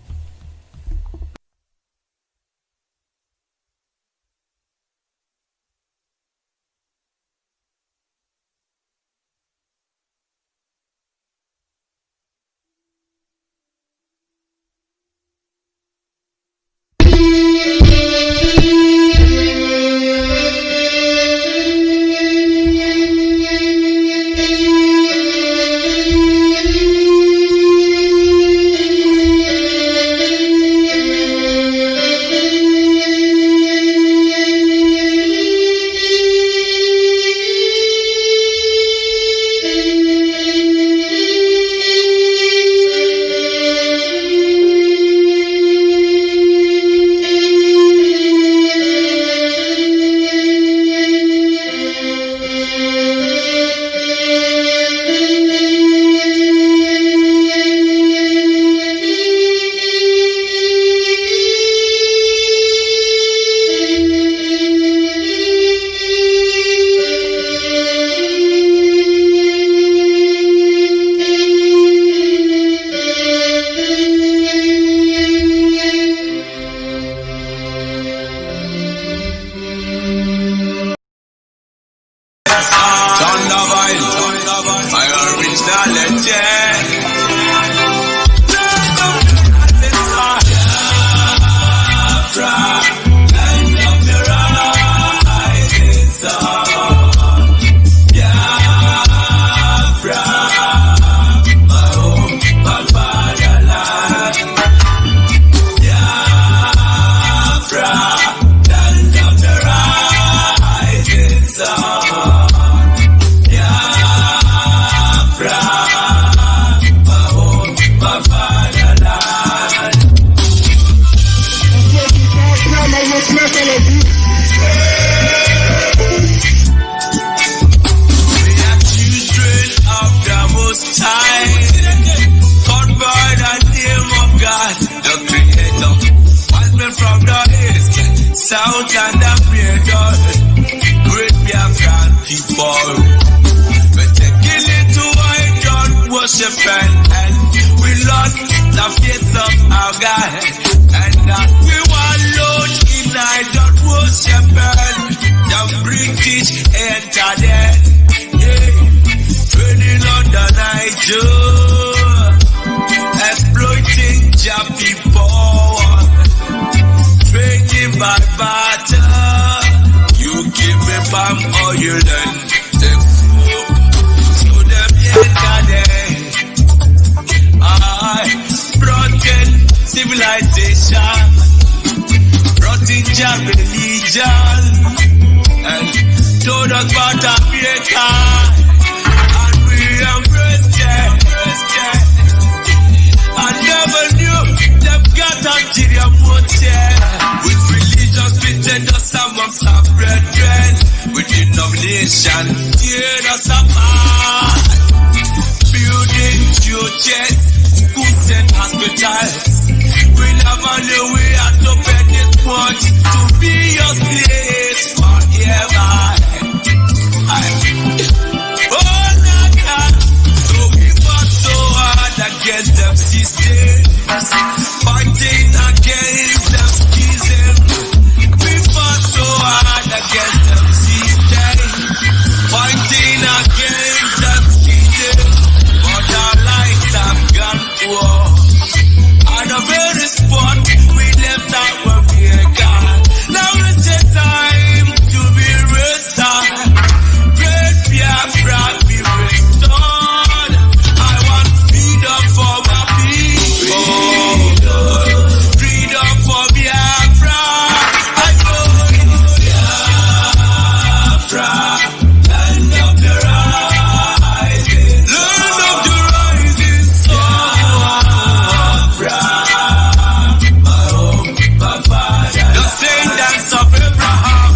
worship and we lost the face of our God. And we were alone in idol worship and the British entered it. Yeah. Turning on the night, exploiting your people, trading by barter. You give me palm oil and the food, so them entered it. I brought in civilization, brought in your religion, and told us about America, and we embraced it. I never knew them got ulterior motive. With religious pretenders amongst our brethren, with denomination, tear us apart. Building churches, schools and hospitals. We never knew we had to pay this much to be your slaves forever. Oh, Naka. So we fought so hard against them systems, fighting against them schisms. We fought so hard against them systems, fighting against them schisms. But our lives have gone poor. At the very spot we left out when we are gone. Now it's the time to be restored. Great Biafra be restored. I want freedom for my people. Freedom for Biafra. I go Biafra. Land of the rising. Land of the rising sun. My home, my father. The descendants of Abraham.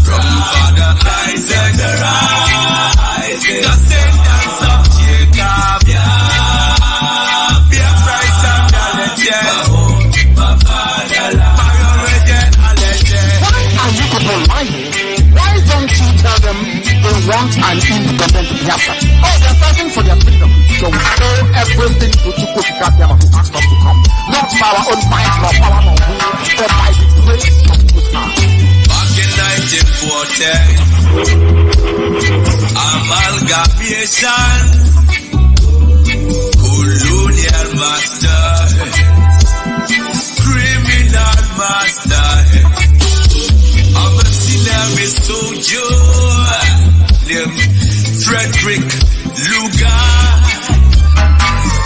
From Father Isaac, the rising. Descendants of Jacob. Biafra is under legend. My home, my fatherland. My origin, a legend. Why are you people lying? Why don't you tell them they want an independent Biafra? Oh, they're fighting for their freedom. So we owe everything to Chukwuka who asked us to come. Not by our own might, nor power, nor will, but by the grace of His hand. Back in 1940, amalgamation, colonial master, criminal master, I'm a sinner soldier named Frederick Lugar.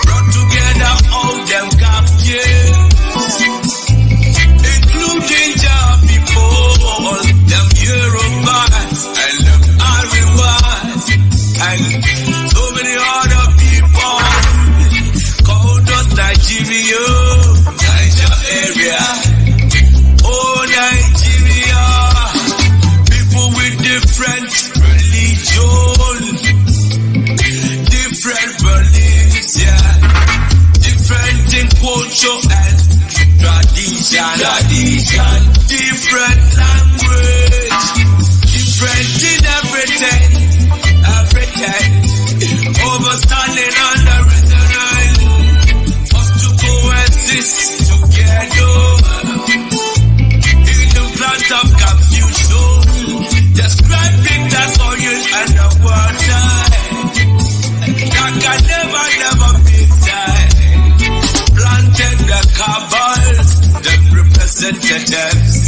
Brought together all them captives, including your people, them Yorubas and them Arivas, and so many other people called us Nigeria, Niger area. Oh, Nigeria, people with different religion, different beliefs, yeah, different in culture and tradition, different language, different in everything, overstanding on the reason us to coexist together in the plant of confusion, describing the soil and the water that can never be there. Planted the cabals, the representatives